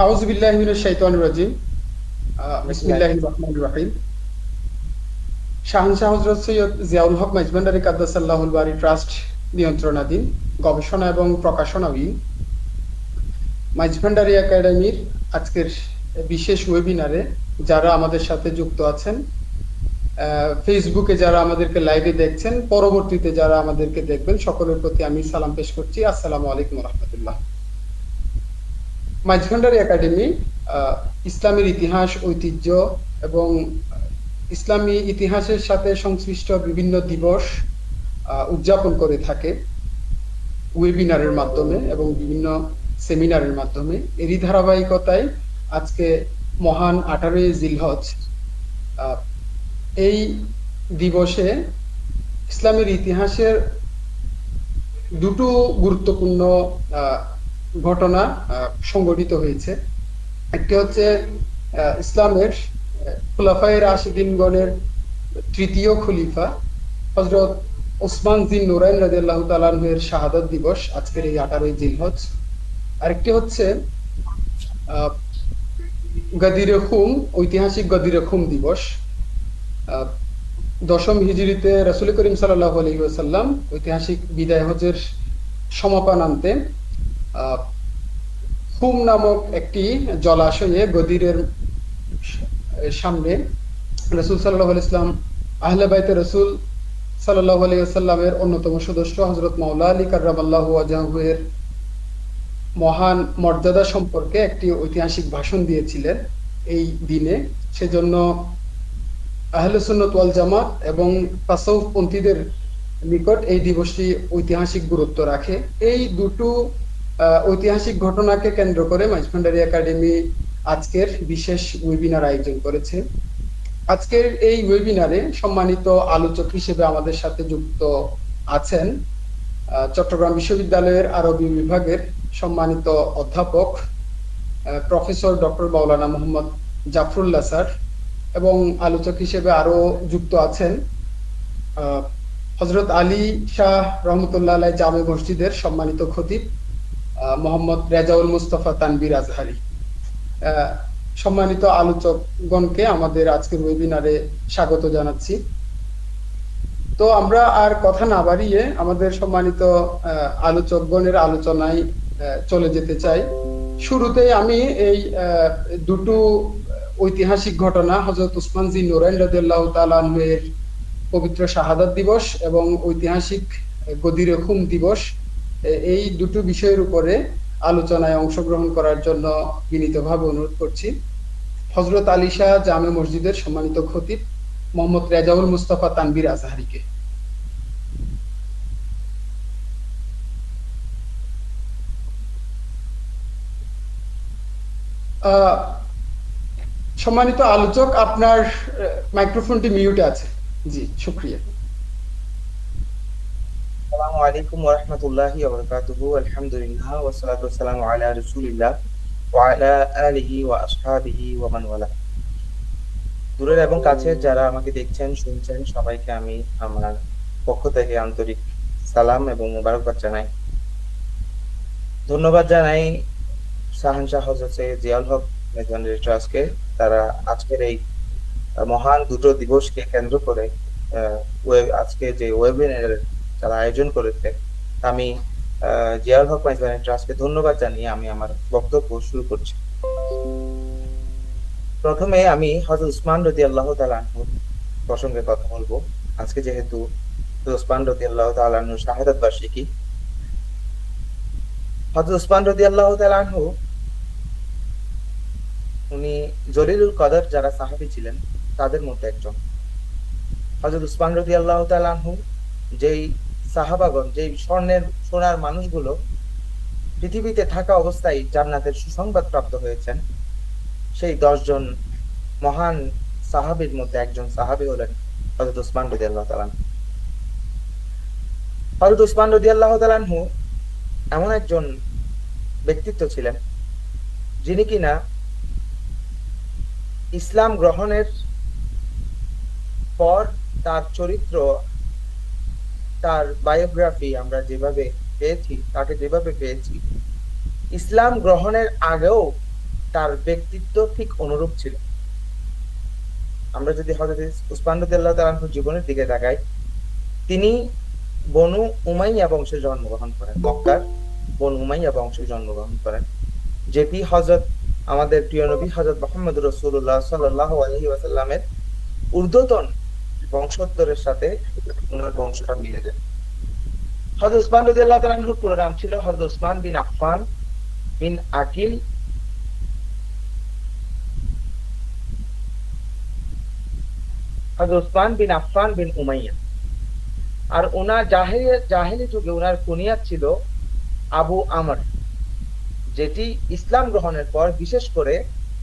আউযু বিল্লাহি মিনাশ শাইতানির রাজিম। বিসমিল্লাহির বিসমিল্লাহির রহমানির রহিম। শাহনশাহ হযরত সৈয়দ জিয়াউল হক মাইজভান্ডারী কাদ্দাসাল্লাহুল বারী ট্রাস্ট নিয়ন্ত্রণাধীন গবেষণা এবং প্রকাশনা উইং মাইজভান্ডারী একাডেমির আজকের বিশেষ ওয়েবিনারে যারা আমাদের সাথে যুক্ত আছেন, ফেসবুকে যারা আমাদেরকে লাইভে দেখছেন, পরবর্তীতে যারা আমাদেরকে দেখবেন, সকলের প্রতি আমি সালাম পেশ করছি। আসসালামু আলাইকুম ওয়া রাহমাতুল্লাহ। মাইজভান্ডারী একাডেমি ইসলামের ইতিহাস, ঐতিহ্য এবং ইসলামী ইতিহাসের সাথে সংশ্লিষ্ট বিভিন্ন দিবস উদযাপন করে থাকে ওয়েবিনারের মাধ্যমে এবং বিভিন্ন সেমিনারের মাধ্যমে। এরই ধারাবাহিকতায় আজকে মহান 18ই জিলহজ আহ, এই দিবসে ইসলামের ইতিহাসের দুটো গুরুত্বপূর্ণ আহ, ঘটনা সংঘটিত হয়েছে। একটি হচ্ছে ইসলামের খুলাফায়ে রাশিদিনগণের তৃতীয় খলিফা হযরত ওসমান জিন নুরাইন রাদিয়াল্লাহু তাআলা আনহু-এর শাহাদাত দিবস আজকের এই 18ই জিলহজ। আরেকটি হচ্ছে আহ, গাদিরে খুম, ঐতিহাসিক গাদিরে খুম দিবস। আহ, দশম হিজরিতে রাসূল করিম সাল্লাল্লাহু আলাইহি ওয়াসাল্লাম ঐতিহাসিক বিদায় হজের সমাপনান্তে আহ, খুম নামক একটি জলাশয়ে গদিরের সামনে রাসূল সাল্লাল্লাহু আলাইহি ওয়াসাল্লাম, আহলে বাইতে রাসূল সাল্লাল্লাহু আলাইহি ওয়াসাল্লামের অন্যতম সদস্য হযরত মাওলা আলী কাররামাল্লাহু ওয়াজহাহু এর মহান মর্যাদা সম্পর্কে একটি ঐতিহাসিক ভাষণ দিয়েছিলেন এই দিনে। সেজন্য আহলে সুন্নাত ওয়াল জামাত এবং তাসাউফ পন্থীদের নিকট এই দিবসটি ঐতিহাসিক গুরুত্ব রাখে। এই দুটো ঐতিহাসিক ঘটনাকে কেন্দ্র করে মাইজভান্ডারী একাডেমি আজকের বিশেষ ওয়েবিনার আয়োজন করেছে। আজকের এই ওয়েবিনারে সম্মানিত আলোচক হিসেবে আমাদের সাথে যুক্ত আছেন চট্টগ্রাম বিশ্ববিদ্যালয়ের আরবি বিভাগের সম্মানিত অধ্যাপক প্রফেসর ডক্টর মাওলানা মোহাম্মদ জাফরুল্লাহ স্যার, এবং আলোচক হিসেবে আরো যুক্ত আছেন হযরত আলী শাহ রহমতুল্লাহ আলাইহি জামে মসজিদের সম্মানিত খতিব মোহাম্মদ রেজাউল মুস্তাফা তানবীর আজহারি। সম্মানিত আলোচকগণকে আমাদের আজকের ওয়েবিনারে স্বাগত জানাচ্ছি। তো আমরা আর কথা না বাড়িয়ে আমাদের সম্মানিত আলোচকগণের আলোচনায় চলে যেতে চাই। শুরুতেই আমি এই দুটো ঐতিহাসিক ঘটনা, হযরত উসমান জিন নুরাইন রাদিয়াল্লাহু তাআলা আনহু এর পবিত্র শাহাদাত দিবস এবং ঐতিহাসিক গদিরে খুম দিবস, এই দুটো বিষয়ের উপরে আলোচনায় অংশগ্রহণ করার জন্য বিনীতভাবে অনুরোধ করছি হযরত আলী শাহ জামে মসজিদের সম্মানিত খতিব মোহাম্মদ রেজাউল মুস্তাফা তানবীর আজহারিকে। সম্মানিত আলোচক, আপনার মাইক্রোফোনটি মিউটে আছে। জি, শুকরিয়া। আসসালামু আলাইকুম ওয়া রাহমাতুল্লাহি ওয়া বারাকাতুহু। আলহামদুলিল্লাহ ওয়া সলাতু ওয়া সালামু আলা রাসূলিল্লাহ ওয়া আলা আলিহি ওয়া আসহাবিহি ওয়া মান ওয়ালা। দূরের এবং কাছের যারা আমাকে দেখছেন, শুনছেন, সবাইকে আমি আমার পক্ষ থেকে আন্তরিক সালাম এবং মোবারকবাদ জানাই। ধন্যবাদ জানাই শাহনশাহ হযরত সৈয়দ জিয়াউল হক মেজবান্ডারী ট্রাস্টকে। তারা আজকের এই মহান দুটো দিবসকে কেন্দ্র করে আজকে যে ওয়েবিনারের যারা আয়োজন করেছে, আমি জিয়াউল হক মাইজভান্ডারী ট্রাস্টকে ধন্যবাদ জানিয়ে আমি আমার বক্তব্য শুরু করছি। প্রথমে আমি হযরত উসমান রাদিয়াল্লাহু তাআলা আনহু প্রসঙ্গে কথা বলবো। আজকে যেহেতু উসমান রাদিয়াল্লাহু তাআলা আনহু শাহাদাত বার্ষিকী, হযরত উসমান রাদিয়াল্লাহু তাআলা আনহু উনি জলিলুল কদর যারা সাহাবী ছিলেন তাদের মধ্যে একজন। হযরত উসমান রাদিয়াল্লাহু তাআলা আনহু যেই সাহাবাগণ, যেই সোনার মানুষগুলো পৃথিবীতে থাকা অবস্থায় জান্নাতের সুসংবাদ প্রাপ্ত হয়েছেন, সেই 10 জন মহান সাহাবীর মধ্যে একজন সাহাবী হলেন হযরত উসমান রাদিয়াল্লাহু তাআলা আনহু। হযরত উসমান রাদিয়াল্লাহু তাআলা আনহু এমন একজন ব্যক্তিত্ব ছিলেন যিনি কিনা ইসলাম গ্রহণের পর তার চরিত্র, তার বায়োগ্রাফি আমরা যেভাবে পেয়েছি, তাকে যেভাবে পেয়েছি, ইসলাম গ্রহণের আগেও তার ব্যক্তিত্ব ঠিক অনুরূপ ছিল। আমরা যদি হযরত উসমান রাদিয়াল্লাহু তাআলা আনহুর জীবনের দিকে তাকাই, তিনি বনু উমাইয়া বংশে জন্মগ্রহণ করেন, মক্কার বনু উমাইয়া বংশে জন্মগ্রহণ করেন, যেটি হযরত আমাদের প্রিয় নবী হযরত মুহাম্মদ রাসূলুল্লাহ সাল্লাল্লাহু আলাইহি ওয়াসাল্লামের ঊর্ধ্বতন বংশোত্তরের সাথে ওনার বংশটা মিলে যায়। হযরত উসমান রাদিয়াল্লাহু তাআলা আনহুর পুরো নাম ছিল হযরত উসমান বিন আফফান বিন আকিল হযরত উসমান বিন আফফান বিন উমাইয়া। আর ওনার জাহেলি যুগে ওনার কুনিয়াত ছিল আবু আমর, যেটি ইসলাম গ্রহণের পর বিশেষ করে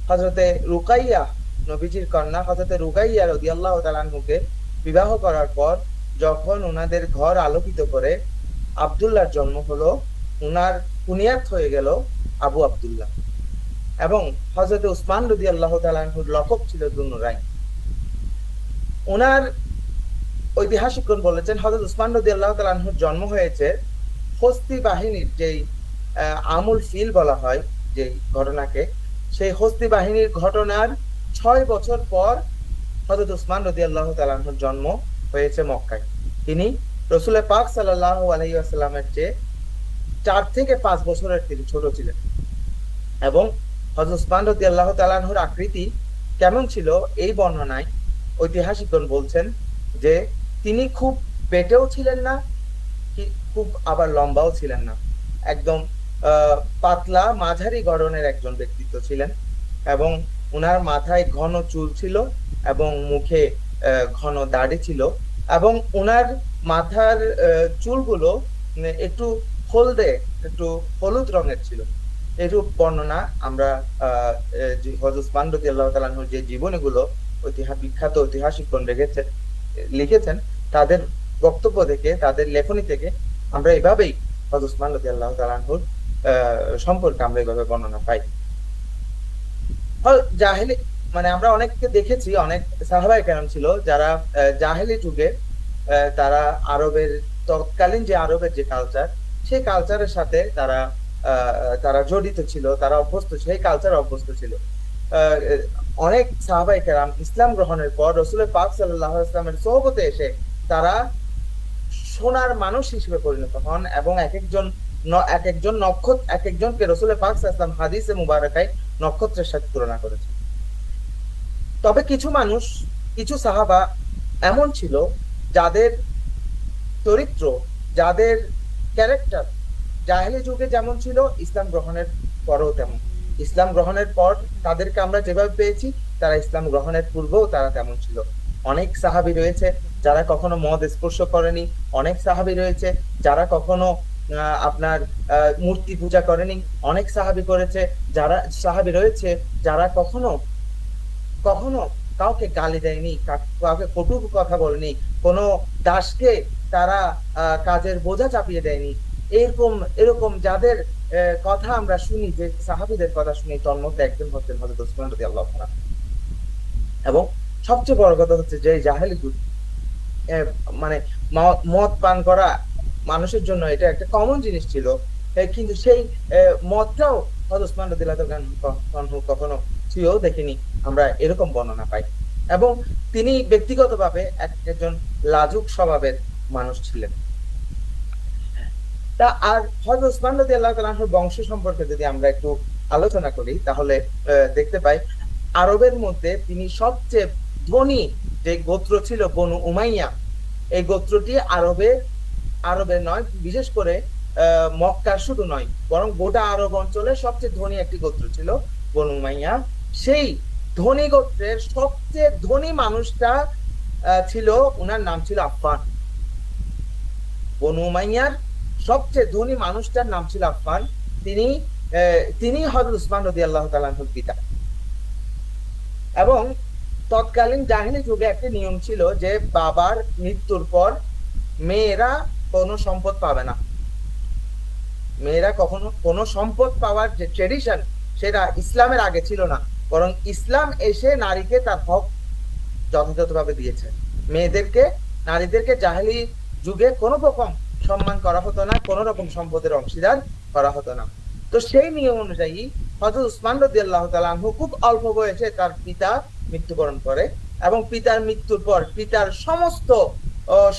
হযরতে রুকাইয়া, নবীজির কন্যা হযরতে রুকাইয়া রাদিয়াল্লাহু তাআলা আনহুকে বিবাহ করার পর যখন ওনাদের ঘর আলোকিত করে আব্দুল্লাহর জন্ম হলো, ওনার কুনিয়াত হয়ে গেল আবু আব্দুল্লাহ। এবং হযরতে উসমান রাদিয়াল্লাহু তাআলা আনহুর লকব ছিল দুনূরাইন। ওনার ঐতিহাসিকগণ বলেছেন হযরত উসমান রাদিয়াল্লাহু তাআলা আনহুর জন্ম হয়েছে হস্তি বাহিনীর যেই আমুল ফিল বলা হয় যে ঘটনাকে, সেই হস্তি বাহিনীর ঘটনার 6 বছর পর হযরত উসমান রাদিয়াল্লাহু তাআলা আনহুর জন্ম হয়েছে মক্কায়। তিনি রাসূল পাক সাল্লাল্লাহু আলাইহি ওয়াসাল্লামের চেয়ে 4 থেকে 5 বছরের তিনি ছোট ছিলেন। এবং হযরত উসমান রাদিয়াল্লাহু তাআলা আনহুর আকৃতি কেমন ছিল এই বর্ণনায় ঐতিহাসিকগণ বলছেন যে তিনি খুব পেটেও ছিলেন না, খুব আবার লম্বাও ছিলেন না, একদম পাতলা মাঝারি গড়নের একজন ব্যক্তিত্ব ছিলেন। এবং উনার মাথায় ঘন চুল ছিল এবং মুখে ঘন দাড়ি ছিল, এবং উনার মাথার চুলগুলো একটু হলদে, একটু হলুদ রঙের ছিল। এরূপ বর্ণনা আমরা হযরত উসমান রাদিয়াল্লাহু তাআলা আনহুর যে জীবনীগুলো বিখ্যাত ঐতিহাসিকগণ লিখেছেন, তাদের বক্তব্য থেকে, তাদের লেখনী থেকে আমরা এভাবেই হযরত উসমান রাদিয়াল্লাহু তাআলা আনহুর সম্পর্কে আমরা এইভাবে বর্ণনা পাই। জাহেলি মানে আমরা অনেককে দেখেছি, অনেক সাহাবায়ে কেরাম ছিল যারা জাহেলি যুগে তারা আরবের তৎকালীন যে আরবের যে কালচার, সেই কালচারের সাথে তারা তারা জড়িত ছিল, তারা অভ্যস্ত, সেই কালচারে অভ্যস্ত ছিল। অনেক সাহাবায়ে কেরাম ইসলাম গ্রহণের পর রাসূল পাক সাল্লাল্লাহু আলাইহি ওয়াসাল্লামের সোহবতে এসে তারা সোনার মানুষ হিসেবে পরিণত হন, এবং এক একজন নক্ষত্র, এক একজনকে রাসূল পাক সাল্লাল্লাহু আলাইহি ওয়াসাল্লাম হাদিসে মুবারাকায় নক্ষত্রের সাথে তুলনা করেছেন। তবে কিছু মানুষ, কিছু সাহাবা এমন ছিল যাদের চরিত্র, যাদের ক্যারেক্টার জাহেলি যুগে যেমন ছিল, ইসলাম গ্রহণের পরেও তেমন। ইসলাম গ্রহণের পর তাদেরকে আমরা যেভাবে পেয়েছি, তারা ইসলাম গ্রহণের পূর্বেও তারা তেমন ছিল। অনেক সাহাবী রয়েছে যারা কখনো মদ স্পর্শ করেনি, অনেক সাহাবী রয়েছে যারা কখনো আপনার মূর্তি পূজা করেনি, অনেক সাহাবী রয়েছে যারা কখনো কখনো কাউকে গালি দেয়নি, কাউকে কটু কথা বলেনি, কোনো দাসকে তারা কাজের বোঝা চাপিয়ে দেয়নি। এরকম যাদের কথা আমরা শুনি, যে সাহাবীদের কথা শুনি, তন্মধ্যে একজন হচ্ছেন হযরত উসমান রাদিয়াল্লাহু তাআলা। এবং সবচেয়ে বড় কথা হচ্ছে যে জাহেলি যুগ, মানে মদ পান করা মানুষের জন্য এটা একটা কমন জিনিস ছিল, কিন্তু সেই মদটাও হযরত উসমান রাদিয়াল্লাহু তাআলা কখনো ছুঁয়েও দেখেনি, আমরা এরকম বর্ণনা পাই। এবং তিনি ব্যক্তিগতভাবে একজন লাজুক স্বভাবের মানুষ ছিলেন। তা আর হযরত উসমান রাদিয়াল্লাহু তাআলা আনহুর বংশ সম্পর্কে যদি আমরা একটু আলোচনা করি, তাহলে দেখতে পাই আরবের মধ্যে তিনি সবচেয়ে ধনী যে গোত্র ছিল বনু উমাইয়া, এই গোত্রটি আরবে নয়, বিশেষ করে মক্কা শুধু নয়, বরং গোটা আরব অঞ্চলের সবচেয়ে ধনী একটি গোত্র ছিল বনু উমাইয়া। সেই ধনী গোত্রের সবচেয়ে ধনী মানুষটা ছিল, ওনার নাম ছিল আফফান। বনু উমাইয়ার সবচেয়ে ধনী মানুষটার নাম ছিল আফফান। তিনি হযরত উসমান রাদিয়াল্লাহু তাআলা আনহুর পিতা। এবং তৎকালীন জাহেলি যুগে একটা নিয়ম ছিল যে বাবার মৃত্যুর পর মেয়েরা কোনো সম্পদ পাবে না। মেয়েরা কখনো কোনো সম্পদ পাওয়ার যে ট্রেডিশন, সেটা ইসলামের আগে ছিল না, বরং ইসলাম এসে নারীকে তার হক যথাযথভাবে দিয়েছে। নারীদেরকে জাহেলি যুগে কোনো রকম সম্মান করা হতো না, কোনো রকম সম্পদের অংশীদার করা হতো না। তো সেই নিয়ম অনুযায়ী হযরত উসমান রাদিয়াল্লাহু তাআলা আনহু খুব অল্প বয়সে তার পিতা মৃত্যুবরণ করে, এবং পিতার মৃত্যুর পর পিতার সমস্ত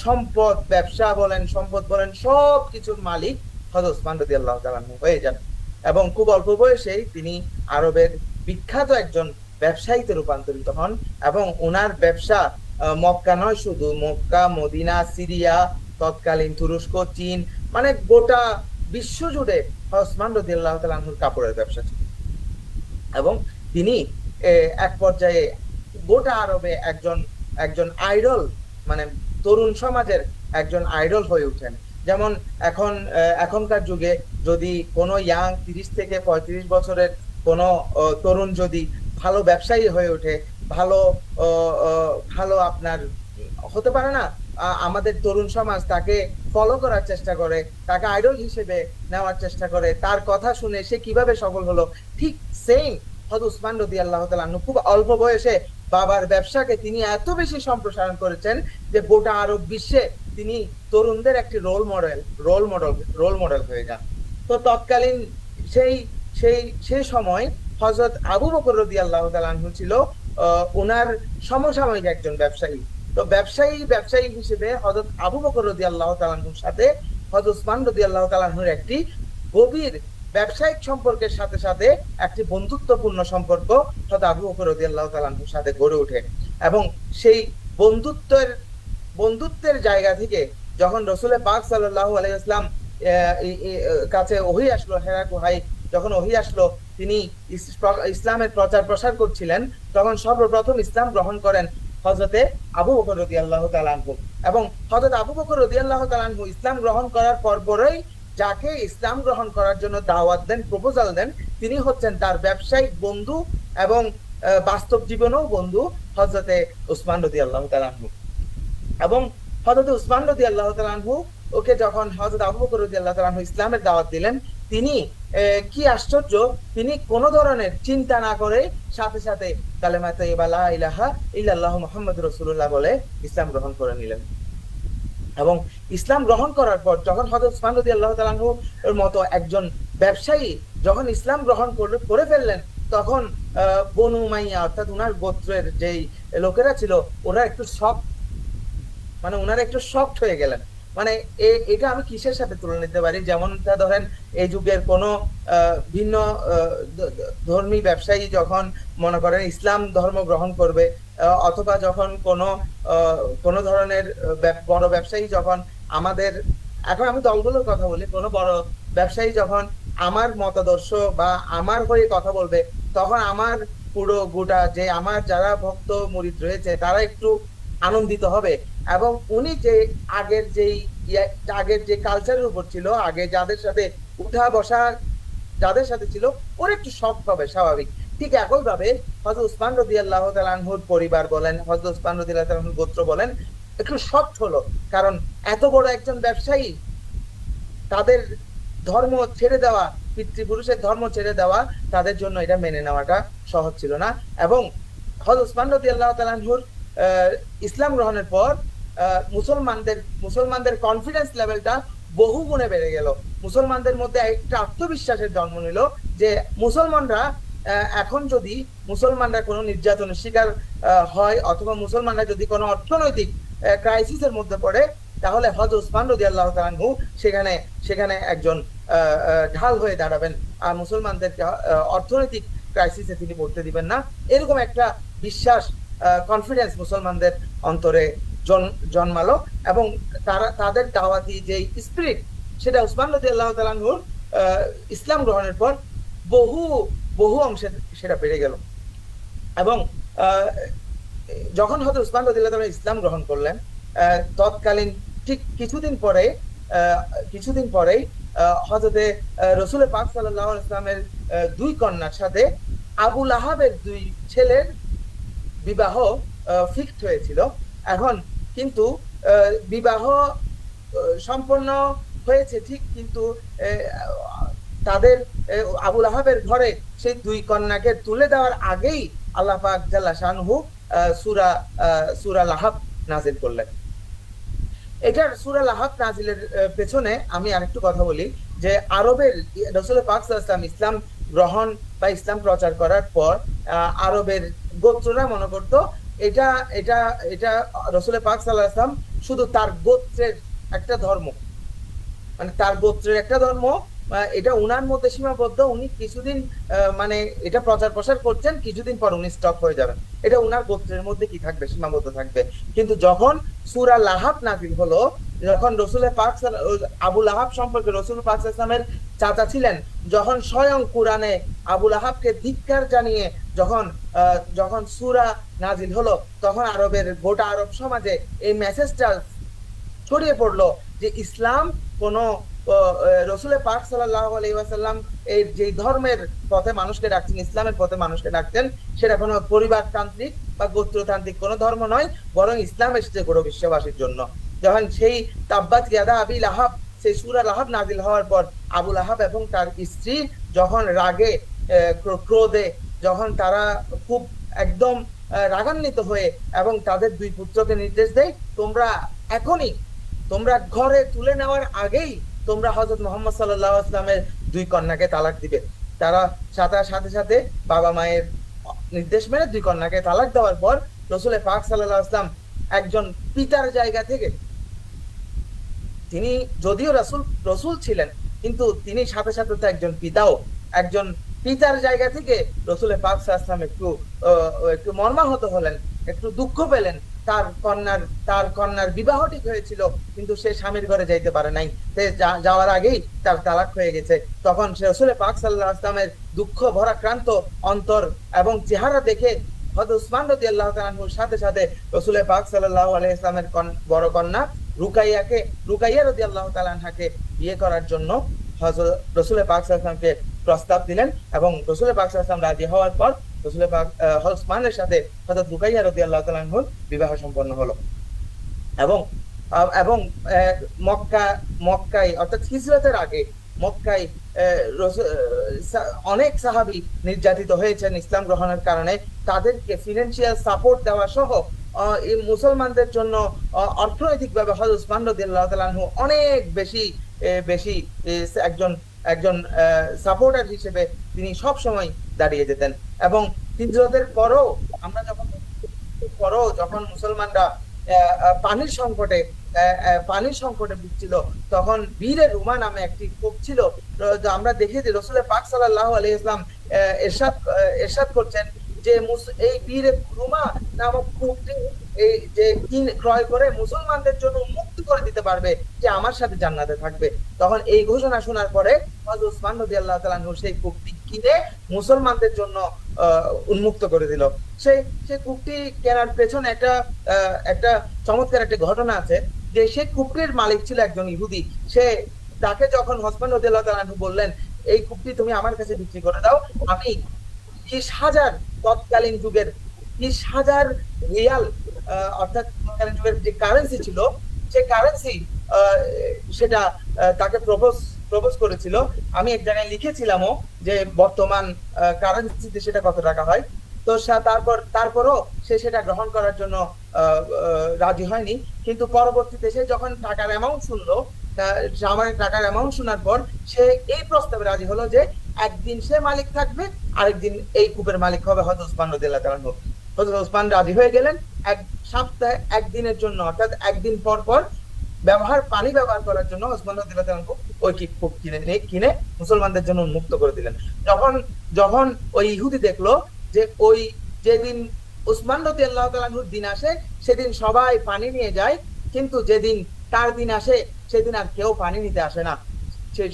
সম্পদ, ব্যবসা বলেন, সম্পদ বলেন, সব কিছুর মালিক হযরত উসমান রাদিয়াল্লাহু তাআলা আনহু হয়ে যান। এবং খুব অল্প বয়সেই তিনি আরবের বিখ্যাত একজন ব্যবসায়ীতে রূপান্তরিত হন, এবং ওনার ব্যবসা মক্কা নয়, শুধু মক্কা, মদিনা, সিরিয়া, তৎকালীন তুরস্ক, চীন, মানে গোটা বিশ্ব জুড়ে ওসমান রাদিয়াল্লাহু তাআলা আনহুর কাপড়ের ব্যবসা ছিল। এবং তিনি এক পর্যায়ে গোটা আরবে একজন একজন আইডল, মানে তরুণ সমাজের একজন আইডল হয়ে ওঠেন। যেমন এখনকার যুগে যদি কোনো ইয়াং 30 থেকে 35 বছরের কোনো তরুণ যদি ভালো ব্যবসায়ী হয়ে ওঠে, ভালো ভালো আপনার হতে পারে না, আমাদের তরুণ সমাজ তাকে ফলো করার চেষ্টা করে, তাকে আইডল হিসেবে নেওয়ার চেষ্টা করে, তার কথা শুনে সে কিভাবে সফল হলো, ঠিক সেম হযরত উসমান রাদিয়াল্লাহু তাআলা আনহু খুব অল্প বয়সে বাবার ব্যবসাকে তিনি এত বেশি সম্প্রসারণ করেছেন যে গোটা আরব বিশ্বে তিনি তরুণদের একটি রোল মডেল হয়ে যান। তো তৎকালীন সেই সেই সেই সময় হযরত আবু বকর রাদিয়াল্লাহু তাআলা আনহু ছিল ওনার সমসাময়িক একজন ব্যবসায়ী। তো ব্যবসায়ী হিসেবে হযরত আবু বকর রাদিয়াল্লাহু তাআলা আনহুর সাথে হযরত উসমান রাদিয়াল্লাহু তাআলা আনহুর একটি গভীর ব্যবসায়িক সম্পর্কের সাথে সাথে একটি বন্ধুত্বপূর্ণ সম্পর্ক হযরত আবু বকর রাদিয়াল্লাহু তাআলা আনহুর সাথে গড়ে ওঠে। এবং সেই বন্ধুত্বের জায়গা থেকে যখন রাসূল পাক সাল্লাল্লাহু আলাইহি ওয়াসাল্লাম কাছে ওহী আসলো, হেরা গুহায় যখন ওহী আসলো, তিনি ইসলামের প্রচার প্রসার করছিলেন, তখন সর্বপ্রথম ইসলাম গ্রহণ করেন হযরতে আবু বকর রাদিয়াল্লাহু তাআলা আনহু। এবং হযরত আবু বকর রাদিয়াল্লাহু তাআলা আনহু ইসলাম গ্রহণ করার পরপরই যাকে ইসলাম গ্রহণ করার জন্য দাওয়াত দেন, প্রপোজাল দেন, তিনি হচ্ছেন তার ব্যবসায়িক বন্ধু এবং বাস্তব জীবনেও বন্ধু হযরতে উসমান রাদিয়াল্লাহু তাআলা আনহু। এবং হযরত উসমান রাদিয়াল্লাহু তাআলা আনহু ওকে যখন হযরত আবু বকর রাদিয়াল্লাহু তাআলা আনহু ইসলামের দাওয়াত দিলেন, তিনি কি আশ্চর্য, তিনি কোন ধরনের চিন্তা না করে সাথে সাথে কালেমা তাইয়্যিবা লা ইলাহা ইল্লাল্লাহু মুহাম্মাদুর রাসূলুল্লাহ বলে ইসলাম গ্রহণ করে নিলেন। এবং ইসলাম গ্রহণ করার পর যখন হযরত উসমান রাদিয়াল্লাহু তাআলা আনহু এর মতো একজন ব্যবসায়ী যখন ইসলাম গ্রহণ করে ফেললেন, তখন বনু উমাইয়া অর্থাৎ উনার গোত্রের যেই লোকেরা ছিল ওরা একটু ওনারা একটু শকড হয়ে গেলেন। মানে এটা আমি কিসের সাথে তুলনা নিতে পারি, যেমনটা ধরেন এই যুগের কোন ভিন্ন ধর্মী ব্যবসায়ী যখন মনে করেন ইসলাম ধর্ম গ্রহণ করবে, অথবা যখন কোন ধরনের বড় ব্যবসায়ী যখন আমাদের, এখন আমি দলগুলোর কথা বলি, কোন বড় ব্যবসায়ী যখন আমার মতাদর্শ বা আমার হয়ে কথা বলবে, তখন আমার পুরো গোটা যে আমার যারা ভক্ত মুরিদ রয়েছে তারা একটু আনন্দিত হবে। এবং উনি যে আগের যে কালচারের উপর ছিল, আগে যাদের সাথে উঠা বসা যাদের সাথে ছিল, ওর একটু শক হবে, স্বাভাবিক। ঠিক একই ভাবে হযরত উসমান রাদিয়াল্লাহু তাআলা আনহুর পরিবার বলেন, হযরত উসমান রাদিয়াল্লাহু তাআলা আনহুর গোত্র বলেন, একটু শক হলো, কারণ এত বড় একজন ব্যবসায়ী তাদের ধর্ম ছেড়ে দেওয়া, পিতৃপুরুষের ধর্ম ছেড়ে দেওয়া তাদের জন্য এটা মেনে নেওয়াটা সহজ ছিল না। এবং হযরত উসমান রাদিয়াল্লাহু তাআলা আনহুর ইসলাম গ্রহণের পর মুসলমানদের কনফিডেন্স লেভেলটা বহু গুণে বেড়ে গেল। মুসলমানদের মধ্যে একটা আত্মবিশ্বাসের জন্ম নিল যে মুসলমানরা এখন যদি মুসলমানরা কোনো নির্যাতনের শিকার হয়, অথবা মুসলমানরা যদি কোনো অর্থনৈতিক ক্রাইসিসের মধ্যে পড়ে, তাহলে হযরত উসমান রাদিয়াল্লাহু তাআলা আনহু সেখানে একজন ঢাল হয়ে দাঁড়াবেন, আর মুসলমানদেরকে অর্থনৈতিক ক্রাইসিসে তিনি পড়তে দিবেন না। এরকম একটা বিশ্বাস, কনফিডেন্স মুসলমানদের অন্তরে জন্মালো। এবং তাদের দাওয়াতি যে স্পিরিট, সেটা উসমান রাদিয়াল্লাহু তাআলা আনহুর ইসলাম গ্রহণের পর বহু অংশে সেটা বেড়ে গেল। এবং যখন হযরত উসমান রাদিয়াল্লাহু তাআলা ইসলাম গ্রহণ করলেন, তৎকালীন ঠিক কিছুদিন পরেই হযরতে রাসূল পাক সাল্লাল্লাহু আলাইহি ওয়াসাল্লামের দুই কন্যার সাথে আবু লাহাবের দুই ছেলের বিবাহ ফিক্সড হয়েছিল। এখন কিন্তু বিবাহ সম্পন্ন হয়েছে ঠিক, কিন্তু তাদের আবু লাহাবের ঘরে সেই দুই কন্যাকে তুলে দেওয়ার আগেই আল্লাহ পাক জাল্লা শানহু সূরা লাহাব নাযিল করলেন। এটার সূরা লাহাব নাযিলের পেছনে আমি আরেকটু কথা বলি, যে আরবের রাসূল পাক সাল্লাল্লাহু আলাইহি ওয়াসাল্লাম ইসলাম গ্রহণ বা ইসলাম প্রচার করার পর আরবের গোত্ররা মনে করতো এটা এটা এটা রসুল পাক সাল্লাল্লাহু আলাইহি ওয়াসাল্লাম শুধু তার গোত্রের একটা ধর্ম, মানে তার গোত্রের একটা ধর্ম, এটা উনার মধ্যে সীমাবদ্ধ, উনি কিছুদিন মানে এটা প্রচার প্রসার করছেন, কিছুদিন পর উনি স্টপ হয়ে যাবেন, এটা উনার গোত্রের মধ্যে কি থাকবে, সীমাবদ্ধ থাকবে। কিন্তু যখন সূরা লাহাব নাযিল হলো, যখন রসুল পাক আবু লাহাব সম্পর্কে রসুল পাক সাল্লাল্লাহু আলাইহি ওয়াসাল্লামের চাচা ছিলেন, যখন স্বয়ং কোরআনে আবু লাহাবকে ধিক্কার জানিয়ে যখন যখন সূরা নাযিল হলো, তখন আরবের গোটা আরব সমাজে এই মেসেজটা ছড়িয়ে পড়লো যে ইসলাম কোন রসুল পাক সাল্লাল্লাহু আলাইহি ওয়াসাল্লাম এই যে ধর্মের পথে মানুষকে ডাকছেন, ইসলামের পথে মানুষকে ডাকছেন, সেটা কোনো পরিবারতান্ত্রিক বা গোত্রতান্ত্রিক কোনো ধর্ম নয়, বরং ইসলাম এসেছে পুরো বিশ্ববাসীর জন্য। যখন সেই তাব্বাত ইয়াদা আবি লাহাব, সেই সূরা লাহাব নাযিল হওয়ার পর আবু লাহাব এবং তার স্ত্রী যখন রাগে ক্রোধে যখন তারা খুব একদম রাগান্বিত হয়ে এবং তাদের দুই পুত্রকে নির্দেশ দেয়, তোমরা এখনই, তোমরা ঘরে তুলে নেওয়ার আগেই তোমরা হযরত মুহাম্মদ সাল্লাল্লাহু আলাইহি ওয়াসাল্লামের দুই কন্যাকে তালাক দিবে। তারা সাথে সাথে বাবা মায়ের নির্দেশ মেনে দুই কন্যাকে তালাক দেওয়ার পর রসুল পাক সাল্লাল্লাহু আলাইহি ওয়াসাল্লাম একজন পিতার জায়গা থেকে, তিনি যদিও রসুল ছিলেন, কিন্তু তিনি সাথে সাথে তো একজন পিতাও, একজন পিতার জায়গা থেকে রসুল পাক সাল্লাল্লাহু আলাইহি ওয়াসাল্লাম একটু মর্মাহত হলেন, একটু দুঃখ পেলেন। তার কন্যার বিবাহ ঠিক হয়েছিল, কিন্তু সে স্বামীর ঘরে যাইতে পারে নাই, সে যাওয়ার আগেই তার তালাক হয়ে গেছে। তখন সে রসুল পাক সাল্লাল্লাহু আলাইহি ওয়াসাল্লামের দুঃখ ভরাক্রান্ত অন্তর এবং চেহারা দেখে হযরত উসমান রাদিয়াল্লাহু তাআলা আনহুর সাথে সাথে রসুল পাক সাল্লাল্লাহু আলাইহি ওয়াসাল্লামের বড় কন্যা রুকাইয়া রাদিয়াল্লাহু তাআলা আনহাকে বিয়ে করার জন্য হযরত রসুল পাক সাল্লাল্লাহু আলাইহি ওয়াসাল্লামকে প্রস্তাব দিলেন, এবং রসুল পাক সাল্লাল্লাহু আলাইহি ওয়াসাল্লাম রাজি হওয়ার পর রসুল পাক উসমানের সাথে হযরত রুকাইয়া রাদিয়াল্লাহু তাআলা আনহুর বিবাহ সম্পন্ন হলো। এবং এবং মক্কায় অর্থাৎ হিজরতের আগে মক্কায় অনেক সাহাবী নির্যাতিত হয়েছেন ইসলাম গ্রহণের কারণে। তাদেরকে ফিনান্সিয়াল সাপোর্ট দেওয়া সহ এই মুসলমানদের জন্য অর্থনৈতিকভাবে হযরত উসমান রাদিয়াল্লাহু তাআলা আনহু অনেক বেশি বেশি একজন একজন সাপোর্টার হিসেবে তিনি সব সময় দাঁড়িয়ে যেতেন। এবং হিজরতের পরও আমরা যখন মুসলমানরা পানির সংকটে ভুগছিল, তখন বীরে রুমা নামে একটি কূপ ছিল। আমরা দেখি যে রসুল পাক সাল্লাল্লাহু আলাইহি ওয়াসাল্লাম ইরশাদ করছেন যে এই বীরে রুমা নামক কূপটি এই যে ক্রয় করে মুসলমানদের জন্য মুক্ত করে দিতে পারবে, যে আমার সাথে জান্নাতে থাকবে। তখন এই ঘোষণা শোনার পরে হযরত উসমান রাদিয়াল্লাহু তাআলা আনহু সেই কূপটি কিনে মুসলমানদের জন্য উন্মুক্ত করে দিল। সেই কূপটি কেনার পেছনে একটা চমৎকার একটা ঘটনা আছে, যে সেই কূপটির মালিক ছিল একজন ইহুদি। তাকে যখন ওসমান রাদিয়াল্লাহু তাআলা আনহু বললেন, এই কূপটি তুমি আমার কাছে বিক্রি করে দাও, আমি 30,000 তৎকালীন যুগের 30,000 রিয়াল, অর্থাৎ তৎকালীন যুগের যে কারেন্সি ছিল, সেই কারেন্সি সেটা তাকে প্রপোজ করেছিল। আমি এক জায়গায় লিখেছিলামও যে বর্তমান কারেন্সিতে সেটা কত টাকা হয়। তো তারপরও সে সেটা গ্রহণ করার জন্য রাজি হয়নি। কিন্তু পরবর্তীতে সে যখন টাকার অ্যামাউন্ট শুনলো, টাকার অ্যামাউন্ট শোনার পর সে এই প্রস্তাবে রাজি হলো যে একদিন সে মালিক থাকবে, আরেকদিন এই কূপের মালিক হবে হযরত উসমান রাদিয়াল্লাহু তাআলা আনহু। হযরত উসমান রাজি হয়ে গেলেন। এক সপ্তাহে একদিনের জন্য, অর্থাৎ একদিন পর পর পানি ব্যবহার করার জন্য উসমান রাদিয়াল্লাহু তাআলা আনহু ওই কূপ কিনে মুসলমানদের জন্য উন্মুক্ত করে দিলেন। যখন ওই ইহুদি দেখলো যে ওই যেদিন উসমান রাদিয়াল্লাহু তাআলা আনহুর দিন আসে সেদিন সবাই পানি নিয়ে যায়, কিন্তু যেদিন তার দিন আসে সেদিন আর কেউ পানি নিতে আসে না,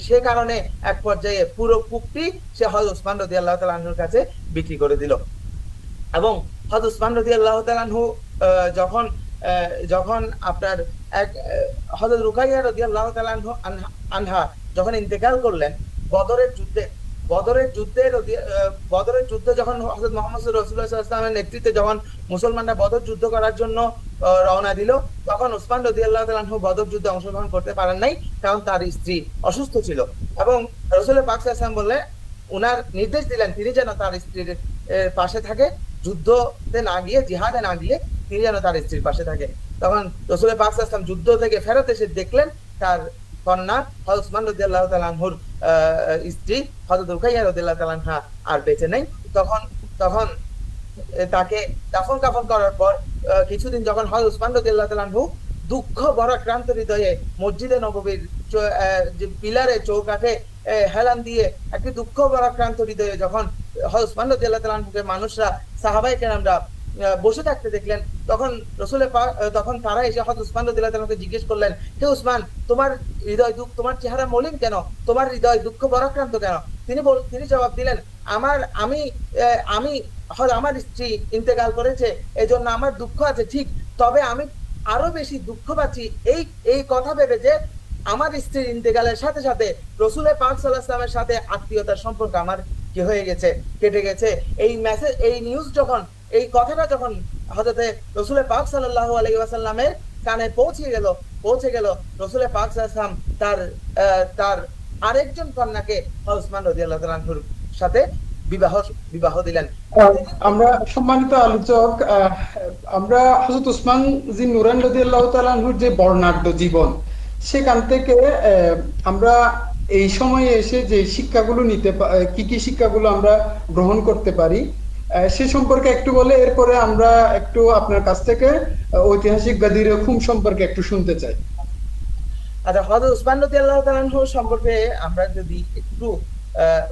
সে কারণে এক পর্যায়ে পুরো কূপটি সে হযরত উসমান রাদিয়াল্লাহু তাআলা আনহুর কাছে বিক্রি করে দিল। এবং হযরত উসমান রাদিয়াল্লাহু তাআলা আনহু যখন আপনার হযরত রুকাইয়া রাদিয়াল্লাহু তাআলা আনহা যখন ইন্তেকাল করলেন বদরের যুদ্ধে যখন হযরত মুহাম্মদ রাসূলুল্লাহ সাল্লাল্লাহু আলাইহি ওয়াসাল্লামের নেতৃত্বে যখন মুসলমানরা বদর যুদ্ধ করার জন্য রওনা দিল, তখন উসমান রাদিয়াল্লাহু তাআলা আনহু বদর যুদ্ধে অংশগ্রহণ করতে পারেন নাই, কারণ তার স্ত্রী অসুস্থ ছিল। এবং রাসূল পাক সাল্লাল্লাহু আলাইহি ওয়াসাল্লাম বললেন, উনার নির্দেশ দিলেন তিনি যেন তার স্ত্রীর পাশে থাকে, যুদ্ধতে না গিয়ে, জিহাদে না গিয়ে তিনি যেন তার স্ত্রীর পাশে থাকে। তখন রাসূল পাক সাল্লাল্লাহু আলাইহি ওয়াসাল্লাম যুদ্ধ থেকে ফেরত এসে দেখলেন তার কন্যা হযরত উসমান রাদিয়াল্লাহু তাআলা আনহুর স্ত্রী হযরত রুকাইয়া রাদিয়াল্লাহু তাআলা আনহা আর বেঁচে নেই। তখন তখন তাকে দাফন কাফন করার পর কিছুদিন যখন হযরত উসমান রাদিয়াল্লাহু তাআলা আনহু দুঃখ ভরাক্রান্ত হৃদয়ে মসজিদে নববীর যে পিলারে চৌকাঠে হেলান দিয়ে একটি দুঃখ ভরাক্রান্ত হৃদয়ে যখন হযরত উসমান রাদিয়াল্লাহু তাআলা আনহুকে মানুষরা সাহাবায়ে কেরামরা বসে থাকতে দেখলেন, তখন তখন তারা এসে হযরত উসমান রাদিয়াল্লাহু তাআলা আনহুকে জিজ্ঞেস করলেন, হে উসমান, তোমার হৃদয় দুঃখ, তোমার চেহারা মলিন কেন, তোমার হৃদয় দুঃখ ভরাক্রান্ত কেন? তিনি জবাব দিলেন, আমি আমি আমার স্ত্রী ইন্তেকাল করেছে, এই জন্য আমার দুঃখ আছে ঠিক, তবে আমি আরো বেশি দুঃখ পাচ্ছি এই এই কথা ভেবে যে আমার স্ত্রীর ইন্তেকালের সাথে সাথে রাসূলের পাক সাল্লাল্লাহু আলাইহি ওয়াসাল্লামের সাথে আত্মীয়তার সম্পর্ক আমার কি হয়ে গেছে, কেটে গেছে। এই মেসেজ, এই নিউজ যখন, এই কথাটা যখন হযরতে রাসূলের পাক সাল্লাল্লাহু আলাইহি ওয়াসাল্লামের কানে পৌঁছে গেল, রাসূলের পাক সাল্লাল্লাহু আলাইহি ওয়াসাল্লাম তার আরেকজন কন্যাকে হযরত উসমান রাদিয়াল্লাহু তাআলা আনহুর সাথে বিবাহ দিলেন। আমরা সম্মানিত আলোচক, আমরা হযরত উসমান জিন নুরাইন রাদিয়াল্লাহু তাআলা আনহুর যে বর্ণাঢ্য জীবন, সেখান থেকে আমরা এই সময়ে এসে যে শিক্ষাগুলো কি কি শিক্ষাগুলো আমরা গ্রহণ করতে পারি সে সম্পর্কে একটু বলে, এরপরে আমরা একটু আপনার কাছ থেকে ঐতিহাসিক গাদির খুম সম্পর্কে একটু শুনতে চাই। আচ্ছা, হযরত উসমান রাদিয়াল্লাহু তাআলা আনহু সম্পর্কে আমরা যদি একটু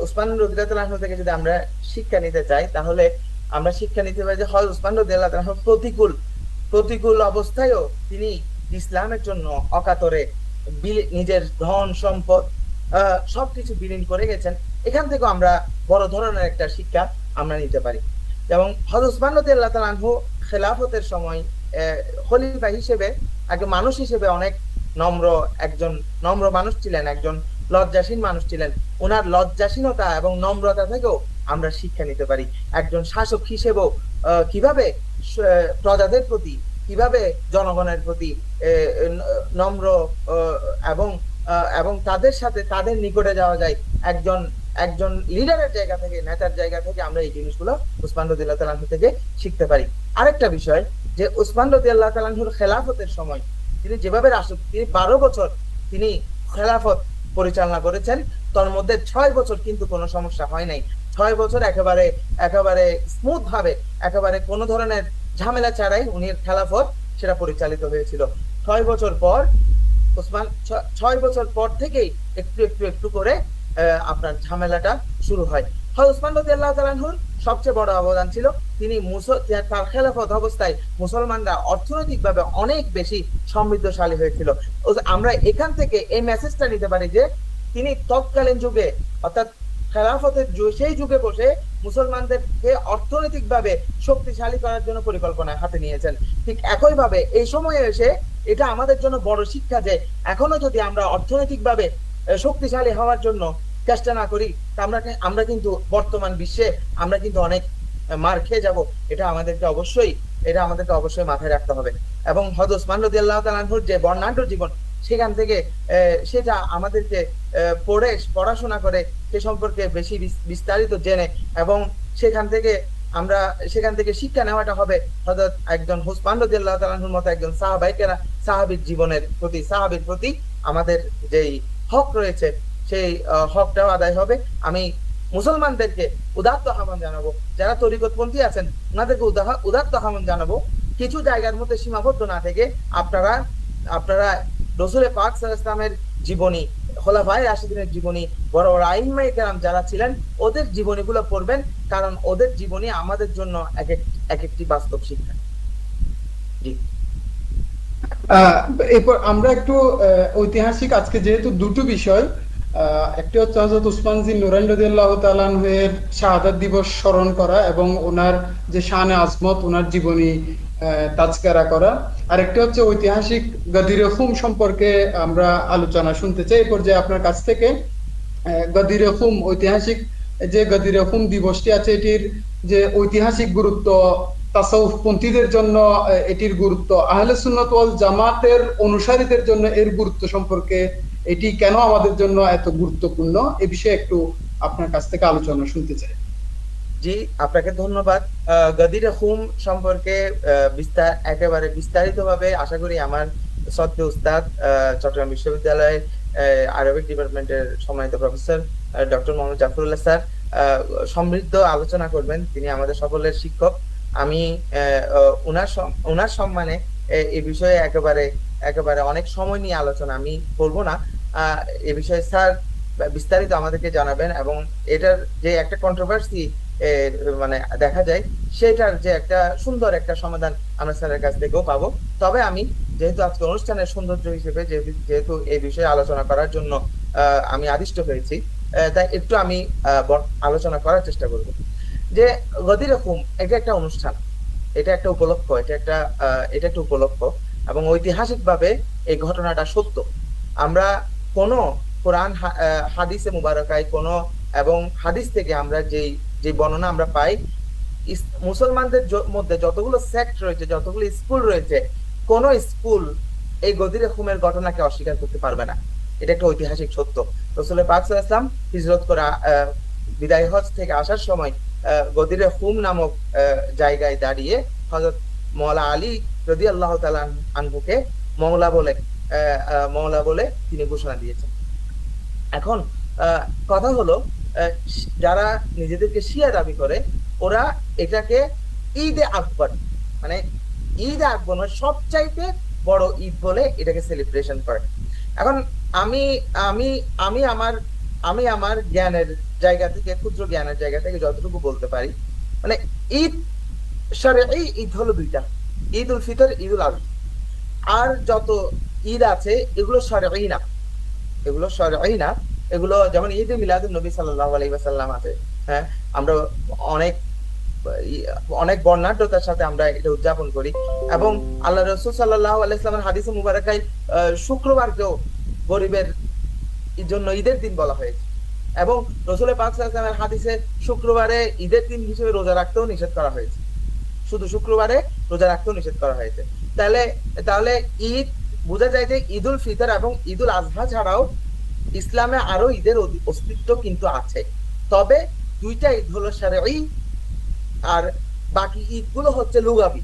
উসমান রাদিয়াল্লাহু তাআলা আনহু থেকে যদি আমরা শিক্ষা নিতে চাই, তাহলে আমরা শিক্ষা নিতে পারি যে হযরত উসমান রাদিয়াল্লাহু তাআলা আনহু প্রতিকূল অবস্থায়ও তিনি ইসলামের জন্য অকাতরে নিজের ধন সম্পদ সবকিছু বিলীন করে গেছেন। এখান থেকে আমরা বড় ধরনের একটা শিক্ষা আমরা নিতে পারি। এবং হযরত উসমান রাদিয়াল্লাহু তাআলা আনহু খেলাফতের সময় খলিফা হিসেবে, একজন মানুষ হিসেবে অনেক নম্র মানুষ ছিলেন, একজন লজ্জাশীল মানুষ ছিলেন। ওনার লজ্জাশীলতা এবং নম্রতা থেকেও আমরা শিক্ষা নিতে পারি। একজন শাসক হিসেবেও কিভাবে প্রজাদের প্রতি, কিভাবে জনগণের প্রতি নম্র এবং তাদের সাথে, তাদের নিকটে যাওয়া যায়। একজন লিডারের জায়গা থেকে, নেতার জায়গা থেকে আমরা এই জিনিসগুলো উসমান রাদিয়াল্লাহু তাআলা আনহু থেকে শিখতে পারি। আরেকটা বিষয় যে উসমান রাদিয়াল্লাহু তাআলা আনহুর খেলাফতের সময় তিনি যেভাবে তিনি 12 বছর তিনি খেলাফত পরিচালনা করেছেন, তার মধ্যে 6 বছর কিন্তু কোনো সমস্যা হয় নাই। 6 বছর একেবারে স্মুথ ভাবে, একেবারে কোনো ধরনের ঝামেলা ছাড়াই উনি খেলাফত সেটা পরিচালিত হয়েছিল। 6 বছর পর উসমান 6 বছর পর থেকেই একটু করে আপনার ঝামেলাটা শুরু হয়। হযরত উসমান রাদিয়াল্লাহু তাআলা আনহুর সবচেয়ে বড় অবদান ছিল তিনি তার খেলাফত অবস্থায় মুসলমানরা অর্থনৈতিকভাবে অনেক বেশি সমৃদ্ধশালী হয়েছিল। আমরা এখান থেকে এই মেসেজটা নিতে পারি যে তিনি তৎকালীন যুগে, অর্থাৎ খেলাফতের সেই যুগে বসে মুসলমানদেরকে অর্থনৈতিকভাবে শক্তিশালী করার জন্য পরিকল্পনা হাতে নিয়েছেন। ঠিক একইভাবে এই সময়ে এসে এটা আমাদের জন্য বড় শিক্ষা যে এখনো যদি আমরা অর্থনৈতিকভাবে শক্তিশালী হওয়ার জন্য চেষ্টা না করি, আমরা কিন্তু বর্তমান বিশ্বে আমরা কিন্তু অনেক মার খেয়ে যাব। এটা আমাদেরকে অবশ্যই মাথায় রাখতে হবে। এবং হযরত উসমান রাদিয়াল্লাহু তাআলা আনহুর যে বর্ণাঢ্য জীবন, সেখান থেকে সেটা আমাদেরকে পড়াশোনা করে সে সম্পর্কে বেশি বিস্তারিত জেনে, এবং সেখান থেকে শিক্ষা নেওয়াটা হবে হযরত একজন উসমান রাদিয়াল্লাহু তাআলা আনহুর মতো একজন সাহাবীর প্রতি আমাদের যেই হক রয়েছে সেই হকটাও আদায় হবে। আমি মুসলমানদেরকে উদাত্ত আহ্বান জানাবো, যারা তরিকতপন্থী আছেন ওনাদেরকে উদাত্ত আহ্বান জানাবো, কিছু জায়গার মধ্যে সীমাবদ্ধ না থেকে আপনারা রাসূলের পাক সাল্লাল্লাহু আলাইহি ওয়াসাল্লামের জীবনী, খোলাফায়ে রাশিদিনের জীবনী, বড় বড় আইম্মায়ে কেরাম যারা ছিলেন ওদের জীবনীগুলো পড়বেন, কারণ ওদের জীবনী আমাদের জন্য এক একটি বাস্তব শিক্ষা। জি, এরপর আমরা একটু ঐতিহাসিক, আজকে যেহেতু দুটো বিষয়, একটি হচ্ছে হযরত উসমান জিন নুরাইন রাদিয়াল্লাহু তাআলা আনহুর শাহাদাত দিবস স্মরণ করা এবং ওনার যে শানে আজমত, ওনার জীবনী তাজকিরা করা, আর একটি হচ্ছে ঐতিহাসিক গাদির খুম সম্পর্কে আমরা আলোচনা শুনতে চাই। এই পর্যায়ে আপনার কাছ থেকে গাদির খুম, ঐতিহাসিক যে গাদির খুম দিবসটি আছে, এটির যে ঐতিহাসিক গুরুত্ব, তাসাউফ পন্থীদের জন্য এটির গুরুত্ব, আহলে সুন্নাত ওয়াল জামাতের অনুসারীদের জন্য এর গুরুত্ব সম্পর্কে, এটি কেন আমাদের জন্য এত গুরুত্বপূর্ণ, এ বিষয়ে একটু আপনার কাছ থেকে আলোচনা শুনতে চাই। জি, আপনাকে ধন্যবাদ। গাদির খুম সম্পর্কে একেবারে বিস্তারিতভাবে আশা করি আমার শ্রদ্ধেয় উস্তাদ চট্টগ্রাম বিশ্ববিদ্যালয়ের আরবিক ডিপার্টমেন্টের সম্মানিত professor doctor Mohammad Zafrullah sir সমৃদ্ধ আলোচনা করবেন। তিনি আমাদের সকলের শিক্ষক। আমি উনার সম্মানে এই বিষয়ে একেবারে একেবারে অনেক সময় নিয়ে আলোচনা আমি করব না। এ বিষয়ে স্যার বিস্তারিত আমাদেরকে জানাবেন, এবং এটার যে একটা কন্ট্রোভার্সি মানে দেখা যায়, সেটার যে একটা সুন্দর একটা সমাধান আমরা স্যারের কাছ থেকেও পাবো। তবে আমি যেহেতু আজকে অনুষ্ঠানের সৌন্দর্য হিসেবে যেহেতু এই বিষয়ে আলোচনা করার জন্য আমি আদিষ্ট হয়েছি, তাই একটু আমি আলোচনা করার চেষ্টা করব। যে গদির হুম এটা একটা অনুষ্ঠান, এটা একটা উপলক্ষ, এটা একটা উপলক্ষ, এবং ঐতিহাসিকভাবে এই ঘটনাটা সত্য। আমরা কোন কোরআন হাদিসে মুবারকায় কোন এবং হাদিস থেকে আমরা যেই যে বর্ণনা আমরা পাই, মুসলমানদের মধ্যে যতগুলো সেক্ট রয়েছে, যতগুলো স্কুল রয়েছে, কোন স্কুল এই গদিরে খুমের ঘটনাকে অস্বীকার করতে পারবে না। এটা একটা ঐতিহাসিক সত্য। রাসূল পাক সাল্লাল্লাহু আলাইহি ওয়াসাল্লাম হিজরত করে বিদায় হজ থেকে আসার সময় গদিরে খুম নামক জায়গায় দাঁড়িয়ে হযরত মাওলা আলী রাদিয়াল্লাহু তাআলা আনহুকে মওলা বলে তিনি ঘোষণা দিয়েছেন। এখন কথা হলো, যারা নিজেদেরকে শিয়া দাবি করে, ওরা এটাকে ঈদে আকবর, মানে ঈদে আকবর মানে সবচাইতে বড় ঈদ বলে এটাকে সেলিব্রেশন করে। এখন আমি আমি আমি আমার আমি আমার জ্ঞানের জায়গা থেকে, ক্ষুদ্র জ্ঞানের জায়গা থেকে যতটুকু বলতে পারি, মানে ঈদ শরঈ ঈদ হলো দুইটা, ঈদ উল ফিতর, ঈদ উল আযহা। আর যত ঈদ আছে এগুলো শরঈ না, এগুলো শরঈ না। এগুলো যেমন ঈদ মিলাদুন নবী সাল্লাল্লাহু আলাইহি ওয়াসাল্লাম আছে, হ্যাঁ, আমরা অনেক অনেক বর্ণাঢ্যতার সাথে আমরা এটা উদযাপন করি। এবং আল্লাহ রাসূল সাল্লাল্লাহু আলাইহি ওয়াসাল্লামের হাদিসে মুবারাকায় শুক্রবারকেও গরিবের জন্য ঈদের দিন বলা হয়েছে, এবং রাসূল পাক সাল্লাল্লাহু আলাইহি ওয়াসাল্লামের হাদিসে শুক্রবারে ঈদের দিন হিসেবে রোজা রাখতেও নিষেধ করা হয়েছে, শুধু শুক্রবারে রোজা রাখতেও নিষেধ করা হয়েছে। তাহলে তাহলে ঈদ বোঝা যায় যে ঈদ উল ফিতর এবং ঈদ উল আযহা ছাড়াও ইসলামে আরো ঈদের অস্তিত্ব কিন্তু আছে। তবে দুইটা ঈদ হলো শরঈ, আর বাকি ঈদগুলো হচ্ছে লুগাবি।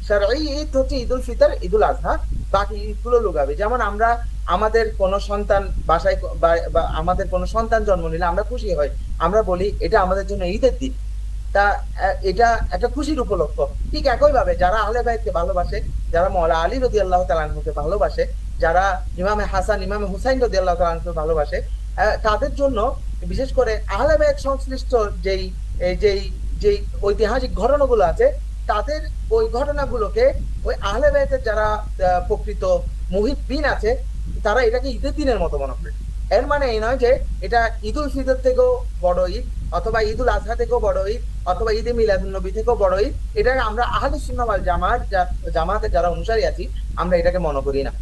শরঈ ঈদ হচ্ছে ঈদ উল ফিতর, ঈদ উল আযহা, বাকি ঈদগুলো লুগাবি। যেমন আমরা আমাদের কোন সন্তান বাসায় বা আমাদের কোন সন্তান জন্ম নিলে আমরা খুশি হই, আমরা বলি এটা আমাদের জন্য ঈদের দিন, তা এটা একটা খুশির উপলক্ষ। ঠিক একই ভাবে যারা আহলে বাইতকে ভালোবাসে, যারা মাওলা আলী রাদিয়াল্লাহু তাআলা আনহুকে ভালোবাসে, যারা ইমামে হাসান ইমামে হুসাইন রাদিয়াল্লাহু তাআলা আনহুকে ভালোবাসে, তাদের জন্য বিশেষ করে আহলে বাইত সংশ্লিষ্ট যেই যেই যেই ঐতিহাসিক ঘটনাগুলো আছে, তাদের ওই ঘটনাগুলোকে ওই আহলে বাইতের যারা প্রকৃত মুহিব্বিন আছে, তারা এটাকে ঈদের দিনের মতো মনে করে। এর মানে এই নয় যে এটা ঈদ উল ফিতর থেকেও বড় ঈদ, অথবা ঈদ উল আযহা থেকেও বড় ঈদ, অথবা ঈদে মিলাদুন নবী থেকেও বড় ঈদ। এটাকে আমরা আহলুস সুন্নাহ ওয়াল জামাতের যারা অনুসারী আছি, আমরা এটাকে মনে করি না।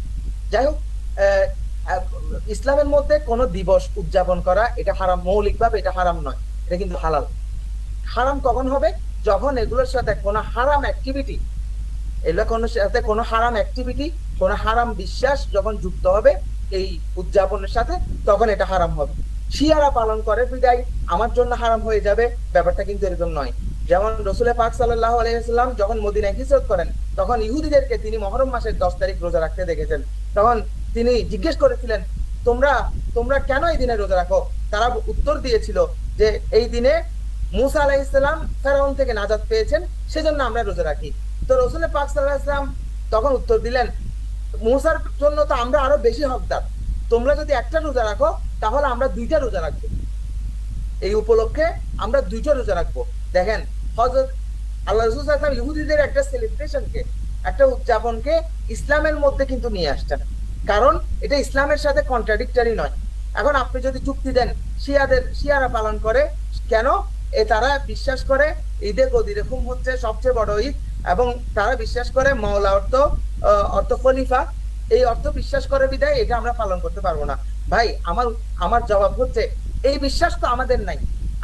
যাই হোক, ইসলামের মধ্যে কোন দিবস উদযাপন করা এটা হারাম, মৌলিকভাবে এটা হারাম নয়, এটা কিন্তু হালাল। হারাম কখন হবে? যখন এগুলোর সাথে কোনো হারাম অ্যাক্টিভিটি, কোনো হারাম অ্যাক্টিভিটি, কোনো হারাম বিশ্বাস যখন যুক্ত হবে এই উদযাপনের সাথে, তখন এটা হারাম হবে। শিয়ারা পালন করে বিদায় আমার জন্য হারাম হয়ে যাবে, ব্যাপারটা কিন্তু এরকম নয়। যেমন রাসূল পাক সাল্লাল্লাহু আলাইহি ওয়াসাল্লাম যখন মদিনায় হিজরত করেন, তখন ইহুদিদেরকে তিনি মুহররম মাসের 10 তারিখ রোজা রাখতে দেখেছেন। তখন তিনি জিজ্ঞেস করেছিলেন, তোমরা তোমরা কেন এই দিনে রোজা রাখো? তারা উত্তর দিয়েছিল যে এই দিনে মূসা আলাইহিস সালাম ফেরাউন থেকে নাজাত পেয়েছেন, সেজন্য আমরা রোজা রাখি। তো রাসূল পাক সাল্লাল্লাহু আলাইহি ওয়াসাল্লাম তখন উত্তর দিলেন, মূসার জন্য তো আমরা আরো বেশি হকদার, তোমরা যদি একটা রোজা রাখো তাহলে আমরা দুইটা রোজা রাখবো, এই উপলক্ষে আমরা দুইটা রোজা রাখবো। দেখেন, হযরত আল্লাহ রাসূল সাল্লাল্লাহু আলাইহি ওয়াসাল্লাম ইহুদিদের একটা সেলিব্রেশনকে, একটা উদযাপনকে ইসলামের মধ্যে কিন্তু নিয়ে আসছেন, কারণ এটা ইসলামের সাথে কন্ট্রাডিক্টরি নয়। এখন আপনি যদি যুক্তি দেন শিয়ারা পালন করে কেন, তারা বিশ্বাস করে ঈদে গদিরে খুম হচ্ছে সবচেয়ে বড় ঈদ, এবং তারা বিশ্বাস করে মাওলা অর্থ খলিফা, এই অর্থ বিশ্বাস করে বিদায় এটা আমরা পালন করতে পারবো না। ভাই, আমার জবাব হচ্ছে, এই বিশ্বাস তো আমাদের নাই।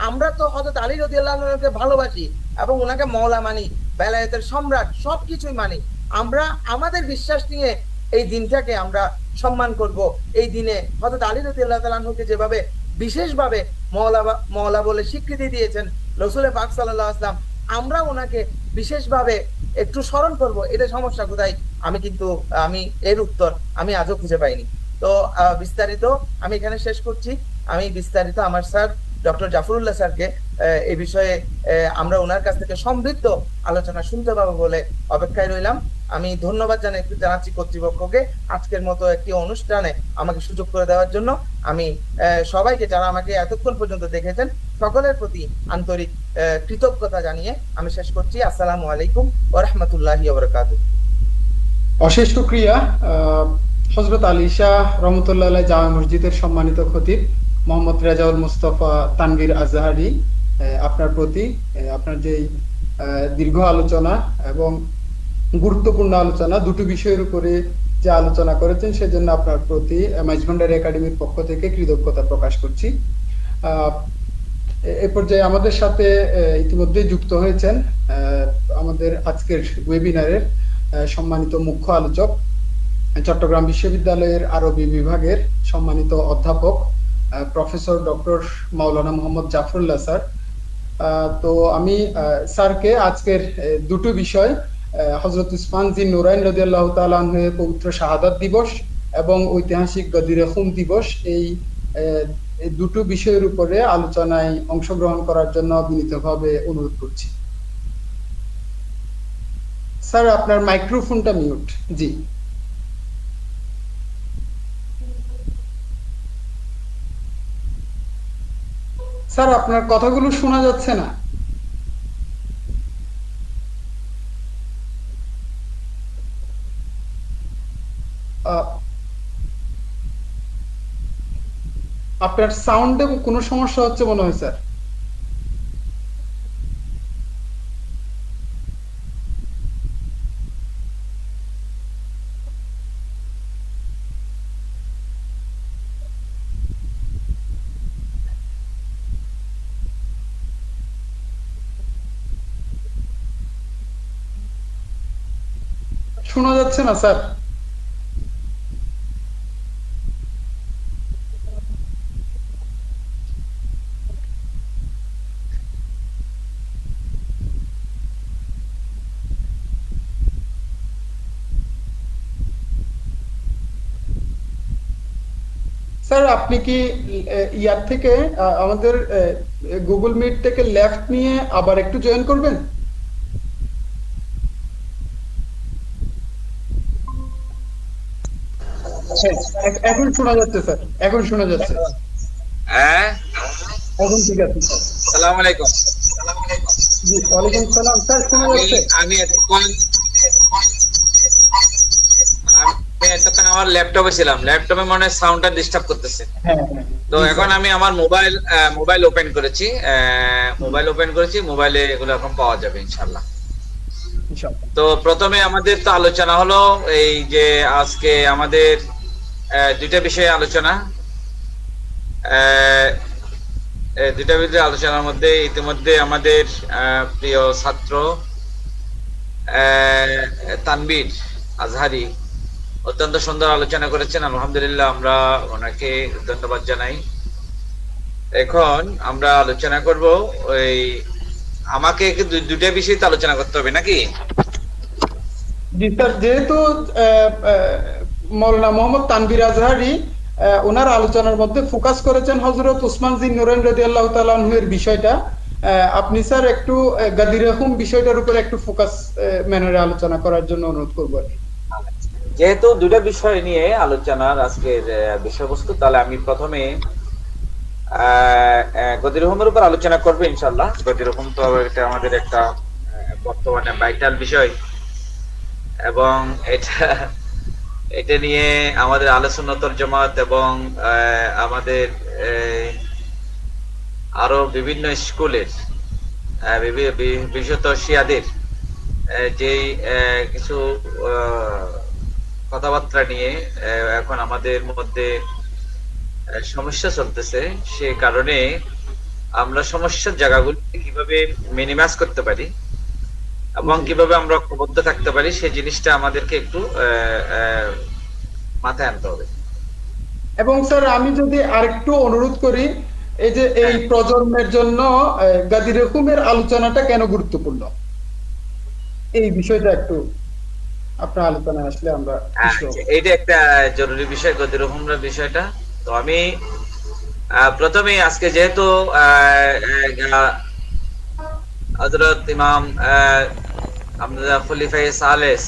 আমরা তো হযরত আলী রাদিয়াল্লাহু আনহুকে ভালোবাসি এবং ওনাকে মাওলা মানি, বেলায়েতের সম্রাট, সবকিছুই মানি। আমরা আমাদের বিশ্বাস নিয়ে এই দিনটাকে আমরা সম্মান করব। এই দিনে হযরত আলী রাদিয়াল্লাহু তাআলা আনহুকে যেভাবে বিশেষভাবে মাওলা বলে স্বীকৃতি দিয়েছেন রাসূল পাক সাল্লাল্লাহু আলাইহি ওয়াসাল্লাম, আমরা ওনাকে বিশেষভাবে একটু স্মরণ করব। এটা সমস্যা কোথায়? আমি এর উত্তর আমি আজও খুঁজে পাইনি। তো বিস্তারিত আমি এখানে শেষ করছি। আমি বিস্তারিত আমার স্যার ডক্টর জাফরুল্লাহ স্যারকে এই বিষয়ে আমরা ওনার কাছ থেকে সমৃদ্ধ আলোচনা শুনতে পাবো বলে অপেক্ষায় রইলাম। আমি ধন্যবাদ জানাচ্ছি কর্তৃপক্ষকে আজকের মতো একটি অনুষ্ঠানে আমাকে সুযোগ করে দেওয়ার জন্য। আমি সবাইকে, যারা আমাকে এতক্ষণ পর্যন্ত দেখেছেন, সকলের প্রতি আন্তরিক কৃতজ্ঞতা জানিয়ে আমি শেষ করছি। আসসালামু আলাইকুম ওয়া রাহমাতুল্লাহি ওয়া বারাকাতুহু। অশেষ শুকরিয়া হযরত আলী শাহ রহমতুল্লাহ আলাইহি জামে মসজিদের সম্মানিত খতিব মোহাম্মদ রেজাউল মুস্তাফা তানভীর আজহারী, আপনার প্রতি আপনার যে দীর্ঘ আলোচনা এবং গুরুত্বপূর্ণ আলোচনা, দুটো বিষয়ের উপরে যে আলোচনা করেছেন, সেজন্য আপনার প্রতি মাইজভান্ডারি একাডেমির পক্ষ থেকে কৃতজ্ঞতা প্রকাশ করছি। এ পর্যায়ে আমাদের সাথে ইতিমধ্যে যুক্ত হয়েছেন আমাদের আজকের ওয়েবিনারের সম্মানিত মুখ্য আলোচক, চট্টগ্রাম বিশ্ববিদ্যালয়ের আরবি বিভাগের সম্মানিত অধ্যাপক প্রফেসর ডক্টর মাওলানা মোহাম্মদ জাফরুল্লাহ স্যার। তো আমি স্যারকে আজকের দুটো বিষয়, হযরত উসমান জিন নুরাইন রাদিয়াল্লাহু তাআলা আনহুর পবিত্র শাহাদাত দিবস এবং ঐতিহাসিক গদিরে খুম দিবস, এই দুটো বিষয়ের উপরে আলোচনায় অংশগ্রহণ করার জন্য বিনীতভাবে অনুরোধ করছি। স্যার, আপনার মাইক্রোফোনটা মিউট। জি স্যার, আপনার কথাগুলো শোনা যাচ্ছে না। আপনার সাউন্ডে কোনো সমস্যা হচ্ছে মনে হয় স্যার। শোনা যাচ্ছে না স্যার। স্যার, আপনি কি ইয়ার থেকে আমাদের গুগল মিট থেকে লেফট নিয়ে আবার একটু জয়েন করবেন? হ্যাঁ, এখন শোনা যাচ্ছে স্যার, এখন শোনা যাচ্ছে। হ্যাঁ, এখন ঠিক আছে স্যার। আসসালামু আলাইকুম। জি, ওয়ালাইকুম সালাম স্যার, শোনা আমি যাচ্ছে? আমি এতক্ষণ আমার ল্যাপটপে ছিলাম, ল্যাপটপে মনে হয় সাউন্ডটা ডিস্টার্ব করতেছে। হ্যাঁ হ্যাঁ, তো এখন আমি আমার মোবাইল ওপেন করেছি, মোবাইলে এগুলো এখন পাওয়া যাবে ইনশাআল্লাহ। ইনশাআল্লাহ। তো প্রথমে আমাদের তো আলোচনা হলো এই যে আজকে আমাদের দুইটা বিষয়ে আলোচনা, দুইটা বিষয়ে আলোচনার মধ্যে ইতিমধ্যে আমাদের প্রিয় ছাত্র তানভীর আজহারী অত্যন্ত সুন্দর আলোচনা করেছেন। আলহামদুলিল্লাহ, আমরা ওনাকে ধন্যবাদ জানাই। এখন আমরা আলোচনা করব, ওই আমাকে দুইটা বিষয়ে আলোচনা করতে হবে নাকি? জি স্যার, যেহেতু মৌলানা মোহাম্মদ তানভীর আজহারী ওনার আলোচনার মধ্যে ফোকাস করেছেন হযরত উসমান জিন নুরাইন রাদিয়াল্লাহু তাআলা আনহুর বিষয়টা, আপনি স্যার একটু গাদিরে খুম বিষয়টার উপর একটু ফোকাস ম্যানারে আলোচনা করার জন্য অনুরোধ করব আর কি। যেহেতু দুটো বিষয় নিয়ে আলোচনার আজকের বিষয়বস্তু, তাহলে আমি প্রথমে গদির হোমের উপর আলোচনা করবো ইনশাল্লাহ। গদির হোম তো এটা আমাদের একটা বর্তমানে ভাইটাল বিষয়, এবং এটা নিয়ে আমাদের আহলে সুন্নাত ওয়াল জামাত এবং আমাদের আরো বিভিন্ন স্কুলের বিশেষত শিয়াদের যে কিছু কথাবার্তা নিয়ে এখন আমাদের মধ্যে সমস্যা চলতেছে। সে কারণে আমরা সমস্যার জায়গাগুলি কিভাবে মিনিমাইজ করতে পারি এবং কিভাবে আমরা ঐক্যবদ্ধ থাকতে পারি, সেই জিনিসটা আমাদেরকে একটু মাথায় আনতে হবে। এবং স্যার, আমি যদি আরেকটু অনুরোধ করি, এই যে এই প্রজন্মের জন্য গাদিরে খুমের আলোচনাটা কেন গুরুত্বপূর্ণ, এই বিষয়টা একটু আপনার আলোচনায় আসলে আমরা খুশি হব। এইটা একটা জরুরি বিষয়, গদির হুমরা বিষয়টা। তো আমি প্রথমে আজকে যেহেতু হযরত ইমাম আমরা খলিফায়ে সালেস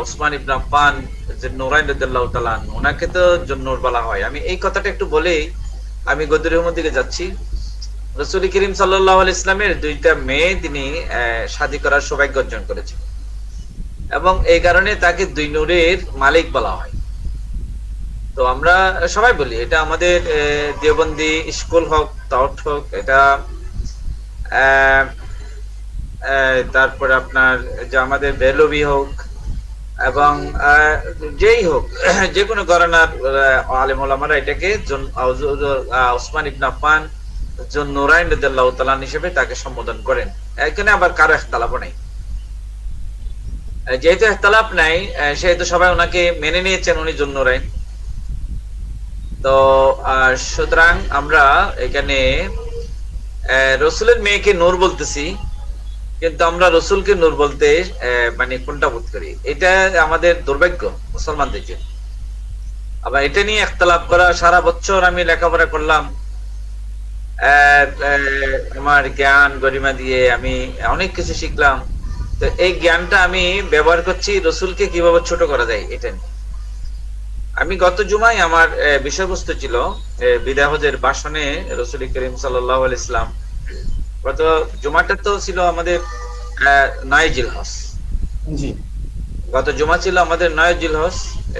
উসমান ইবনে আফফান যে নূরাইন রাদিয়াল্লাহু তাআলা ওনাকে তো জন্নুর বলা হয়, আমি এই কথাটা একটু বলেই আমি গদির হুমরার দিকে যাচ্ছি। রাসূল করিম সাল্লাল্লাহু আলাইহি ইসলামের দুইটা মেয়ে তিনি শাদী করার সৌভাগ্য অর্জন করেছেন এবং এই কারণে তাকে দুই নূরের মালিক বলা হয়। তো আমরা সবাই বলি এটা আমাদের দেওবন্দি স্কুল হোক, তাওট হোক, এটা তারপরে আপনার যে আমাদের বেলবি হোক এবং যেই হোক যে কোনো ঘরানার আলেম ওলামারা এটাকে ওসমান ইবনে আফফান নূরাইন রাদিয়াল্লাহু তাআলা হিসেবে তাকে সম্বোধন করেন। এখানে আবার কারো ইখতিলাফ নাই, যেহেতু ইখতিলাফ নাই সেহেতু সবাই ওনাকে মেনে নিয়েছেন, উনি নূরাইন। তো সুতরাং আমরা এখানে রসুলের মেয়েকে নূর বলতেছি, কিন্তু আমরা রসুলকে নূর বলতে মানে কোনটা বোধ করি, এটা আমাদের দুর্ভাগ্য মুসলমানদের জন্য। আবার এটা নিয়ে ইখতিলাফ করা, সারা বছর আমি লেখাপড়া করলাম, আমার জ্ঞান গরিমা দিয়ে আমি অনেক কিছু শিখলাম। তো এই জ্ঞানটা আমি ব্যবহার করছি রসুলকে কিভাবে ছোট করা যায় এটা নিয়ে। আমি গত জুমায় আমার বিষয়বস্তু ছিল বিদায় হজের ভাষণে রাসূল করিম সাল্লাল্লাহু আলাইহি ইসলাম। গত জুমাটা তো ছিল আমাদের 9 জিলহজ। জি, গত জুমা ছিল আমাদের 9 জিলহজ,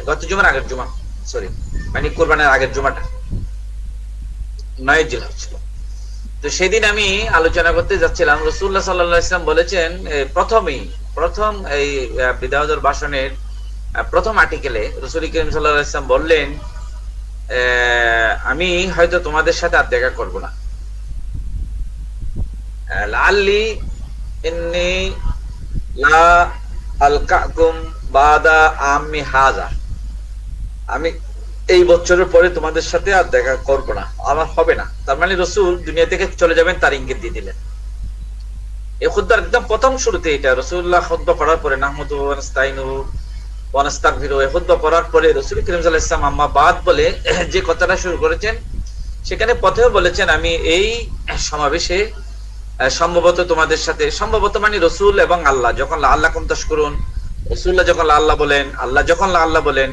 গত জুমার আগের জুমা, সরি মানে কুরবানের আগের জুমাটা 9 জিলহজ ছিল। তো সেদিন আমি আলোচনা করতে যাচ্ছিলাম, রাসূলুল্লাহ সাল্লাল্লাহু আলাইহি ইসলাম বলেছেন প্রথম এই বিদায় হজের ভাষণের প্রথম আর্টিকেলে রাসূল করিম সাল্লাল্লাহু আলাইহি ওয়াসাল্লাম বললেন, আমি হয়তো তোমাদের সাথে আর দেখা করব না, লাআল্লি ইন্নী লা আলকাকুম বাদা আম্মি হাযা, আমি এই বছরের পরে তোমাদের সাথে আর দেখা করব না, আমার হবে না। তার মানে রাসূল দুনিয়া থেকে চলে যাবেন তার ইঙ্গিত দিয়ে দিলেন। এই খুতবার একদম প্রথম শুরুতে এটা রাসূলুল্লাহ খুতবা পড়ার পরে নাহমাদু ওয়া নাস্তাইনুহু পড়ার পরে রাসূল করিম সাল্লাল্লাহু আলাইহি ওয়াসাল্লাম আম্মা বাদ বলে যে কথাটা শুরু করেছেন, সেখানে প্রথমে বলেছেন আমি এই সমাবেশে সম্ভবত তোমাদের সাথে, সম্ভবত মানে রাসূল এবং আল্লাহ যখন আল্লাহকুম তাশকুরুন, রাসূলুল্লাহ যখন আল্লাহ বলেন, আল্লাহ যখন আল্লাহ বলেন,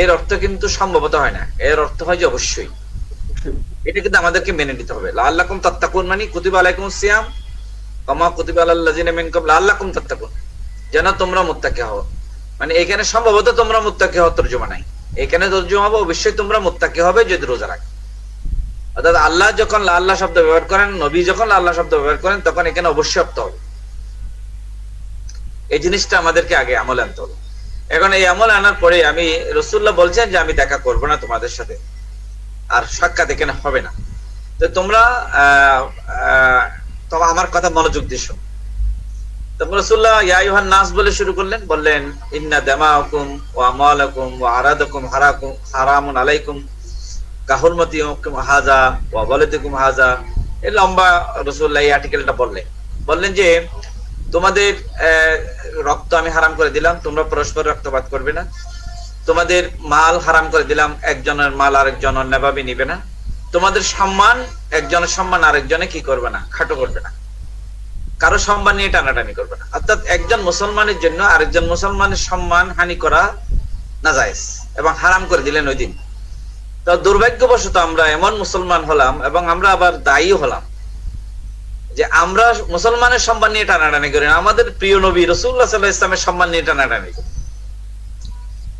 এর অর্থ কিন্তু সম্ভবত হয় না, এর অর্থ হয় যে অবশ্যই। এটা কিন্তু আমাদেরকে মেনে নিতে হবে। লাআল্লাকুম তাত্তাকুন মানে কুতিবা আলাইকুমুস সিয়াম কামা কুতিবা আলাল লাযিনা মিন ক্বাবল লাআল্লাকুম তাত্তাকুন, যেন তোমরা মুত্তাকি হও। মানে এখানে সম্ভবত তোমরা মুত্তাকি হওয়ার তরজমা নাই, এখানে তরজমা হবে অবশ্যই তোমরা মুত্তাকি হবে যদি রোজা রাখো। অর্থাৎ আল্লাহ যখন আল্লাহ শব্দ ব্যবহার করেন, নবী যখন আল্লাহ শব্দ ব্যবহার করেন, তখন এখানে অবশ্যই অর্থ হবে। এই জিনিসটা আমাদেরকে আগে আমল আনতে হবে। এখন এই আমল আনার পরে আমি রাসূলুল্লাহ বলছেন যে আমি দেখা করব না তোমাদের সাথে, আর সাক্ষাৎ এখানে হবে না। তো তোমরা আমার কথা মনোযোগ দিয়ে শোনো। তারপর রাসূলুল্লাহ ইয়া আইয়ুহান নাস বলে শুরু করলেন, বললেন ইন্না দামাকুম ওয়া আমালাকুম ওয়া আরাদাকুম হারামুন আলাইকুম কাহুরমাতিকুম হাযা ওয়া ওয়ালাদিকুম হাযা। এই লম্বা রাসূলুল্লাহ এই আর্টিকেলটা বললেন যে তোমাদের রক্ত আমি হারাম করে দিলাম, তোমরা পরস্পর রক্তপাত করবে না। তোমাদের মাল হারাম করে দিলাম, একজনের মাল আরেকজন অন্যভাবে নিবে না। তোমাদের সম্মান, একজনের সম্মান আরেকজনে কি করবে না, খাটো করবে না। কারো সম্মান নিয়ে টানাটানি করবে না। অর্থাৎ একজন মুসলমানের জন্য আরেকজন মুসলমানের সম্মান হানি করা নাজায়েজ এবং হারাম করে দিলেন ওই দিন। তো দুর্ভাগ্যবশত আমরা এমন মুসলমান হলাম এবং আমরা আবার দায়ী হলাম যে আমরা মুসলমানের সম্মান নিয়ে টানাটানি করি না, আমাদের প্রিয় নবী রাসূলুল্লাহ সাল্লাল্লাহু আলাইহি ওয়াসাল্লামের সম্মান নিয়ে টানাটানি করি।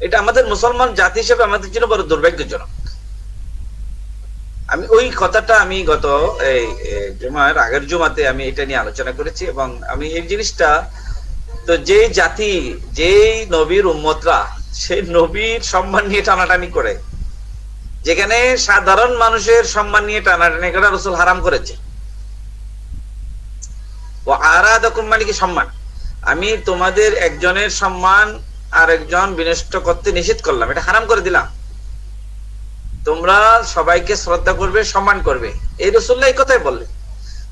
এটা আমাদের মুসলমান জাতি হিসেবে আমাদের জন্য বড় দুর্ভাগ্যজনক। আমি ওই কথাটা আমি গত এই জুমার আগের জুমাতে আমি এটা নিয়ে আলোচনা করেছি এবং আমি এই জিনিসটা, তো যে জাতি যেই নবীর উম্মতরা সেই নবীর সম্মান নিয়ে টানাটানি করে, যেখানে সাধারণ মানুষের সম্মান নিয়ে টানাটানি করা রাসূল হারাম করেছে। ও আরাদাকুম মানে কি সম্মান, আমি তোমাদের একজনের সম্মান আরেকজন বিনষ্ট করতে নিষেধ করলাম, এটা হারাম করে দিলাম। তোমরা সবাইকে শ্রদ্ধা করবে, সম্মান করবে, এই রাসূলুল্লাহ এই কথাই বললেন।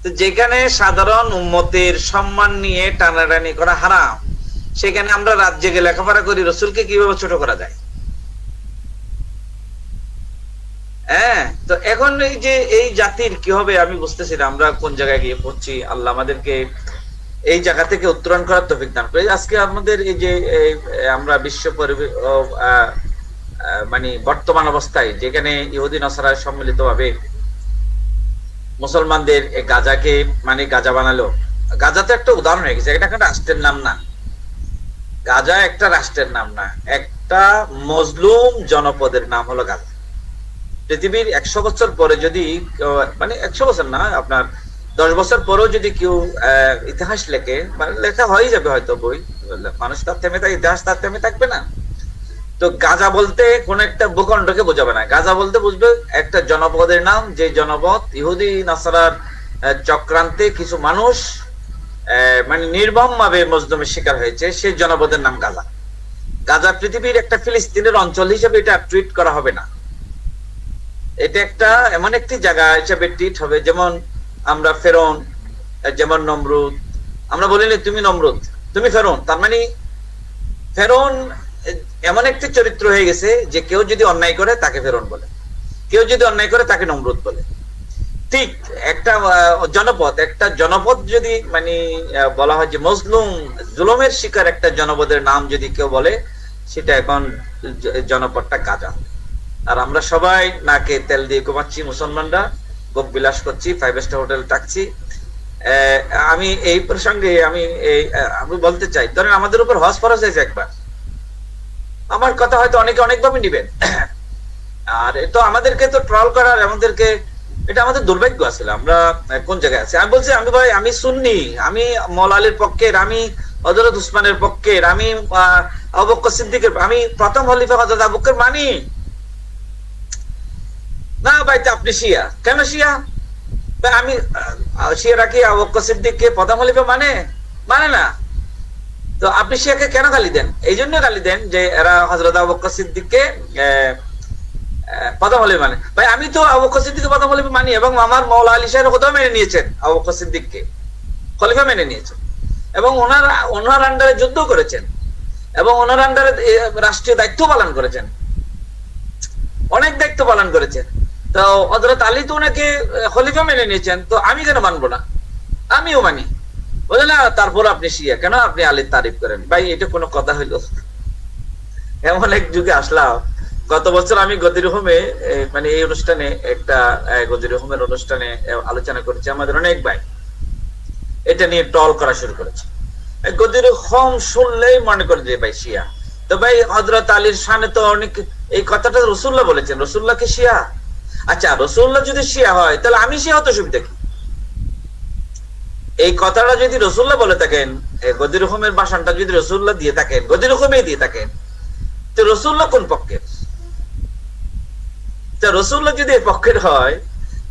তো যেখানে সাধারণ উম্মতের সম্মান নিয়ে টানাটানি করা হারাম, সেখানে আমরা রাত জেগে লেখাপড়া করি রসুলকে কিভাবে ছোট করা যায়। হ্যাঁ, তো এখন এই যে এই জাতির কি হবে আমি বুঝতেছি না, আমরা কোন জায়গায় গিয়ে পড়ছি। আল্লাহ আমাদেরকে এই জায়গা থেকে উত্তরণ করার তৌফিক দান করে। আজকে আমাদের এই যে আমরা বিশ্ব মানে বর্তমান অবস্থায় যেখানে ইহুদি নাসারা সম্মিলিত ভাবে মুসলমানদের গাজাকে মানে গাজা বানালো। গাজা তো একটা উদাহরণ হয়ে গেছে, এটা একটা রাষ্ট্রের নাম না। গাজা একটা রাষ্ট্রের নাম না, একটা মজলুম জনপদের নাম হলো গাজা। পৃথিবীর 100 বছর পরে যদি মানে 100 বছর না, আপনার 10 বছর পরেও যদি কেউ ইতিহাস লেখে, মানে লেখা হয়ে যাবে হয়তো বই, মানুষ তার থেমে থাকে, ইতিহাস তার থেমে থাকবে না। তো গাজা বলতে কোন একটা ভূখণ্ডকে বোঝাবে না, গাজা বলতে বুঝবে একটা জনপদের নাম, যে জনপদ ইহুদি নাসারার চক্রান্তে কিছু মানুষ মানে নির্মম ভাবে মজলুমের শিকার হয়েছে, সেই জনপদের নাম গাজা। গাজা পৃথিবীর একটা ফিলিস্তিনের অঞ্চল হিসেবে এটা ট্রিট করা হবে না, এটা একটা এমন একটি জায়গা হিসেবে ট্রিট হবে। যেমন আমরা ফেরৌন, যেমন নমরুদ, আমরা বলিনি তুমি নমরুদ তুমি ফেরৌন, তার মানে ফেরৌন এমন একটি চরিত্র হয়ে গেছে যে কেউ যদি অন্যায় করে তাকে ফেরৌন বলে, কেউ যদি অন্যায় করে তাকে নমরুদ বলে। ঠিক একটা জনপদ যদি মানে বলা হয় যে মজলুম জুলুমের শিকার একটা জনপদের নাম যদি কেউ বলে, সেটা এখন জনপদটা গাজা। আর আমরা সবাই নাকে তেল দিয়ে ঘুমাচ্ছি, মুসলমানরা ভোগ বিলাস করছি, 5 স্টার হোটেল থাকছি। আমি এই প্রসঙ্গে আমি বলতে চাই, ধরেন আমাদের উপর হজ ফরজ হয়েছে একবার, আমার কথা হয়তো অনেকে অনেকভাবে নিবেন, আর তো আমাদেরকে তো ট্রল করার, আমাদেরকে এটা আমাদের দুর্ভাগ্য আসলে আমরা কোন জায়গায় আছি। আমি বলছি আমি ভাই আমি সুন্নি, আমি মওলা আলীর পক্ষের, আমি হযরত উসমানের পক্ষের, আমি আবু বকর সিদ্দিকের, আমি প্রথম খলিফা হযরত আবু বকর মানি না। ভাই আপনি শিয়া, কেন শিয়া? আমি শিয়ারা কি আবু বকর সিদ্দিককে প্রথম খলিফা মানে না। তো আপনি শিয়াকে কেন গালি দেন? এই জন্য গালি দেন যে এরা হযরত আবু বকর সিদ্দিককে প্রথম খলিফা মানে। ভাই আমি তো আবু বকর সিদ্দিককে প্রথম খলিফা মানি, এবং আমার মাওলা আলী সাহেব খোদাও মেনে নিয়েছেন, আবু বকর সিদ্দিককে খলিফা মেনে নিয়েছেন, এবং ওনার আন্ডারে যুদ্ধ করেছেন, এবং ওনার আন্ডারে রাষ্ট্রীয় দায়িত্ব পালন করেছেন, অনেক দায়িত্ব পালন করেছেন। তো হযরত আলী তো ওনাকে খলিফা মেনে নিয়েছেন, তো আমি কেন মানবো না? আমিও মানি। বলে না তারপর আপনি শিয়া, কেন আপনি আলীর তারিফ করেন? ভাই এটা কোনো কথা হইল? এমন এক যুগে আসলাম। গত বছর আমি গদির হোমে মানে এই অনুষ্ঠানে একটা গদির হোমের অনুষ্ঠানে আলোচনা করেছি, আমাদের অনেক ভাই এটা নিয়ে টল করা শুরু করেছে। গদির হোম শুনলেই মনে করে যে ভাই শিয়া। তো ভাই হযরত আলীর শানে তো অনেক, এই কথাটা রাসূলুল্লাহ বলেছেন, রাসূলুল্লাহ কি শিয়া? আচ্ছা রাসূলুল্লাহ যদি শিয়া হয় তাহলে আমি শিয়া হতে সুবিধা কি? এই কথাটা যদি রাসূলুল্লাহ বলে থাকেন, গদির হোমের ভাষণটা যদি রাসূলুল্লাহ দিয়ে থাকেন, গদির হোমে দিয়ে থাকেন, তো রাসূলুল্লাহ কোন পক্ষের? তো রাসূলুল্লাহ যদি এই পক্ষের হয়,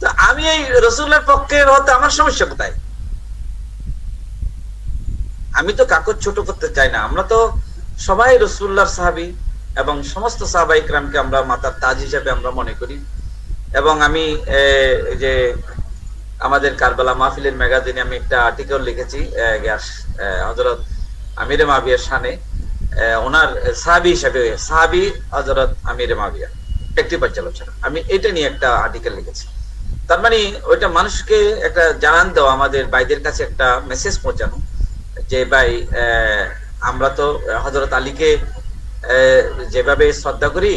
তো আমি এই রাসূলুল্লাহর পক্ষের হতে আমার সমস্যা কোথায়? আমি তো কাকর ছোট করতে চাই না, আমরা তো সবাই রাসূলুল্লাহর সাহাবী, এবং সমস্ত সাহাবায়ে কিরামকে আমরা মাতার তাজ হিসেবে আমরা মনে করি। এবং আমি যে আমাদের কারবালা মাহফিলের ম্যাগাজিনে আমি একটা আর্টিকেল লিখেছি হযরত আমিরে মাবিয়ার শানে, ওনার সাহাবী হিসেবে সাহাবী হযরত আমিরে মাবিয়া একটি পর্যালোচনা, আমি এটা নিয়ে একটা আর্টিকেল লিখেছি। তার মানে ওইটা মানুষকে একটা জানান দেওয়া, আমাদের ভাইদের কাছে একটা মেসেজ পৌঁছানো যে ভাই আমরা তো হযরত আলীকে যেভাবে শ্রদ্ধা করি,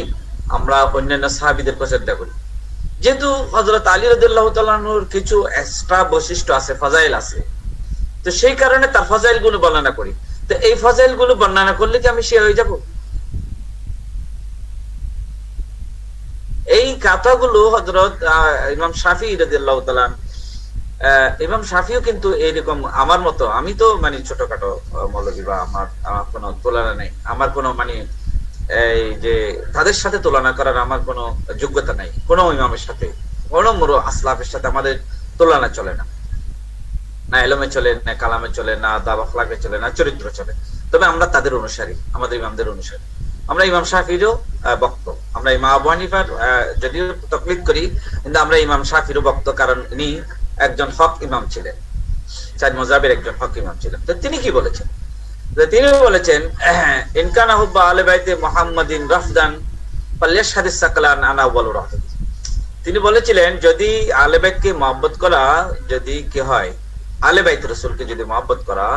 আমরা অন্যান্য সাহাবীদেরকে শ্রদ্ধা করি। যেহেতু হযরত আলী রাদিয়াল্লাহু তাআলা আনহুর কিছু এক্সট্রা বৈশিষ্ট্য আছে, ফাজাইল আছে, তো সেই কারণে তার ফাজাইল গুলো বর্ণনা করি। তো এই ফাজাইল গুলো বর্ণনা করলে কি আমি শিয়া হয়ে যাব? এই কথাগুলো হযরত ইমাম শাফিঈ রাদিয়াল্লাহু তাআলা, ইমাম শাফিঈও কিন্তু এইরকম আমার মতো, আমি তো মানে ছোটখাটো মৌলবী, বা আমার কোনো তুলনা নেই, আমার কোনো মানে এই যে তাদের সাথে তুলনা করার আমার কোনো যোগ্যতা নাই, কোনো ইমামের সাথে, কোনো আসলাফের সাথে আমাদের তুলনা চলে না, না এলমে চলে, না কালামে চলে, না আদব আখলাকে চলে, না চরিত্র চলে। তবে আমরা তাদের অনুসারী, আমাদের ইমামদের অনুসারী। আমরা ইমাম শাফিঈরও ভক্ত, আমরা ইমাম আবু হানিফার যদিও তাকলিদ করি, কিন্তু আমরা ইমাম শাফিঈরও ভক্ত, কারণ ইনি একজন হক ইমাম ছিলেন, চার মাযহাবের একজন হক ইমাম ছিলেন। তো তিনি কি বলেছেন? যে তিনি বলেছেন ইনকানা হুব্বা আলে বাইতে মুহাম্মাদিন রাফদান ফালিয়াশহাদিস সাকলান আনা ওয়াল রাফদ। তিনি বলেছিলেন যদি আলে বাইতকে মহব্বত করা যদি কি হয়, আলে বাইত রাসূলকে যদি মহব্বত করা,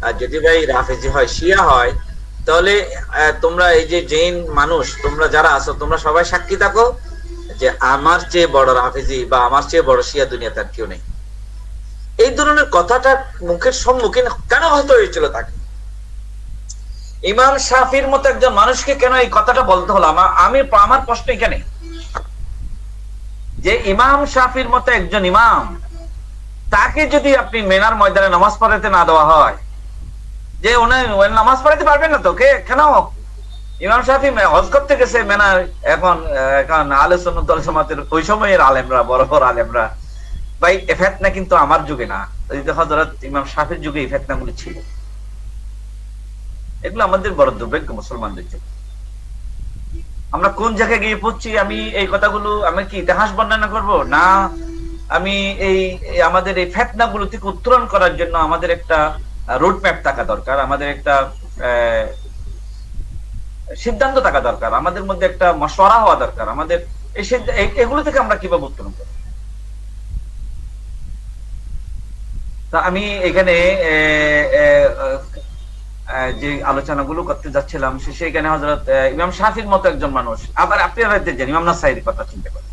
আর যদি ভাই রাফেজি হয়, শিয়া হয়, তাহলে তোমরা এই যে জৈন মানুষ তোমরা যারা আছো তোমরা সবাই সাক্ষী থাকো যে আমার চেয়ে বড় রাফেজি বা আমার চেয়ে বড় শিয়া দুনিয়াতে আর কেউ নেই। এই ধরনের কথাটা মুখের সম্মুখীন কেন হতে হয়েছিল তাকে? ইমাম শাফির মতো একজন মানুষকে কেন এই কথাটা বলতে হলো? আমার প্রশ্ন এখানে যে ইমাম শাফির মতো একজন ইমাম, তাকে যদি আপনি মেনার ময়দানে নামাজ পড়াতে না দেওয়া হয়, যে উনি নামাজ পড়াতে পারবেন না তো কেন? ইমাম শাফি হজ করতে গেছে মেনার, এখন আহলে সুন্নাত ওয়াল জামাতের ওই সময়ের আলেমরা, বড় বড় আলেমরা, ভাই এ ফিতনা কিন্তু আমার যুগে না, হযরত ইমাম শাফির যুগে এই ফিতনাগুলো ছিল। এগুলো আমাদের বড় দুর্ভাগ্য মুসলমানদের জন্য। আমরা কোন জায়গায় গিয়ে পড়ছি? আমি এই কথাগুলো আমি কি ইতিহাস বর্ণনা করব না? আমি এই আমাদের এই ফিতনাগুলো থেকে উত্তরণ করার জন্য আমাদের একটা রোড ম্যাপ থাকা দরকার, আমাদের একটা সিদ্ধান্ত থাকা দরকার, আমাদের মধ্যে একটা মশওয়ারা হওয়া দরকার। আমাদের এগুলো থেকে আমরা কিভাবে উত্তরণ করব? তা আমি এখানে যে আলোচনাগুলো করতে যাচ্ছিলাম সেখানে হযরত ইমাম শাফির মতো একজন মানুষ, আবার আপনারা দেখেন ইমাম নাসাইর কথা চিন্তা করেন।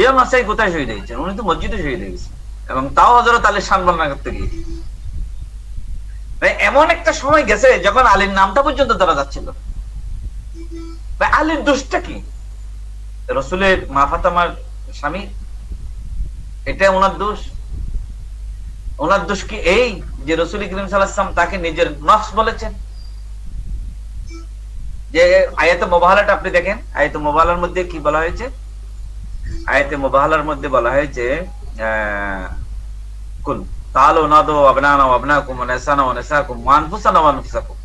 ইমাম নাসাই কোথায় শহীদ হয়েছেন? উনি তো মসজিদে শহীদ হয়ে গেছেন, এবং তাও হযরত আলীর শান বর্ণনা করতে গিয়ে। এমন একটা সময় গেছে যখন আলীর নামটা পর্যন্ত তারা যাচ্ছিল। আলীর দোষটা কি? রসুলের মা ফাতেমার স্বামী, এটা ওনার দোষ? ওনার দোষ কি এই যে রাসূল করিম সাল্লাল্লাহু আলাইহি ওয়াসাল্লাম তাকে নিজের নফস বলেছেন? যে আয়াতে মুবাহালাটা আপনি দেখেন, আয়াতে মুবাহালার মধ্যে কি বলা হয়েছে? আয়াতে মুবাহালার মধ্যে বলা হয়েছে কুল তাআলু নাদু আবনানা ওয়া আবনাকুম ওয়া নিসানা ওয়া নিসাকুম ওয়া আনফুসানা ওয়া আনফুসাকুম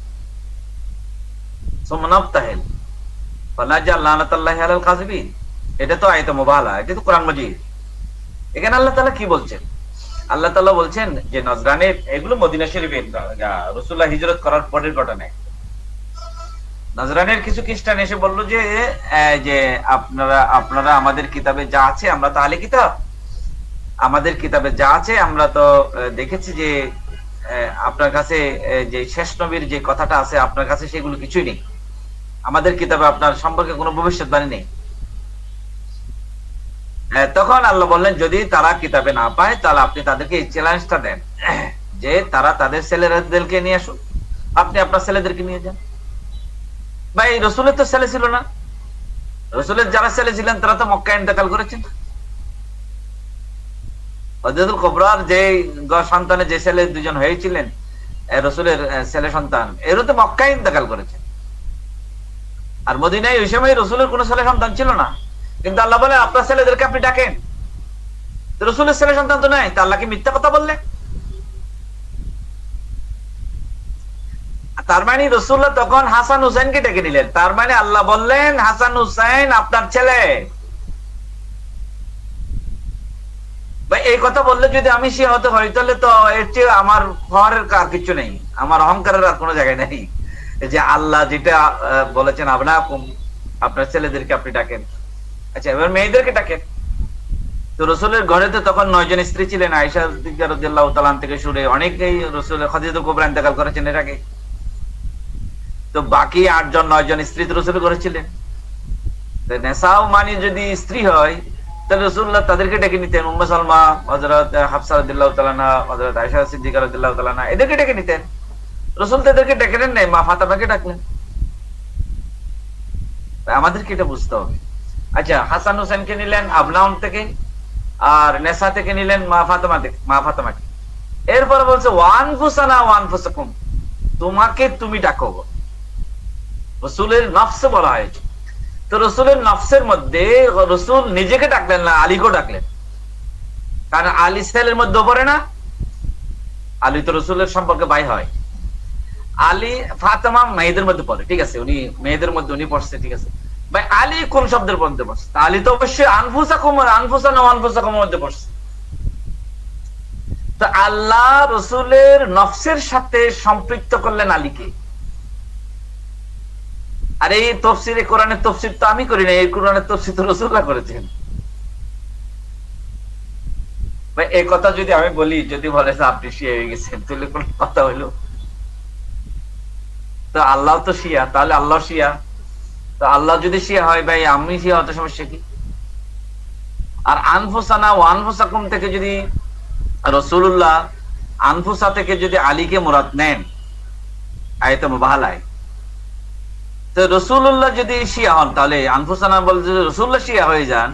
সুম্মা নাবতাহিল ফানাজাল লানাতাল্লাহি আলাল কাযিবিন। এটা তো আয়াতে মুবাহালা, এটা তো কোরআন মাজিদ। এখানে আল্লাহ তাআলা কি বলছেন? আল্লাহ তাআলা বলছেন যে নজরানের, এগুলো মদিনা শরীফের রাসূলুল্লাহ হিজরত করার পরের ঘটনা। নজরানের কিছু খ্রিস্টান এসে বলল যে আপনারা আমাদের কিতাবে যা আছে, আমরা তো আহলে কিতাব, আমাদের কিতাবে যা আছে আমরা তো দেখেছি যে আপনার কাছে যে শেষ নবীর যে কথাটা আছে আপনার কাছে সেগুলো কিছুই নেই, আমাদের কিতাবে আপনার সম্পর্কে কোনো ভবিষ্যৎবাণী নেই। তখন আল্লাহ বললেন যদি তারা কিতাবে না পায় তাহলে আপনি তাদেরকে এই চ্যালেঞ্জটা দেন যে তারা তাদের ছেলেদেরকে নিয়ে আসুন, আপনি আপনার ছেলেদেরকে নিয়ে যান। ভাই রসুলের তো ছেলে ছিল না, রসুলের যারা ছেলে ছিলেন তারা তো মক্কায় ইন্তেকাল করেছেন। হযরতুল কুবরার যে সন্তানে যে ছেলে দুজন হয়েছিলেন রসুলের ছেলে সন্তান, এরও তো মক্কায় ইন্তেকাল করেছেন। আর মদিনায় ওই সময় রসুলের কোন ছেলে সন্তান ছিল না, কিন্তু আল্লাহ বলে আপনার ছেলেদেরকে আপনি ডাকেন। রসুলের ছেলে সন্তান তো নাই, তা আল্লাহ কি মিথ্যা কথা বললেন? তার মানে রসুল্লাহ তখন হাসান হুসাইনকে ডেকে নিলেন, তার মানে আল্লাহ বললেন হাসান হুসাইন আপনার ছেলে। এই কথা বললে যদি আমি সে হতে হয় তাহলে তো এর চেয়ে আমার হওয়ার আর কিছু নেই, আমার অহংকারের আর কোনো জায়গায় নেই। যে আল্লাহ যেটা বলেছেন আপনার ছেলেদেরকে আপনি ডাকেন। আচ্ছা এবার মেয়েদেরকে ডাকেন। তো রসুলের ঘরে তো তখন 9 জন স্ত্রী ছিলেন, আয়েশা রাদিয়াল্লাহু তাআলা থেকে শুরু অনেকেই রসুলের খাদিজা কুবরা ইন্তেকাল করেছেন এর আগে। তো বাকি 8 জন 9 জন স্ত্রী তো রসুলের ঘরে ছিলেন। নেসাও মানে যদি স্ত্রী হয় তাহলে রাসূলুল্লাহ তাদেরকে ডেকে নিতেন। উম্মে সালমা, হযরত হাফসা রাদিয়াল্লাহু তাআলা আনহা, হযরত আয়েশা সিদ্দিকা রাদিয়াল্লাহু তাআলা আনহা, এদেরকে ডেকে নিতেন। রাসূল তাদেরকে ডেকে নেন নাই, মা ফাতেমাকে ডাকলেন। আমাদেরকে এটা বুঝতে হবে। আচ্ছা হাসান হোসেনকে নিলেন আবনাউন থেকে, আর নেসা থেকে নিলেন মা ফাতেমাকে। এরপর বলছে ওয়ানফুসানা ওয়ানফুসাকুম, তোমাকে তুমি ডাকো। রাসূলের নফসে বলা হয়েছে। তো রসুলের নফসের মধ্যে রসুল নিজেকে ডাকলেন না, আলীকে ডাকলেন। কারণ আলী ছেলের মধ্যে পড়ে না, আলী তো রসুলের সম্পর্কে ভাই হয়। আলী ফাতেমা মেয়েদের মধ্যে পড়ে, ঠিক আছে, উনি মেয়েদের মধ্যে উনি পড়ছে, ঠিক আছে। ভাই আলী কোন শব্দের মধ্যে পড়ছে? আলী তো অবশ্যই আনফুসাকুম, আনফুসানা ওয়া আনফুসাকুমের মধ্যে পড়ছে। তো আল্লাহ রসুলের নফসের সাথে সম্পৃক্ত করলেন আলীকে। আর এই তফসিরে, কোরআনের তফসির তো আমি করি না, এই কোরআনের তফসির তো রসুল্লাহ করেছেন। এই কথা যদি আমি বলি, যদি বলে যে আপনি শিয়া হয়ে গেছেন, তাহলে কোন কথা হইলো? তো আল্লাহ তো শিয়া, তাহলে আল্লাহ শিয়া। তো আল্লাহ যদি শিয়া হয়, ভাই আমি শিয়া হতে সমস্যা কি? আর আনফুসানা ও আনফুসাকুম থেকে যদি রসুল্লাহ আনফুসা থেকে যদি আলীকে মুরাদ নেন আয়াতে মুবাহালায়, তো রসুল্লাহ যদি শিয়া হন, তাহলে আনফুসানা বলতে যদি রসুল্লাহ শিয়া হয়ে যান,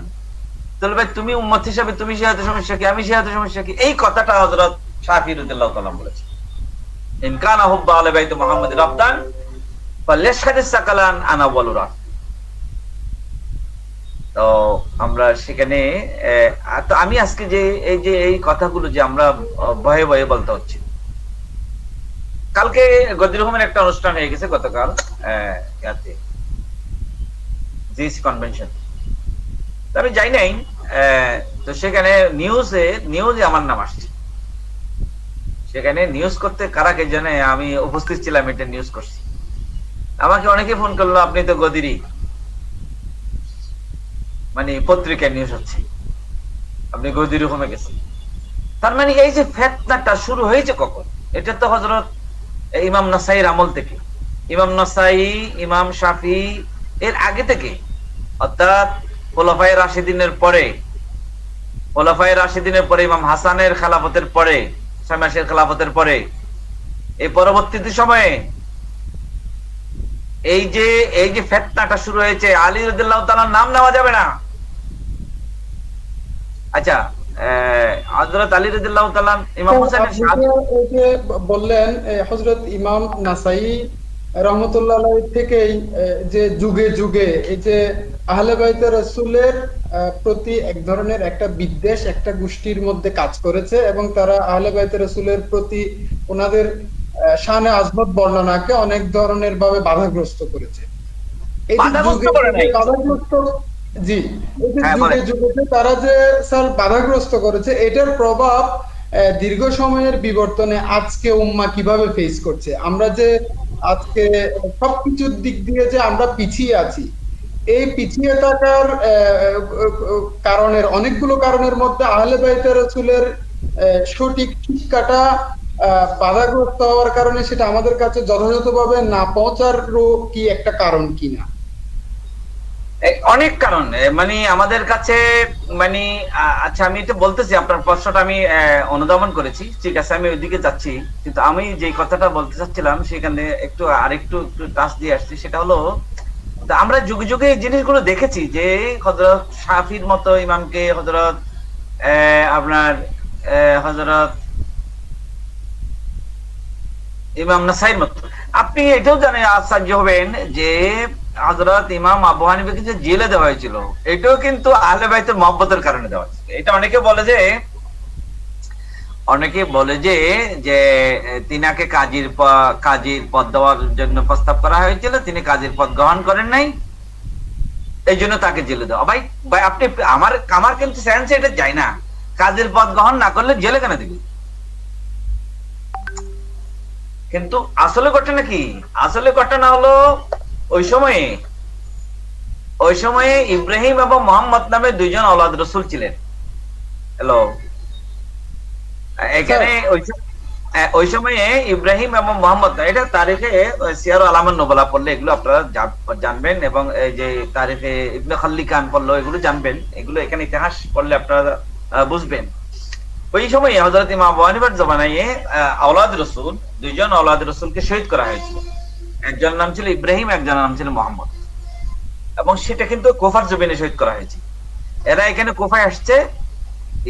তাহলে ভাই তুমি উম্মত হিসাবে তুমি শিয়াতে সমস্যা কি, আমি শিয়াতে সমস্যা কি? এই কথাটা হযরত শাফি রাদিয়াল্লাহু তাআলা বলেছেন, ইন কানা হুব্বা আলি বাইত মুহাম্মদ রাবদান ফালিশহাদিস সাকালান আনা ওয়ালুরা। তো আমরা সেখানে তো আমি আজকে যে এই কথাগুলো যে আমরা ভয়ে ভয়ে বলতে হচ্ছে, কালকে গদির রহমানের একটা অনুষ্ঠান হয়ে গেছে গতকাল জিএসি কনভেনশন, আমি যাই নাই। তো সেখানে নিউজে আমার নাম আসছে। সেখানে নিউজ করতে কারা কে জানে, আমি উপস্থিত ছিলাম, এটা নিউজ করছি। আমাকে অনেকে ফোন করলো, আপনি তো গদিরই, মানে পত্রিকায় নিউজ হচ্ছে আপনি গদির রকমে গেছেন। তার মানে এই যে ফিতনাটা শুরু হয়েছে কখন? এটা তো হযরত ইমাম নাসাইর আমল থেকে, ইমাম নাসাই, ইমাম শাফি এর আগে থেকে, অর্থাৎ খোলাফায়ে রাশিদিনের পরে, খোলাফায়ে রাশিদিনের পরে, ইমাম হাসানের খেলাফতের পরে, শামাসের খেলাফতের পরে, এই পরবর্তীতে সময়ে এই যে ফিতনাটা শুরু হয়েছে, আলী রাদিয়াল্লাহু তাআলার নাম নেওয়া যাবে না। আচ্ছা, হযরত আলী রাদিয়াল্লাহু তাআলা ইমাম হোসেনের সাথে এই যে বললেন, হযরত ইমাম নাসাই রহমতুল্লাহ আলাইহি থেকেই যে যুগে যুগে এই যে আহলে বাইতে রাসূলের প্রতি এক ধরনের একটা বিদ্বেষ একটা গোষ্ঠীর মধ্যে কাজ করেছে, এবং তারা আহলে বাইতে রাসূলের প্রতি ওনাদের শানে আজমত বর্ণনাকে অনেক ধরনের ভাবে বাধাগ্রস্ত করেছে। এই যে বাধাগ্রস্ত করে নাই। বাধাগ্রস্ত, জি, এই যে হ্যাঁ, যুগে বলেন। যুগে তারা যে স্যার বাধাগ্রস্ত করেছে, এটার প্রভাব দীর্ঘ সময়ের বিবর্তনে আজকে উম্মাহ কিভাবে ফেস করছে। আমরা যে আজকে সবকিছুর দিক দিয়ে যে আমরা পিছিয়ে আছি, এই পিছিয়ে থাকার কারণের অনেকগুলো কারণের মধ্যে আহলে বাইতে রাসূলের সঠিক শিক্ষাটা বাধাগ্রস্ত হওয়ার কারণে সেটা আমাদের কাছে যথাযথভাবে না পৌঁছারও কি একটা কারণ কিনা? অনেক কারণ, মানে আমাদের কাছে, মানে আচ্ছা আমি এটা বলতেছি, আপনার প্রশ্নটা আমি অনুধাবন করেছি, ঠিক আছে, আমি ওইদিকে যাচ্ছি। কিন্তু আমি যে কথাটা বলতে চাচ্ছিলাম সেখানে একটু আরেকটু টাচ দিয়ে আসছি। সেটা হলো, আমরা যুগে যুগে এই জিনিসগুলো দেখেছি যে হযরত শাফির মতো ইমামকে হযরত আপনার হযরত ইমাম নাসাইর মতো, আপনি এটাও জানেন, আশ্চর্য হবেন যে হযরত ইমাম আবু হানিফাকে যে জেলে দেওয়া হয়েছিল, এটাও কিন্তু আহলে বাইতের মহব্বতের কারণে দেওয়া হয়েছিল। এটা অনেকে বলে যে যে তিনাকে কাজীর পদ দেওয়ার জন্য প্রস্তাব করা হয়েছিল, তিনি কাজীর পদ গ্রহণ করেন নাই, এই জন্য তাকে জেলে দেওয়া। ভাই আপনি আমার কিন্তু সেন্স এটা যায় না, কাজীর পদ গ্রহণ না করলে জেলে কেন দিবি? কিন্তু আসলে ঘটনা কি? আসলে ঘটনা হলো, ওই সময়ে ইব্রাহিম এবং মোহাম্মদ নামে দুইজন আওলাদ রাসূল ছিলেন। হ্যালো, এখানে ওই সময়ে ইব্রাহিম এবং মোহাম্মদ, এটা তারিখে সিয়ার আলামান নোবেলা পড়লে এগুলো আপনারা জানবেন, এবং এই যে তারিখে ইবনে খাল্লিকান পড়লো এগুলো জানবেন, এগুলো এখানে ইতিহাস পড়লে আপনারা বুঝবেন। ওই সময় হযরত ইমাম আবু হানিফার জমানায় আওলাদ রাসূল, দুইজন আওলাদ রাসূলকে শহীদ করা হয়েছিল। একজনের নাম ছিল ইব্রাহিম, একজনের নাম ছিল মোহাম্মদ, এবং সেটা কিন্তু কুফার জমিনে শহীদ করা হয়েছে। এরা এখানে কুফায় আসছে,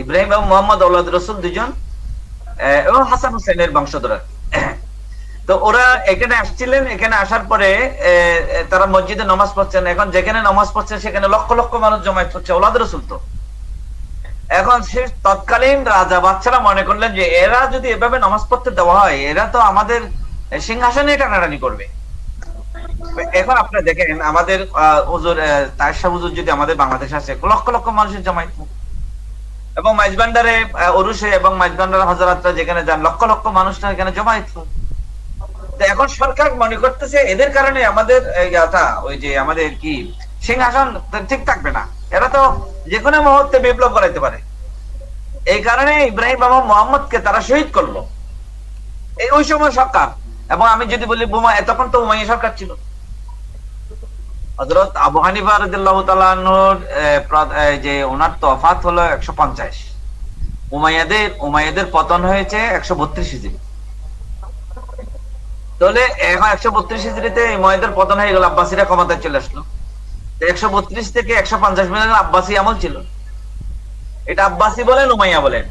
ইব্রাহিম এবং মোহাম্মদ আওলাদ রাসূল দুইজন, এবং হাসান হুসাইনের বংশধর। তো ওরা এখানে আসছিলেন, এখানে আসার পরে তারা মসজিদে নামাজ পড়ছেন। এখন যেখানে নামাজ পড়ছেন সেখানে লক্ষ লক্ষ মানুষ জমায়েত হচ্ছে, আওলাদ রাসূল তো। এখন সে তৎকালীন রাজা বাদশারা মনে করলেন যে এরা যদি এভাবে নামাজ পড়তে দেওয়া হয়, এরা তো আমাদের সিংহাসনে টানাটানি করবে। এখন আপনারা দেখেন, আমাদের হুজুর তায়েশা হুজুর যদি আমাদের বাংলাদেশে আসে, লক্ষ লক্ষ মানুষের জমায়েত, এবং মাইজবান্ডারে ওরুসে এবং মাইজবান্ডার হযরতরা যেখানে যান লক্ষ লক্ষ মানুষরা এখানে জমায়েত হয়। তো এখন সরকার মনে করতেছে এদের কারণে আমাদের ওই যে আমাদের কি সিংহাসন ঠিক থাকবে না, এরা তো যে কোনো মুহূর্তে বিপ্লব করাইতে পারে। এই কারণে ইব্রাহিম এবং মোহাম্মদকে তারা শহীদ করলো ওই সময় সরকার। এবং আমি যদি বলি তখন তো উমাইয়া সরকার ছিল। হযরত আবু হানিফা রাদিয়াল্লাহু তাআলা আনহুর যে ওনার তো ওফাত হলো 150, উমাইয়াদের পতন হয়েছে 132 হিজরি। তাহলে এখন 132 হিজরিতে উমাইয়াদের পতন হয়ে গেল, আব্বাসীরা ক্ষমতায় চলে আসলো। 132 থেকে 150 মিলে আব্বাসী আমল ছিল। এটা আব্বাসী বলেন উমাইয়া বলেন,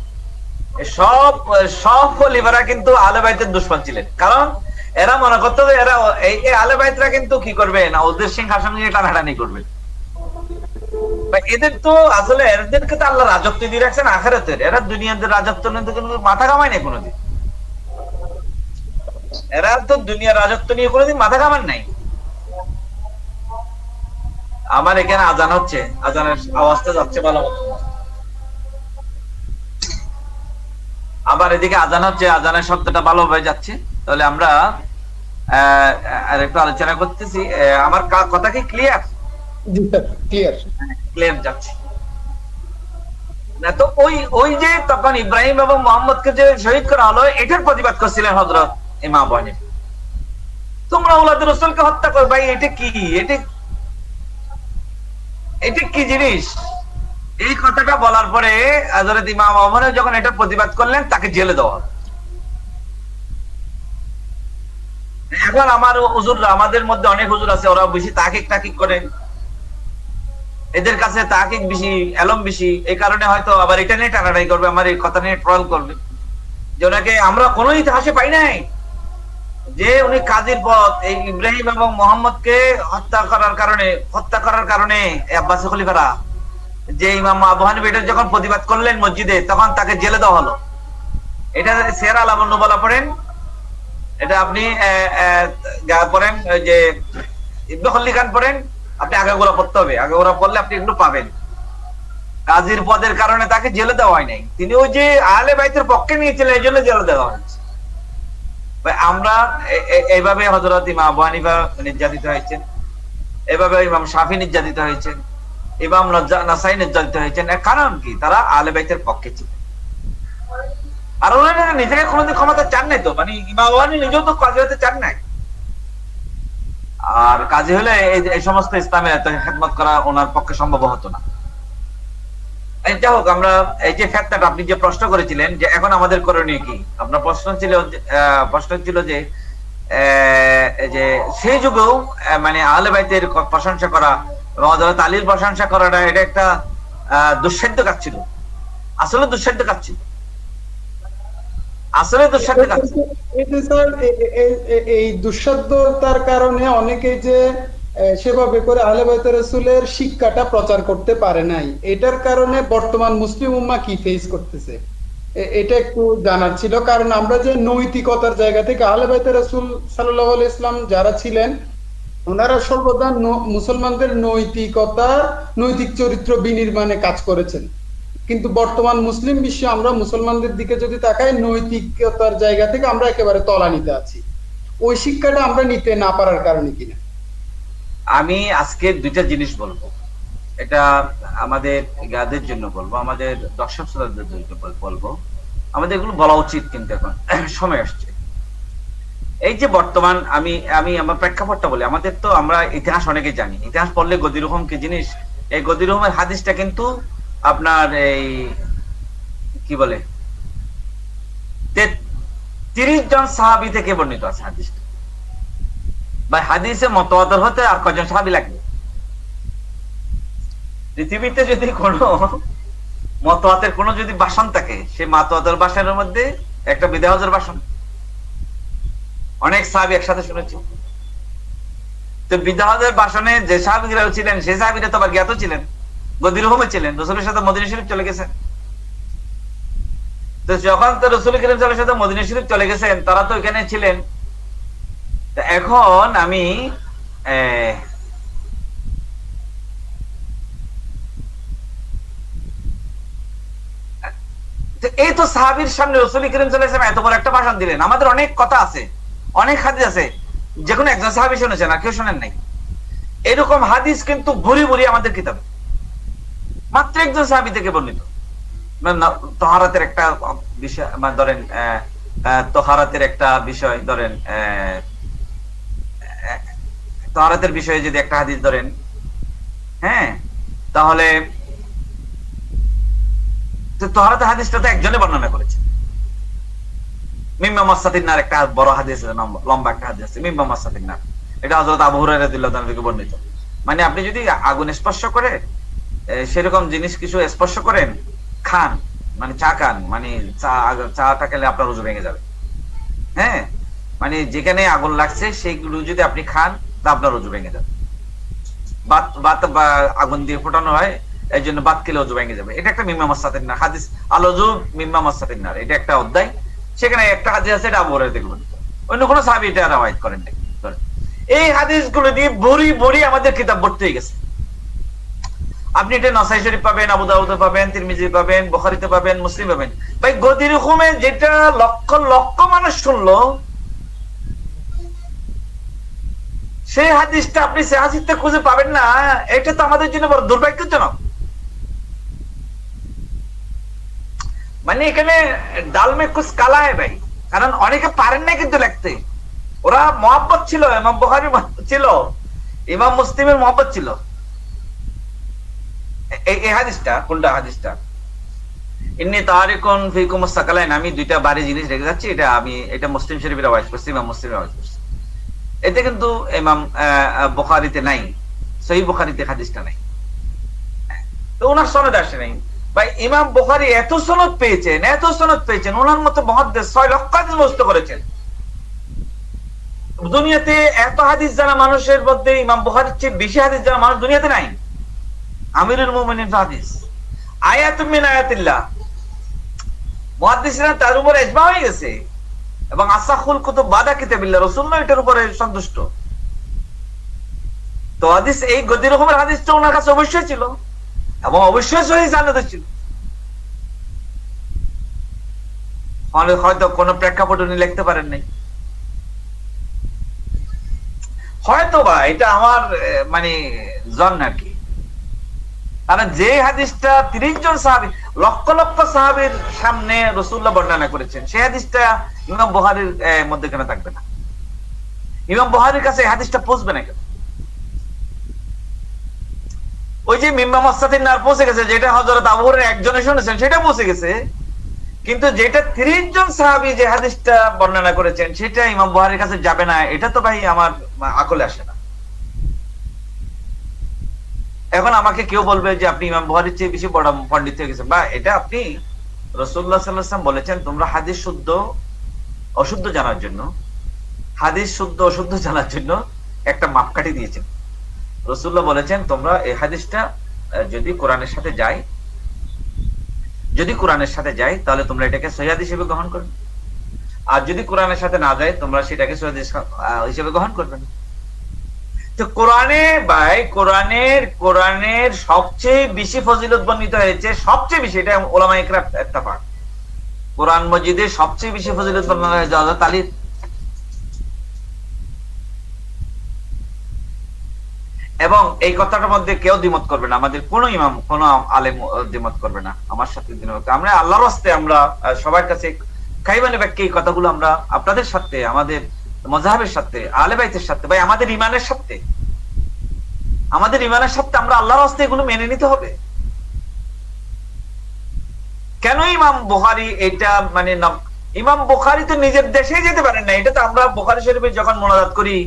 সব খলিফারা কিন্তু আহলে বাইতের দুশমন ছিলেন। কারণ এরা মনে করতো যে এরা এই আহলে বাইতরা কিন্তু কি করবে না, ওদের সিংহাসন নিয়ে টানাটানি করবে। এদের তো আসলে এদেরকে তো আল্লাহ রাজত্ব দিয়ে রাখছেন আখিরাতের, এরা দুনিয়াতে রাজত্ব নিয়ে কিন্তু মাথা কামায় না কোনোদিন। এরা তো দুনিয়ার রাজত্ব নিয়ে কোনোদিন মাথা কামান নাই। আমার এখানে আজান হচ্ছে, আজানের আওয়াজটা যাচ্ছে ভালো মতো। আবার এদিকে আজান হচ্ছে, আজানের শব্দটা ভালোভাবে যাচ্ছে। তাহলে আমরা আর একটু আলোচনা করতেছি। আমার কথা কি ক্লিয়ার? জি স্যার, ক্লিয়ার। ক্লিয়ার যাচ্ছে না? তো ওই যে তখন ইব্রাহিম এবং মোহাম্মদকে যে শহীদ করা হলো, এটার প্রতিবাদ করছিলেন হযরত ইমাম আবু হানিফা। তোমরা আওলাদে রাসূলকে হত্যা করো, ভাই এটা কি, এটা কি জিনিস? এই কথাটা বলার পরে হযরত ইমাম আবু হানিফা যখন এটা প্রতিবাদ করলেন, তাকে জেলে দেওয়া হলো। এখন আমার হুজুররা, আমাদের মধ্যে অনেক হুজুর আছে, ওরা বেশি তাহকিক করে, এদের কাছে তাহকিক বেশি, এলম বেশি। এই কারণে হয়তো আবার এটা নিয়ে টানাটানি করবে, আমার এই কথা নিয়ে ট্রল করবে যে ওনাকে আমরা কোন ইতিহাসে পাই নাই যে উনি কাজীর পথ এই ইব্রাহিম এবং মোহাম্মদকে হত্যা করার কারণে আব্বাসী খলিফারা যে ইমাম আবু হানিফা এটা যখন প্রতিবাদ করলেন মসজিদে, তখন তাকে জেলে দেওয়া হলো। এটা সিয়ার আলামুন নুবালা পড়েন, এটা আপনি পড়েন, ওই যে ইবনে খল্লিকান পড়েন, আপনি আগাগোড়া পড়তে হবে, আগাগোড়া পড়লে আপনি এগুলো পাবেন। কাজীর পদের কারণে তাকে জেলে দেওয়া হয় নাই, তিনি ওই যে আহলে বাইতের পক্ষে নিয়েছিলেন, এই জন্য জেলে দেওয়া হয়েছে। আমরা এইভাবে হযরত ইমাম আবু হানিফা নির্যাতিত হয়েছেন, এভাবে ইমাম শাফি নির্যাতিত হয়েছেন, ইমাম নাসাই নির্যাতিত হয়েছেন। এর কারণ কি? তারা আহলে বাইতের পক্ষে ছিলেন। আর ওনারা নিজেকে কোনোদিন ক্ষমতা চান নাই তো, মানে ইমাম আবু হানিফা নিজেও তো কাজী হতে চান নাই। আর কাজী হলে এই সমস্ত ইসলামের এত খেদমত করা ওনার পক্ষে সম্ভব হতো না। যাই হোক, আমরা এই যে ফ্যাক্টটা আপনি যে প্রশ্ন করেছিলেন যে এখন আমাদের করণীয় কি, আপনার প্রশ্ন ছিল যে যে সেই যুগেও মানে আহলে বাইতের প্রশংসা করা এবং হযরত আলীর প্রশংসা করাটা এটা একটা দুঃসাধ্য কাজ ছিল। আসলে দুঃসাধ্য কাজ ছিল, আসলে দুঃসাধ্য কাজ ছিল। এই দুঃসাধ্যতার কারণে অনেকে যে সেভাবে করে আহলে বাইত রাসূলের শিক্ষাটা প্রচার করতে পারে নাই, এটার কারণে বর্তমান মুসলিম উম্মাহ কি ফেস করতেছে এটা একটু জানার ছিল। কারণ আমরা যে নৈতিকতার জায়গা থেকে আহলে বাইত রাসূল সাল্লাল্লাহু আলাইহি ইসলাম যারা ছিলেন, ওনারা সর্বদা মুসলমানদের নৈতিক চরিত্র বিনির্মাণে কাজ করেছেন। কিন্তু বর্তমান মুসলিম বিশ্বে আমরা মুসলমানদের দিকে যদি তাকাই, নৈতিকতার জায়গা থেকে আমরা একেবারে তলানিতে আছি। ওই শিক্ষাটা আমরা নিতে না পারার কারণে কিনা? আমি আজকে দুইটা জিনিস বলবো, এটা আমাদের গাদের জন্য বলবো, আমাদের দর্শক শ্রোতাদের জন্য বলবো, আমাদের এগুলো বলা উচিত, কিন্তু এখন সময় আসছে। এই যে বর্তমান আমি আমার প্রেক্ষাপটটা বলি, আমাদের তো আমরা ইতিহাস অনেকে জানি, ইতিহাস পড়লে গদিরুহম কি জিনিস, এই গদিরুহমের হাদিসটা কিন্তু আপনার এই কি বলে 30 জন সাহাবী থেকে বর্ণিত আছে হাদিসটা। ভাই হাদিসে মতওয়াতর হতে আর কয়জন সাহাবী লাগবে? পৃথিবীতে যদি কোনো মতওয়াতের কোনো যদি ভাষণ থাকে, সেই মতওয়াতের ভাষণের মধ্যে একটা বিদায়হজের ভাষণ অনেক সাহাবী একসাথে শুনেছি। তো বিদায়হজের ভাষণে যে সাহাবীরা ছিলেন, সেই সাহাবীরা তো আবার জ্ঞাত ছিলেন, গদিরুহমে ছিলেন, রাসূলের সাথে মদিনা শরীফ চলে গেছেন। তো যখন তো রাসূল কারীম সাল্লাল্লাহু আলাইহি ওয়াসাল্লাম মদিনা শরীফ চলে গেছেন, তারা তো এখানে ছিলেন। এখন আমি তো এই তো সাহাবীর সামনে রাসূল করিম সাল্লাল্লাহু আলাইহি ওয়াসাল্লাম এত বড় একটা ভাষণ দিলেন। আমাদের অনেক কথা আছে, অনেক হাদিস আছে, যে কোনো একজন সাহাবী শুনেছেন আর কেউ শোনেন নাই। এরকম হাদিস কিন্তু ভুরি ভুরি আমাদের কিতাবে, মাত্র একজন সাহাবী থেকে বর্ণিত। তাহারাতের একটা বিষয় মানে ধরেন, তাহারাতের একটা বিষয় ধরেন, তাহারাতের বিষয়ে যদি একটা হাদিস ধরেন, হ্যাঁ, তাহলে তাহারাতের হাদিসটা তো একজনে বর্ণনা করেছে। মিম্মা মাসাতিন নার একটা বড় হাদিস আছে, লম্বা একটা হাদিস আছে মিম্মা মাসাতিন নার, এটা হযরত আবু হুরায়রা রাদিয়াল্লাহু তাআলা থেকে বর্ণিত। মানে আপনি যদি আগুন স্পর্শ করে সেরকম জিনিস কিছু স্পর্শ করেন, খান, মানে চা খান, মানে চাটা খেলে আপনার ওযু ভেঙে যাবে। হ্যাঁ, মানে যেখানে আগুন লাগছে সেইগুলো যদি আপনি খান তা আপনার ওযু ভেঙে যাবে। বাত আগুন দিয়ে ফোটানো হয়, এই জন্য বাত খেলে ওযু ভেঙে যাবে। এটা একটা মিম্মা মাসাতিন নার হাদিস, আল ওযু মিম্মা মাসাতিন নার, এটা একটা অধ্যায়। সেখানে একটা হাদিস আছে, এটা আবু হুরায়রা থেকে বর্ণিত, অন্য কোনো সাহাবী এটা রওয়ায়াত করেন নাই। এই হাদিসগুলো দিয়ে ভরি ভরি আমাদের কিতাব ভর্তি হয়ে গেছে। আপনি এটা নাসাই শরীফ পাবেন, আবু দাউদে পাবেন, তিরমিজি পাবেন, বুখারীতে পাবেন, মুসলিম পাবেন। ভাই গদির হুকুমে যেটা লক্ষ লক্ষ মানুষ শুনলো, সেই হাদিসটা আপনি সাহাজিতে খুঁজে পাবেন না, এটা তো আমাদের জন্য বড় দুর্ভাগ্যজনক। মানে এখানে ডাল মে কুছ কালা है ভাই, কারণ অনেকে পারেন না কিন্তু লিখতে। ওরা মহব্বত ছিল, ইমাম বুখারীর মহব্বত ছিল, ইমাম মুসলিমের মহব্বত ছিল। এই হাদিসটা কোনটা? হাদিসটা ইন্নী তারিকুন ফিকুম সাকালাইন, আমি দুইটা বাড়ি জিনিস রেখে যাচ্ছি, এটা আমি এটা মুসলিম শরীফের রওয়ায়াত করছি, ইমাম মুসলিমের রওয়ায়াত করছি। এতে কিন্তু ইমাম বুখারীতে নাই, সহিহ বুখারীতে হাদিসটা নাই, তো ওনার সনদ আসে নাই। ভাই ইমাম বুখারী এত সনদ পেয়েছেন, ওনার মতো মুহাদ্দিস 6 লক্ষ হাদিস মুখস্থ করেছেন। দুনিয়াতে এত হাদিস জানা মানুষের মধ্যে ইমাম বুখারীর চেয়ে বেশি হাদিস জানা মানুষ দুনিয়াতে নাই। আমিরুল মুমিনিন হাদিস, আয়াতুম মিন আয়াতিল্লাহ, মুহাদ্দিসরা তার উপর ইজমা হয়ে গেছে, এবং আসাহুল কুতুব বাদা কিতাবিল্লাহ, রাসূলুল্লাহ এটার উপরে সন্তুষ্ট। তো হাদিস, এই গদি রকমের হাদিসটা ওনার কাছে অবশ্যই ছিল, এবং অবশ্যই সহিহ সনদে ছিল। হয়তো কোন প্রেক্ষাপট উনি লিখতে পারেন নাই, হয়তো বা এটা আমার মানে জন আর কি। কারণ যে হাদিসটা 30 জন সাহাবী, লক্ষ লক্ষ সাহাবীর সামনে রাসূলুল্লাহ বর্ণনা করেছেন, সেই হাদিসটা ইমাম বুখারীর মধ্যে কেন থাকবে না? ইমাম বুখারীর কাছে এই হাদিসটা পৌঁছবে না কেন? ওই যে মিম্মা মাসাতিন নার পৌঁছে গেছে, যেটা হযরত আবু হুরায়রা একজনে শুনেছেন, সেটা পৌঁছে গেছে। কিন্তু যেটা 30 জন সাহাবী যে হাদিসটা বর্ণনা করেছেন, সেটা ইমাম বুখারীর কাছে যাবে না, এটা তো ভাই আমার আকলে আসে না। এখন আমাকে কেউ বলবে যে আপনি ইমাম বুখারীর চেয়ে বেশি বড় পণ্ডিত হয়ে গেছেন, বা এটা আপনি রাসূলুল্লাহ সাল্লাল্লাহু আলাইহি ওয়াসাল্লাম বলেছেন তোমরা হাদিস শুদ্ধ অশুদ্ধ জানার জন্য, হাদিস শুদ্ধ অশুদ্ধ জানার জন্য একটা মাপকাঠি দিয়েছেন। রাসূলুল্লাহ বলেছেন তোমরা এই হাদিসটা যদি কোরআনের সাথে যায় তাহলে তোমরা এটাকে সহিহ হাদিস হিসেবে গ্রহণ করবে, আর যদি কোরআনের সাথে না যায় তোমরা সেটাকে সহিহ হাদিস হিসেবে গ্রহণ করবে না। তো কোরআনের সবচেয়ে বেশি ফজিলত বর্ণিত হয়েছে, সবচেয়ে বেশি, এটা উলামায়ে কেরাম ইত্তেফাক, কোরআন মজিদে সবচেয়ে বেশি ফজিলত বর্ণনা হয়েছে হযরত আলীর। এবং এই কথাটার মধ্যে কেউ দ্বিমত করবে না, আমাদের কোন ইমাম কোন আলেম দ্বিমত করবে না আমার সাথে। আমরা আল্লাহর রাস্তে আমরা সবার কাছে খাইবানে ব্যাখ্যা এই কথাগুলো আমরা আপনাদের সাথে, আমাদের মাযহাবের সাথে, আহলে বাইতের সাথে, ভাই আমাদের ঈমানের সাথে আমরা আল্লাহর রাস্তে এগুলো মেনে নিতে হবে। কেন ইমাম বুখারী এটা মানে ইমাম বুখারী তো নিজের দেশেই যেতে পারেন না, এটা তো আমরা বুখারী শরীফে যখন মুনাজাত করি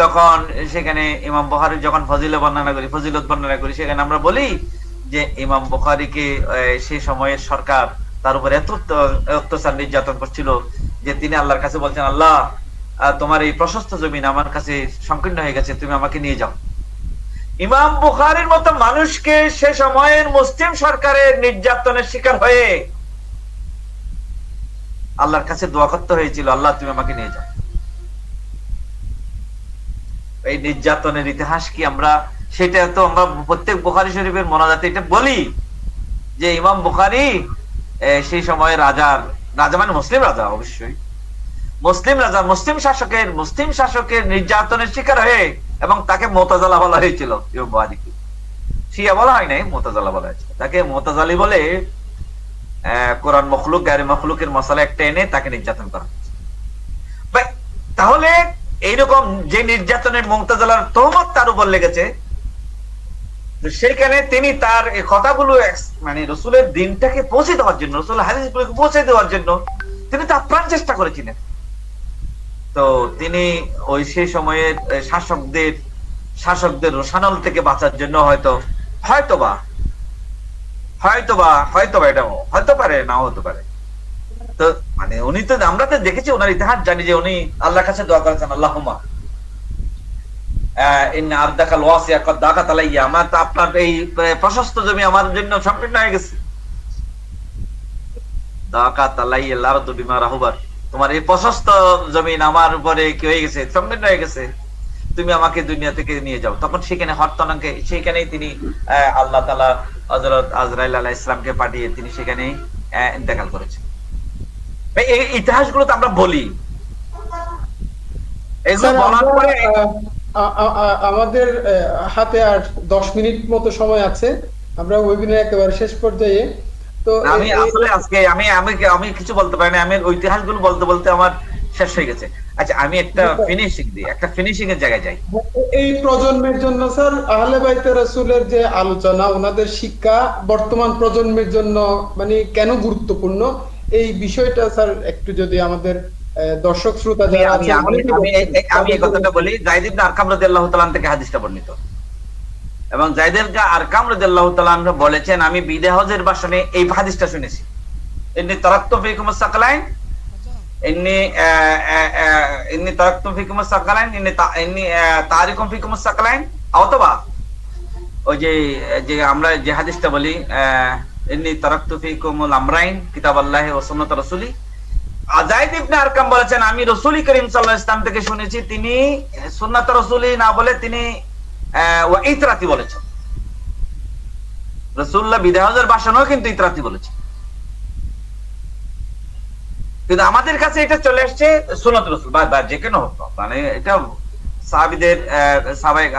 তখন সেখানে ইমাম বুখারী যখন ফজিলত বর্ণনা করি সেখানে আমরা বলি যে ইমাম বুখারীকে সেই সময়ের সরকার তার উপর এত অত্যাচার নির্যাতন করছিল যে তিনি আল্লাহর কাছে বলছেন, আল্লাহ তোমার এই প্রশস্ত জমিন আমার কাছে সংকীর্ণ হয়ে গেছে, তুমি আমাকে নিয়ে যাও। ইমাম বুখারীর মতো মানুষকে সে সময়ের মুসলিম সরকারের নির্যাতনের শিকার হয়ে আল্লাহর কাছে দোয়া করতে হয়েছিল, আল্লাহ তুমি আমাকে নিয়ে যাও। এই নির্যাতনের ইতিহাস কি আমরা, সেটা তো আমরা প্রত্যেক বুখারী শরীফের মোনাজাতে এটা বলি যে ইমাম বুখারী সেই সময় রাজা মানে মুসলিম রাজা, অবশ্যই মুসলিম শাসকের নির্যাতনের শিকার হয়ে, এবং তাকে মুতাজালা বলা হয়েছিল। শিয়া বলা হয় নাই, মুতাজালা বলা হয়েছিল। তাকে মুতাজালি বলে কোরআন মখলুক গায়রে মখলুকের মশলা একটা এনে তাকে নির্যাতন করা হয়েছে। তাহলে এইরকম যে নির্যাতনের মুতাজালার তহমত তার উপর লেগেছে, সেইখানে তিনি তার এই কথাগুলো মানে রসুলের দিনটাকে পৌঁছে দেওয়ার জন্য, রসুল হাদিসগুলোকে পৌঁছে দেওয়ার জন্য তিনি তো আপ্রাণ চেষ্টা করেছিলেন। তো তিনি ওই সেই সময়ের শাসকদের রোষানল থেকে বাঁচার জন্য হয়তোবা এটা হতে পারে, নাও হতে পারে। তো মানে উনি তো, আমরা তো দেখেছি ওনার ইতিহাস, জানি যে উনি আল্লাহর কাছে দোয়া করেছেন, আল্লাহুম্মা আপনার এই প্রশস্ত জমি আমার জন্য সম্পূর্ণ হয়ে গেছে। তোমার এই প্রশস্ত জমিন আমার উপরে কি হয়ে গেছে, সম্পূর্ণ হয়ে গেছে, তুমি আমাকে দুনিয়া থেকে নিয়ে যাও। তখন সেখানে হরতনাকে, সেখানেই তিনি আল্লাহ তাআলা হযরত আজরাইল আলাইহিস সালামকে পাঠিয়ে তিনি সেখানে ইন্তেকাল করেছেন। এই ইতিহাসগুলো তো আমরা বলি, এগুলো বলার পরে আমাদের হাতে আর 10 মিনিট মতো সময় আছে, আমরা ওয়েবিনার একেবারে শেষ পর্যায়ে। তো আমি আসলে আজকে আমি কিছু বলতে পারি না, আমি ওই ইতিহাসগুলো বলতে বলতে আমার শেষ হয়ে গেছে। আচ্ছা, আমি একটা ফিনিশিং এর জায়গায় যাই। এই প্রজন্মের জন্য স্যার আহলে বাইতে রাসূলের যে আলোচনা, ওনাদের শিক্ষা বর্তমান প্রজন্মের জন্য মানে কেন গুরুত্বপূর্ণ, এই বিষয়টা স্যার একটু যদি আমাদের দর্শক শ্রোতা যারা আছেন, আমি এই কথাটা বলি। যায়েদ ইবনে আরকাম রাদিয়াল্লাহু তাআলা থেকে হাদিসটা বর্ণিত, এবং যায়েদ ইবনে আরকাম রাদিয়াল্লাহু তাআলা বলেছেন, আমি বিদা হজের ভাষণে এই হাদিসটা শুনেছি, ইন্নী তারাকতু ফীকুমুস সাকলাইন, ইন্নী তারাকতু ফীকুমুস সাকলাইন, ইন্নী তারিকুম ফীকুমুস সাকলাইন, অথবা ওই যে আমরা যে হাদিসটা বলি, ইন্নী তারাকতু ফীকুমুল আমরাইন কিতাবাল্লাহি ওয়া সুন্নাত রাসূলি। যায়েদ ইবনে আরকাম বলেছেন, আমি রাসূল করিম সাল্লাল্লাহু আলাইহি ওয়াসাল্লাম থেকে শুনেছি, তিনি সুন্নাত রাসূলি না বলে তিনি ওয়া ইতরাতি বলেছেন। রাসূলুল্লাহ বিদায় হজের ভাষণেও কিন্তু ইতরাতি বলেছেন, কিন্তু আমাদের কাছে এটা চলে আসছে সুন্নাত রাসূল বা যে কোনো হোক, মানে এটা সাহাবীদের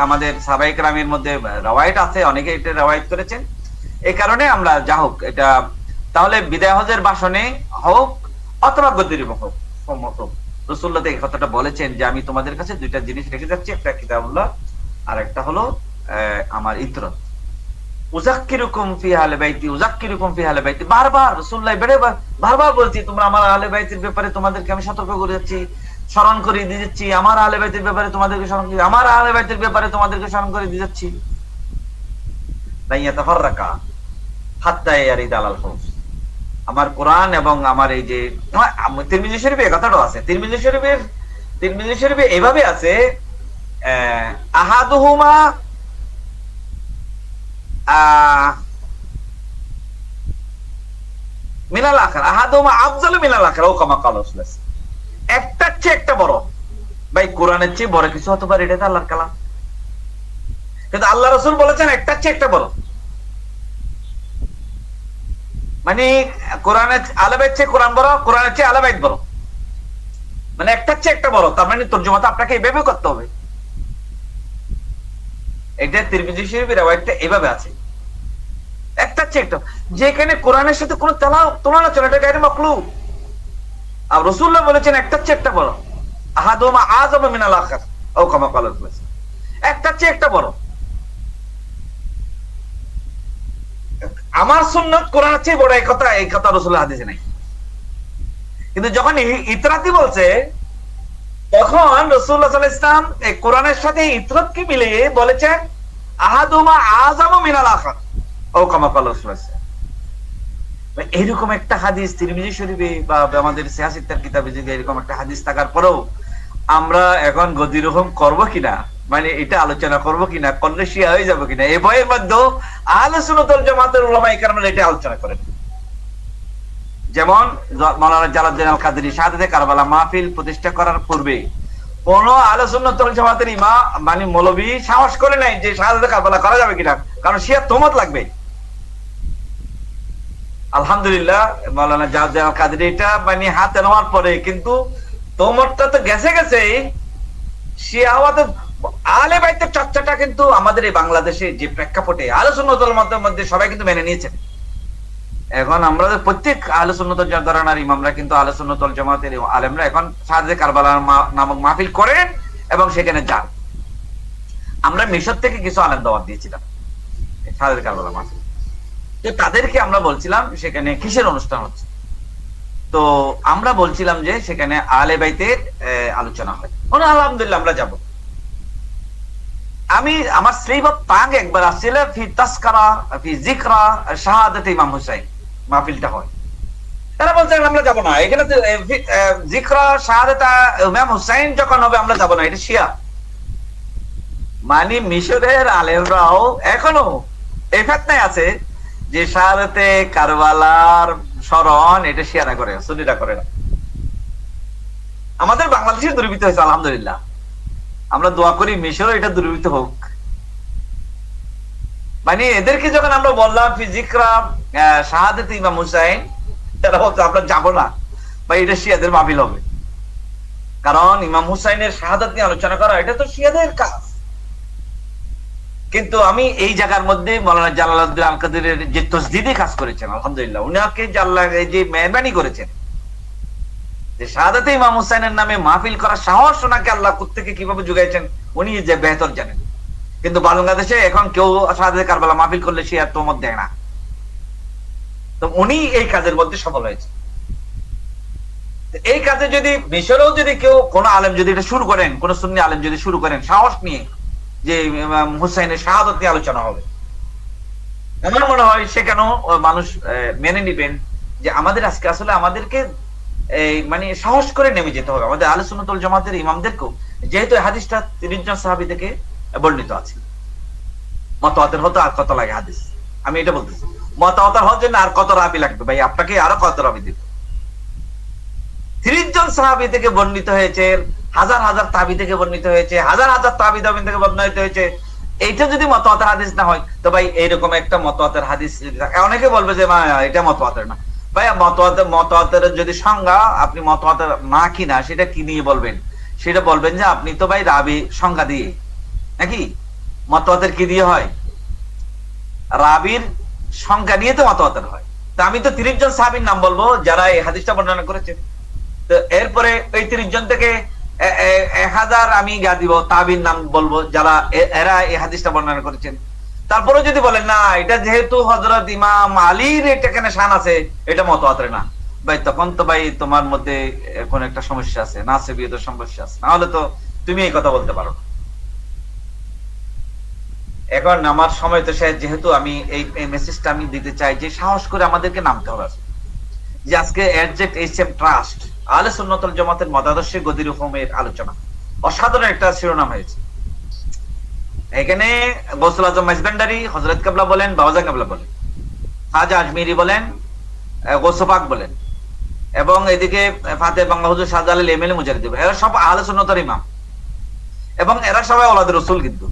আমাদের সাহাবায়ে কেরামের মধ্যে রওয়ায়াত আছে, অনেকে এটা রওয়ায়াত করেছেন। এই কারণে আমরা যা হোক এটা, তাহলে বিদায় হজের ভাষণে হোক অথবা গদ্দির হোক, সম্মত রাসূলুল্লাহ এই কথাটা বলেছেন যে আমি তোমাদের কাছে দুইটা জিনিস রেখে যাচ্ছি, একটা কিতাবুল্লাহ আর একটা হলো আমার ইতরত। উযাক্কিরুকুম ফি আহলি বাইতি, উযাক্কিরুকুম ফি আহলি বাইতি, বারবার রাসূলুল্লাহ বারবার বলছি, তোমরা আমার আহলে বাইতের ব্যাপারে তোমাদেরকে আমি সতর্ক করে যাচ্ছি, স্মরণ করে দিয়ে যাচ্ছি, আমার আহলে বাইতের ব্যাপারে তোমাদেরকে স্মরণ করে, আমার আহলে বাইতের ব্যাপারে তোমাদেরকে স্মরণ করে দিয়ে যাচ্ছি। লা ইয়াতাফাররাকা হাত্তা ইয়ারিদ আলাল হাউজ। আমার কোরআন এবং আমার এই যে তিরমিজি শরীফে এই কথাটাও আছে, তিরমিজি শরীফে এভাবে আছে, আহাদুহুমা মিনাল আখির, আহাদুহুমা আফজালু মিনাল আখির, ও কামা ক্বালা রাসূলুল্লাহ। একটা চেয়ে একটা বড়, ভাই কোরআনের চেয়ে বড় কিছু হতে পারে, এটা তো আল্লাহর কালাম, কিন্তু আল্লাহ রাসূল বলেছেন একটা চেয়ে একটা বড়, মানে কোরআনের আহলে বাইত চেয়ে কোরআন বড়, কোরআনের চেয়ে আহলে বাইত বড়, মানে একটা চেয়ে একটা বড়। তার মানে তরজমাটা আপনাকে এইভাবে করতে হবে। এটা তিরমিজি শরীফের রওয়ায়াতটা এভাবে আছে, একটা চেয়ে একটা, যেখানে কোরআনের সাথে কোনো তুলনা চলে, এটা গায়রে মাখলুক। আর রাসূলুল্লাহ বলেছেন একটা চেয়ে একটা বড়, আহাদুহুমা আযম মিনাল আখির, ও কামা ক্বালা রাসূলুল্লাহ, একটা চেয়ে একটা বড়। আমার সুন্নাত কোরআনের চেয়ে বড়, এই কথা রাসূলুল্লাহ হাদিসে নাই। কিন্তু যখন ইতরাতি বলছে, তখন রাসূলুল্লাহ সাল্লাল্লাহু আলাইহি ওয়াসাল্লাম এই কোরআনের সাথে ইতরাতকে মিলিয়ে বলেছেন আহাদুমা আযামু মিনাল আখির, ও কামা ক্বালা রাসূলুল্লাহ। এরকম একটা হাদিস তিরমিজি শরীফে বা আমাদের সিয়াসিতার কিতাবে যদি এরকম একটা হাদিস থাকার পরেও আমরা এখন গদিরকম করব কিনা, মানে এটা আলোচনা করব কিনা, করলে শিয়া হয়ে যাবে কিনা, এই বইয়ের মধ্যে আহলে সুন্নাত ওয়াল জামাতের উলামায়ে কেরাম এটা আলোচনা করেন। যেমন মাওলানা জালালউদ্দিন আল কাদেরী শাহাদাতে কারবালা মাহফিল প্রতিষ্ঠা করার পূর্বে কোন আহলে সুন্নাত ওয়াল জামাতের ইমাম মানে মৌলভী সাহস করে নাই যে শাহাদাতে কারবালা করা যাবে কিনা, কারণ শিয়া তোহমত লাগবে। আলহামদুলিল্লাহ মাওলানা জাওয়াদ কাদের এটা মানে হাতে নেওয়ার পরে কিন্তু তোমারটা তো গেছে গেছে, শিয়াওয়াতে আলে বাইতের চর্চাটা কিন্তু আমাদের এই বাংলাদেশে যে প্রেক্ষাপটে আহলে সুন্নাত ওয়াল জামাতের মধ্যে সবাই কিন্তু মেনে নিয়েছেন। এখন আমরা প্রত্যেক আহলে সুন্নাত ওয়াল জামাতের ইমামরা কিন্তু আহলে সুন্নাত ওয়াল জামাতের আলেমরা এখন শাহাদাতে কারবালা নামক মাহফিল করেন এবং সেখানে যান। আমরা মিশর থেকে কিছু আলেম দাওয়াত দিয়েছিলাম শাহাদাতে কারবালা মাহফিল, তো তাদেরকে আমরা বলছিলাম সেখানে কিসের অনুষ্ঠান হচ্ছে, তো আমরা বলছিলাম যে সেখানে আহলে বাইতের আলোচনা হয়। আলহামদুলিল্লাহ আমরা যাব। আমি আমার স্লিপ অফ টাং একবার আসছিল ফি তাসকারা ফি যিকরা শাহাদাত ইমাম হুসাইন মাহফিলটা হয়, তারা বলছে আমরা যাব না, এখানে যিকরা শাহাদাত ইমাম হুসাইন যখন হবে আমরা যাব না, এটা শিয়া। মানে মিশরের আলেমরাও এখনো এই ফিতনায় আছে যে শাহাদাতে কারবালার স্মরণ এটা শিয়ারা করে, সুন্নিরা করে না। আমাদের বাংলাদেশে দুর্বৃত্ত হয়েছে আলহামদুলিল্লাহ, আমরা দোয়া করি মিশরও এটা দুর্বৃত্ত হোক। মানে এদেরকে যখন আমরা বললাম ফিজিকরা শাহাদাতে ইমাম হুসাইন, তারা বলছে আমরা যাবো না বা এটা শিয়াদের মাহফিল হবে, কারণ ইমাম হুসাইনের শাহাদাত নিয়ে আলোচনা করা এটা তো শিয়াদের কাজ। কিন্তু আমি এই জায়গার মধ্যে মাওলানা জালালউদ্দিন আল কাদেরের যে তসদিদে কাজ করেছেন আলহামদুলিল্লাহ, উনাকে আল্লাহ যে মেহরবানি করেছেন যে শাহাদাতে ইমাম হুসাইনের নামে মাহফিল করার সাহস ওনাকে আল্লাহ কোত্থেকে কিভাবে জুগাইছেন উনি যে বেহতর জানেন। কিন্তু বাংলাদেশে এখন কেউ শাহাদাতে কারবালা মাহফিল করলে সে আর তোমর দেয় না, তো উনি এই কাজের মধ্যে সফল হয়েছে। এই কাজে যদি মিশরেও যদি কেউ কোন আলেম যদি এটা শুরু করেন, কোন সুন্নি আলেম যদি শুরু করেন সাহস নিয়ে যে ইমাম হুসাইনের শাহাদাত নিয়ে আলোচনা হবে, আমার মনে হয় সেখানেও মানুষ মেনে নিবেন যে আমাদের আজকে আসলে আমাদেরকে মানে সাহস করে নেমে যেতে হবে। আমাদের আহলে সুন্নাত ওয়াল জামাতের ইমামদেরকেও, যেহেতু হাদিসটা 30 জন সাহাবী থেকে বর্ণিত আছে, মুতাওয়াতির হতে আর কত লাগে হাদিস, আমি এটা বলতেছি মুতাওয়াতির হওয়ার জন্য আর কত রাবি লাগবে ভাই, আপনাকে আরো কত রাবি দিবে। 30 জন সাহাবী থেকে বর্ণিত হয়েছে, হাজার হাজার তাবি থেকে বর্ণিত হয়েছে, হাজার হাজার তাবি থেকে বর্ণিত হয়েছে। এইটা যদি মুতাওয়াতির হাদিস না হয় তো ভাই এইরকম একটা মুতাওয়াতির হাদিস, অনেকে বলবে যে এটা মুতাওয়াতির না। ভাই মুতাওয়াতির যদি সংজ্ঞা আপনি মুতাওয়াতির না কিনা সেটা কি নিয়ে বলবেন, সেটা বলবেন যে আপনি তো ভাই রাবি সংজ্ঞা দিয়ে, নাকি মুতাওয়াতির কি দিয়ে হয়, রাবির সংজ্ঞা নিয়ে তো মুতাওয়াতির হয়। তো আমি তো 30 জন সাহাবীর নাম বলবো যারা এই হাদিসটা বর্ণনা করেছেন, তো এরপরে এই 30 জন থেকে 1000 আমি গা দিব তাবির নাম বলবো যারা এরা এই হাদিসটা বর্ণনা করেছেন। তারপরে যদি বলেন না এটা যেহেতু হযরত ইমাম আলীর এখানে শান আছে এটা মুতাওয়াতির না, ভাই তখন তো ভাই তোমার মধ্যে কোন একটা সমস্যা আছে, নাসিবিয়তের সমস্যা আছে, নাহলে তো তুমি এই কথা বলতে পারো। এখন আমার সময় তো শেষ, যেহেতু আমি এই মেসেজটা আমি দিতে চাই যে সাহস করে আমাদেরকে নামতে হবে যে আজকে অ্যাডজেক্ট এইচএম ট্রাস্ট আহলে সুন্নাত ওয়াল জামাতের মতাদর্শে গদিরুহমের আলোচনা, অসাধারণ একটা শিরোনাম হয়েছে। এখানে গৌসুল আজম মাইজভান্ডারি, হযরত কেবলা বলেন, বাবাজান কেবলা বলেন, খাজা আজমিরি বলেন, গৌস পাক বলেন, এবং এদিকে ফাতে বাংলা হুজুর শাহজালাল এমএলএ মুজাহিদ, এরা সব আহলে সুন্নাতের ইমাম এবং এরা সবাই ওলাদে রাসূল, কিন্তু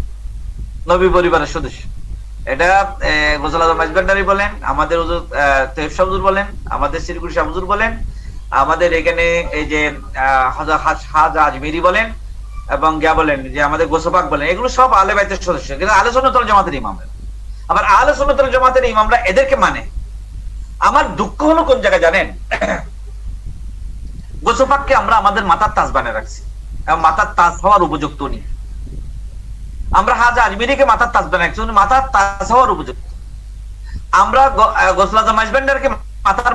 নবী পরিবারের সদস্য। এটা গৌসুল আজম মাইজভান্ডারি বলেন, আমাদের হুজুর তৈয়ব শাহ হুজুর বলেন, আমাদের শ্রীগুরু শাহ হুজুর বলেন, আমাদের এখানে এই যে খাজা আজমিরি বলেন এবং গিয়া বলেন যে আমাদের গোসপাক বলেন, এগুলো সব আহলে বাইতের সদস্য, কিন্তু আহলে সুন্নাত ওয়াল জামাতের ইমামরা। আবার আহলে সুন্নাত ওয়াল জামাতের ইমামরা এদেরকে মানে। আমার দুঃখ হলো কোন জায়গায় জানেন, গোসপাককে আমরা আমাদের মাথার তাজ বানিয়ে রাখছি এবং মাথার তাজ হওয়ার উপযুক্ত উনি। আমরা খাজা আজমিরিকে মাথার তাজ বানিয়ে রাখছি, উনি মাথার তাজ হওয়ার উপযুক্ত। আমরা গৌসুল আজম মাইজভান্ডারকে মাথার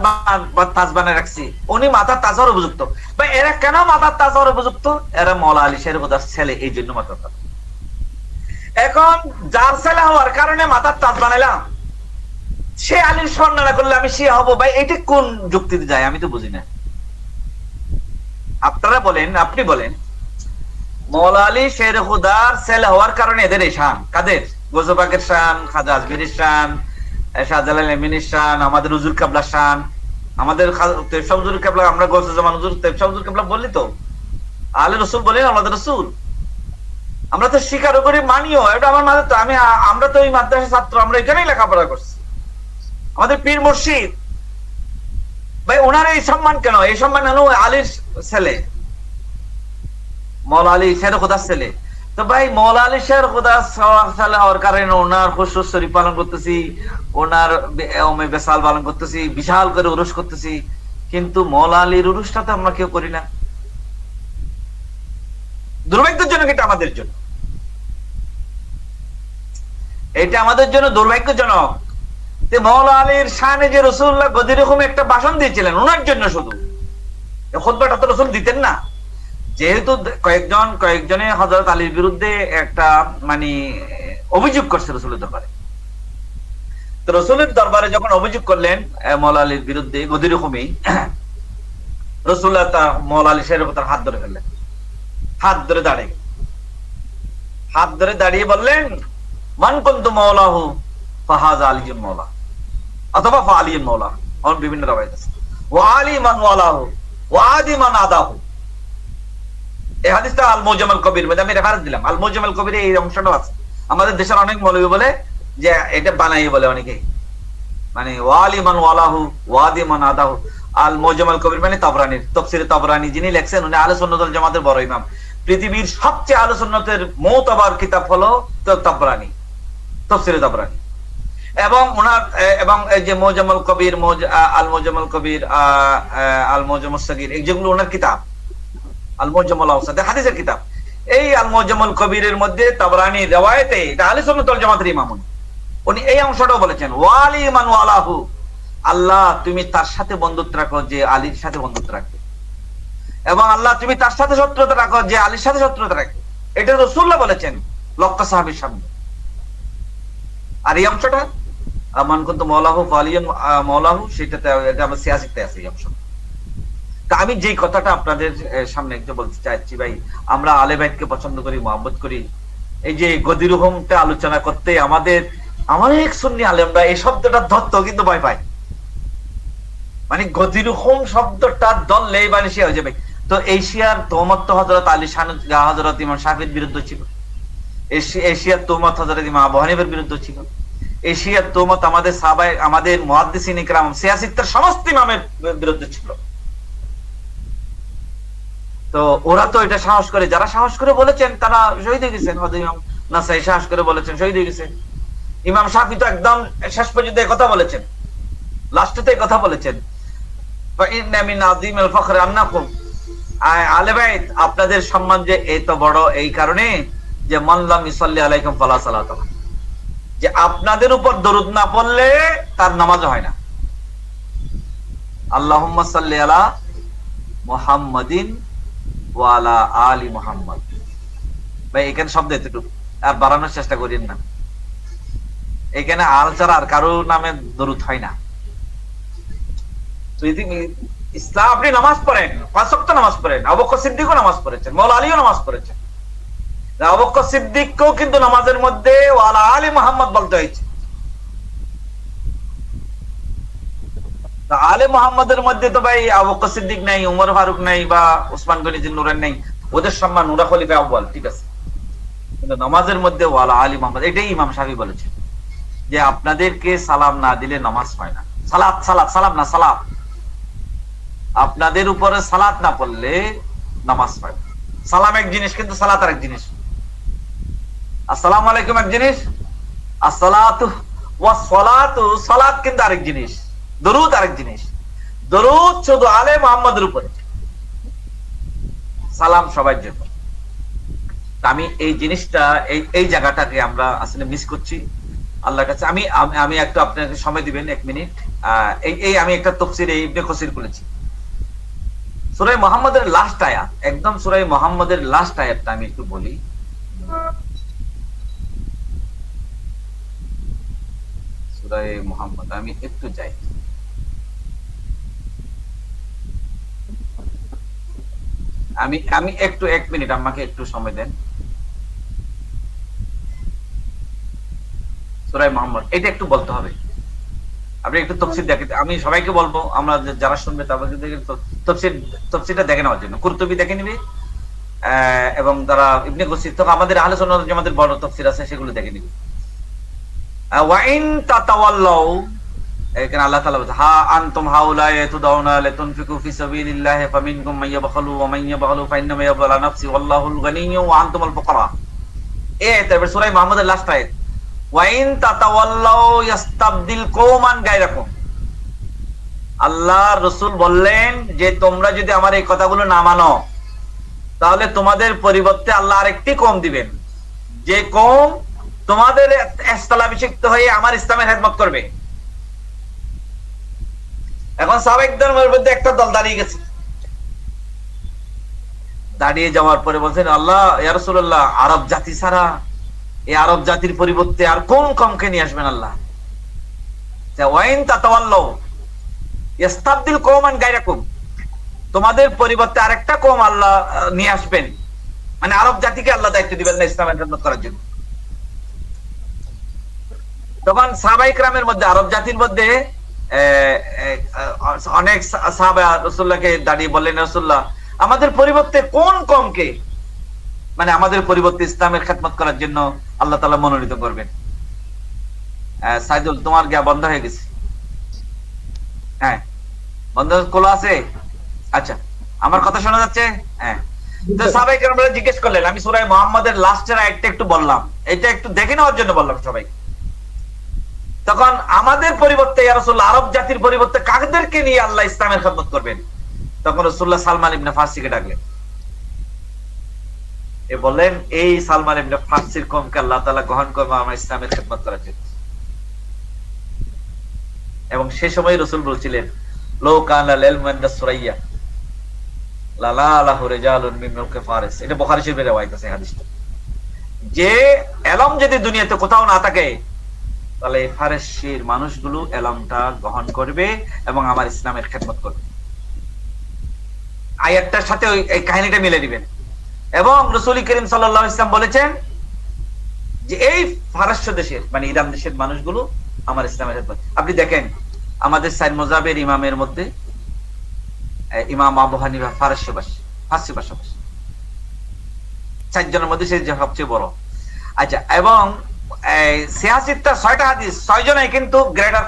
তাজ বানিয়ে রাখছি, উনি মাথার তাজ হওয়ার উপযুক্ত। ভাই এরা কেন মাথার তাজ হওয়ার উপযুক্ত? এরা মওলা আলী শের হুদার ছেলে, এই জন্য মাথার তাজ। এখন যার ছেলে হওয়ার কারণে মাথার তাজ বানাইলাম, সে আলীর স্বর্ণনা করলে আমি শিয়া হবো, ভাই এটা কোন যুক্তিতে যায় আমি তো বুঝি না। আপনারা বলেন, আপনি বলেন মওলা আলী শের হুদার ছেলে হওয়ার কারণে এদের এই শান, কাদের? গোসপাকের শান, খাজা আজমিরির শান, শাহজালাল এমিনের শান, আমাদের হুজুর কেবলার শান, আমাদের তৈয়ব শাহ হুজুর কেবলা, আমরা গৌসে জামান হুজুর তৈয়ব শাহ হুজুর কেবলা বললি তো আলে রাসূল বলেন, আমাদের রাসূল আমরা তো স্বীকার করি, মানিও, এটা আমার মাঝে তো আমরা তো এই মাদ্রাসা ছাত্র, আমরা এখানেই লেখাপড়া করছি। আমাদের পীর মুর্শিদ ভাই ওনার এই সম্মান কেন? এই সম্মান কেন? আলীর ছেলে, মৌলা আলী শের খোদার ছেলে। তো ভাই মৌলা আলী শের খোদা ছেলে হওয়ার কারণে ওনার খুশরু শরীফ পালন করতেছি, ওনার বেসাল পালন করতেছি, বিশাল করে উরুস করতেছি, কিন্তু মৌলা আলীর উরুসটা তো আমরা কেউ করি না। দুর্ভাগ্যজনক এটা আমাদের জন্য, এটা আমাদের জন্য দুর্ভাগ্যজনক। মৌলা আলীর শানে যে রাসূলুল্লাহ গদি রকম একটা ভাষণ দিয়েছিলেন ওনার জন্য, শুধু খুতবাটা তো রাসূল দিতেন না। যেহেতু কয়েকজনে হযরত আলীর বিরুদ্ধে একটা মানে অভিযোগ করছে রাসূলের দরবারে, তো রাসূলের দরবারে যখন অভিযোগ করলেন মৌলা আলীর বিরুদ্ধে গদি রকমই, রাসূলুল্লাহ তা মৌলা আলী শের উপর হাত ধরে ফেললেন, হাত ধরে দাঁড়িয়ে বললেন, মান কুনতু মাওলাহু ফাহাযা আলিয়্যুন মাওলা, অথবা ফাআলিয়্যুন মাওলা, আর বিভিন্ন রাওয়ায়াত আছে, ওয়া আলী মান ওয়ালাহু ওয়া আদি মান আদাহু। এই হাদিসটা আল মুজাম্মাল কবির মধ্যে আমি রেফারেন্স দিলাম। আল মুজাম্মাল কবিরে এই অংশটা আছে। আমাদের দেশের অনেক মৌলবী বলে যে এটা বানাই বলে অনেকেই, মানে ওয়া আলী মান ওয়ালাহু ওয়া আদি মান আদাহু। আল মুজাম্মাল কবির মানে তাবরানীর, তাফসীরে তাবরানী যিনি লিখছেন উনি আহলে সুন্নাত ওয়াল জামাতের বড় ইমাম। পৃথিবীর সবচেয়ে আহলে সুন্নাতের মুতাবার কিতাব হলো তাবরানী, তাফসীরে তাবরানী। এবং ওনার এবং এই যে মুজাম্মাল কবির, আল মুজাম্মাল কবির, আল মুজাম্মাল সগীর, এই যেগুলো ওনার কিতাব, আল মুজাম্মাল আওসাত হাদিসের কিতাব, এই আল মুজাম্মাল কবিরের মধ্যে তাবরানী riwayate এটা আহলে সুন্নাত ওয়াল জামাতের ইমাম উনি এই অংশটাও বলেছেন, ওয়ালি মান ওয়ালাহু, আল্লাহ তুমি তার সাথে বন্ধুত্ব রাখো যে আলীর সাথে বন্ধুত্ব রাখবে, এবং আল্লাহ তুমি তার সাথে শত্রুতা রাখো যে আলীর সাথে শত্রুতা রাখবে। এটা রাসূলুল্লাহ বলেছেন লক্ষ সাহাবীর সামনে। আর এই অংশটা মান কুনতু মাওলাহু ফাআলিয়ান মাওলাহু, সেটাতে এটা আমার সিয়াসিতে আছে এই অংশ। তা আমি যেই কথাটা আপনাদের সামনে একটু বলতে চাইছি, ভাই আমরা আলে বাইতকে পছন্দ করি, মহব্বত করি। এই যে গদিরুহমটা আলোচনা করতে আমাদের অনেক সুন্নি আলেমরা এই শব্দটা ধরতো কিন্তু ভয় পায়, মানে গদিরুহম শব্দটা ধরলে মানে শিয়া হয়ে যাবে। তো এশিয়ার তোহমত তো হযরত আলী হযরত ইমাম শাফির বিরুদ্ধে ছিল, এশিয়ার তোহমত হযরত ইমাম আবু হানিফার বিরুদ্ধে ছিল, এশিয়ার তোহমত আমাদের সাহাবায়ে, আমাদের মুহাদ্দিসিন ইকরাম, সিয়াসিত্তার সমস্ত ইমামের বিরুদ্ধে ছিল। তো ওরা তো এটা সাহস করে, যারা সাহস করে বলেছেন তারা শহীদ হয়ে গেছেন। ইমাম নাসাই সাহস করে বলেছেন, শহীদ হয়ে গেছেন। ইমাম শাফি তো একদম শেষ পর্যন্ত এই কথা বলেছেন, লাস্টেতে এই কথা বলেছেন, ফাইন্না মিন আযীমিল ফখর আন্নাকুম, আলে বাইত আপনাদের সম্মান যে এত বড় এই কারণে যে মান লাম ইসাল্লি আলাইকুম ফালা সালাত, যে আপনাদের উপর দরুদ না পড়লে তার নামাজ হয় না। আল্লাহুম্মা সাল্লি আলা মুহাম্মাদিন ওয়া আলা আলি মুহাম্মাদ। ভাই এখানে শব্দ এতটুকু, আর বাড়ানোর চেষ্টা করেন না। এখানে আল ছাড়া আর কারো নামে দরুদ হয় না। তো ইসলাম আপনি নামাজ পড়েন, 5 ওয়াক্ত নামাজ পড়েন, আবু বকর সিদ্দিকও নামাজ পড়েছেন, মাওলা আলীও নামাজ পড়েছেন। আবু বকর সিদ্দিককেও কিন্তু নামাজের মধ্যে ওয়া আলা আলি মুহাম্মদ বলতে হয়েছে। তা আলে মুহাম্মদের মধ্যে তো ভাই আবু বকর সিদ্দিক নাই, উমর ফারুক নাই, বা উসমান গনি জিন্নুরান নাই, ওদের সম্মান ওরা খলিফা আউয়াল, ঠিক আছে, কিন্তু নামাজের মধ্যে ওয়া আলা আলি মুহাম্মদ, এটাই ইমাম শাফি বলেছেন যে আপনাদেরকে সালাম না দিলে নামাজ হয় না। সালাত সালাত সালাম না, সালাত, আপনাদের উপরে সালাত না পড়লে নামাজ হয় না। সালাম এক জিনিস, কিন্তু সালাত আরেক জিনিস। আসসালামু আলাইকুম এক জিনিস, আসসালাতু ওয়াস সালাতু, সালাত কিন্তু আরেক জিনিস, দরুদ আরেক জিনিস। দরুদ শুধু আলে মুহাম্মদের উপরে, সালাম সবার জন্য। আমি এই জিনিসটা, এই জায়গাটাকে আমরা আসলে মিস করছি আল্লাহর কাছে। আমি একটু আপনাকে সময় দিবেন 1 মিনিট। এই আমি একটা তাফসীরে ইবনে কাসির খুলেছি, সূরা মুহাম্মদের লাস্ট আয়াত, একদম সূরা মুহাম্মদের লাস্ট আয়াতটা আমি একটু বলি। সূরা মুহাম্মদ আমি একটু যাই, আমি একটু 1 মিনিট আমাকে একটু সময় দেন। সূরা মুহাম্মদ এটা একটু বলতে হবে, আপনি একটু তাফসীর দেখেন। আমি সবাইকে বলবো, আমরা যারা শুনবে তাদেরকে তাফসীরটা দেখে নেওয়ার জন্য। কুরতুবী দেখে নিবে, এবং যারা ইবনে কাসির, তো আমাদের আহলে সুন্নাত ওয়াল জামাতের বড় তাফসীর আছে, সেগুলো দেখে নিবে। ওয়া ইন তাতাওয়াল্লাউ, এখানে আল্লাহ তাআলা বলছে, হা আনতুম হাউলাই তুদাউনা লিতুনফিকু ফি সাবিলিল্লাহি ফামিনকুম মান ইয়াবখালু ওয়া মান ইয়াবখালু ফাইন্নামা ইয়াবখালু আলা নাফসি ওয়াল্লাহুল গানিয়্যু ওয়া আনতুমুল ফুকারা। তারপর সূরা মুহাম্মদের লাস্ট আয়াত, ওয়া ইন তাতাওয়াল্লাউ ইস্তাবদিল কওমান গায়রাকুম। আল্লাহ রাসূল বললেন যে তোমরা যদি আমার এই কথাগুলো না মানো তাহলে তোমাদের পরিবর্তে আল্লাহ আরেকটি কওম দিবেন, যে কওম তোমাদের স্থলাভিষিক্ত হয়ে আমার ইসলামের খেদমত করবে। এখন সাহাবায়ে মধ্যে একটা দল দাঁড়িয়ে গেছে, দাঁড়িয়ে যাওয়ার পরে বলছেন, আল্লাহ ইয়া রাসূলুল্লাহ, আরব জাতি ছাড়া এই আরব জাতির পরিবর্তে আর কোন কমকে নিয়ে আসবেন আল্লাহ? ওয়াইন তাতাওয়াল্লাউ ইস্তাবদিল কওমান গায়রাকুম, তোমাদের পরিবর্তে আরেকটা কওম আল্লাহ নিয়ে আসবেন, মানে আরব জাতিকে আল্লাহ দায়িত্ব দিবেন না ইসলামের খেদমত করার জন্য। তখন সাহাবায়ে কেরামের মধ্যে, আরব জাতির মধ্যে অনেক সাহাবা রাসূলুল্লাহকে দাঁড়িয়ে বললেন, রাসূলুল্লাহ, আমাদের পরিবর্তে কোন কমকে, মানে আমাদের পরিবর্তে ইসলামের খেদমত করার জন্য আল্লাহ তাআলা মনোনীত করবেন? সাইদুল, তোমার গিয়া বন্ধ হয়ে গেছে। হ্যাঁ, বন্ধ খোলা আছে? আচ্ছা, আমার কথা শোনা যাচ্ছে? হ্যাঁ। তো সাহাবায়ে কেরামরা জিজ্ঞেস করলেন, আমি সূরা মুহাম্মাদের লাস্টের আয়াতটা একটু বললাম, এটা একটু দেখে নেওয়ার জন্য বললাম সবাই। তখন আমাদের পরিবর্তে ইয়া রাসূলুল্লাহ, আরব জাতির পরিবর্তে কাদেরকে নিয়ে আল্লাহ ইসলামের খেদমত করবেন? তখন রাসূলুল্লাহ সালমান ইবনে ফারসিকে ডাকলেন, বললেন, এই সালমান ইবনে ফারসির কওমকে আল্লাহ তাআলা গ্রহণ করবে আমার ইসলামের খেদমত করার জন্য। এবং সে সময় রাসূল বলছিলেন, লো কানা লিলমান সুরাইয়া লালা লাহু রিজালুন মিন মুলকি ফারিস। এটা বুখারী শরীফের রওয়ায়াত আছে হাদিসটা, যে এলম যদি দুনিয়াতে কোথাও না থাকে তাহলে ফারসের মানুষগুলো এলমটা গ্রহণ করবে এবং আমার ইসলামের খেদমত করবে। আয়াতটার সাথে এই কাহিনীটা মিলে দিবেন। এবং রাসূল করিম সাল্লাল্লাহু আলাইহি ওয়াসাল্লাম বলেছেন যে এই ফারস্য দেশের, মানে ইরান দেশের মানুষগুলো আমার ইসলামের খেদমত। আপনি দেখেন আমাদের চার মাযহাবের ইমামের মধ্যে ইমাম আবু হানিফা ফারসি ভাষাভাষী, চারজনের মধ্যে সে সবচেয়ে বড়। আচ্ছা, এবং 86টা 6টা হাদিস, 6 জনই কিন্তু গ্রেটার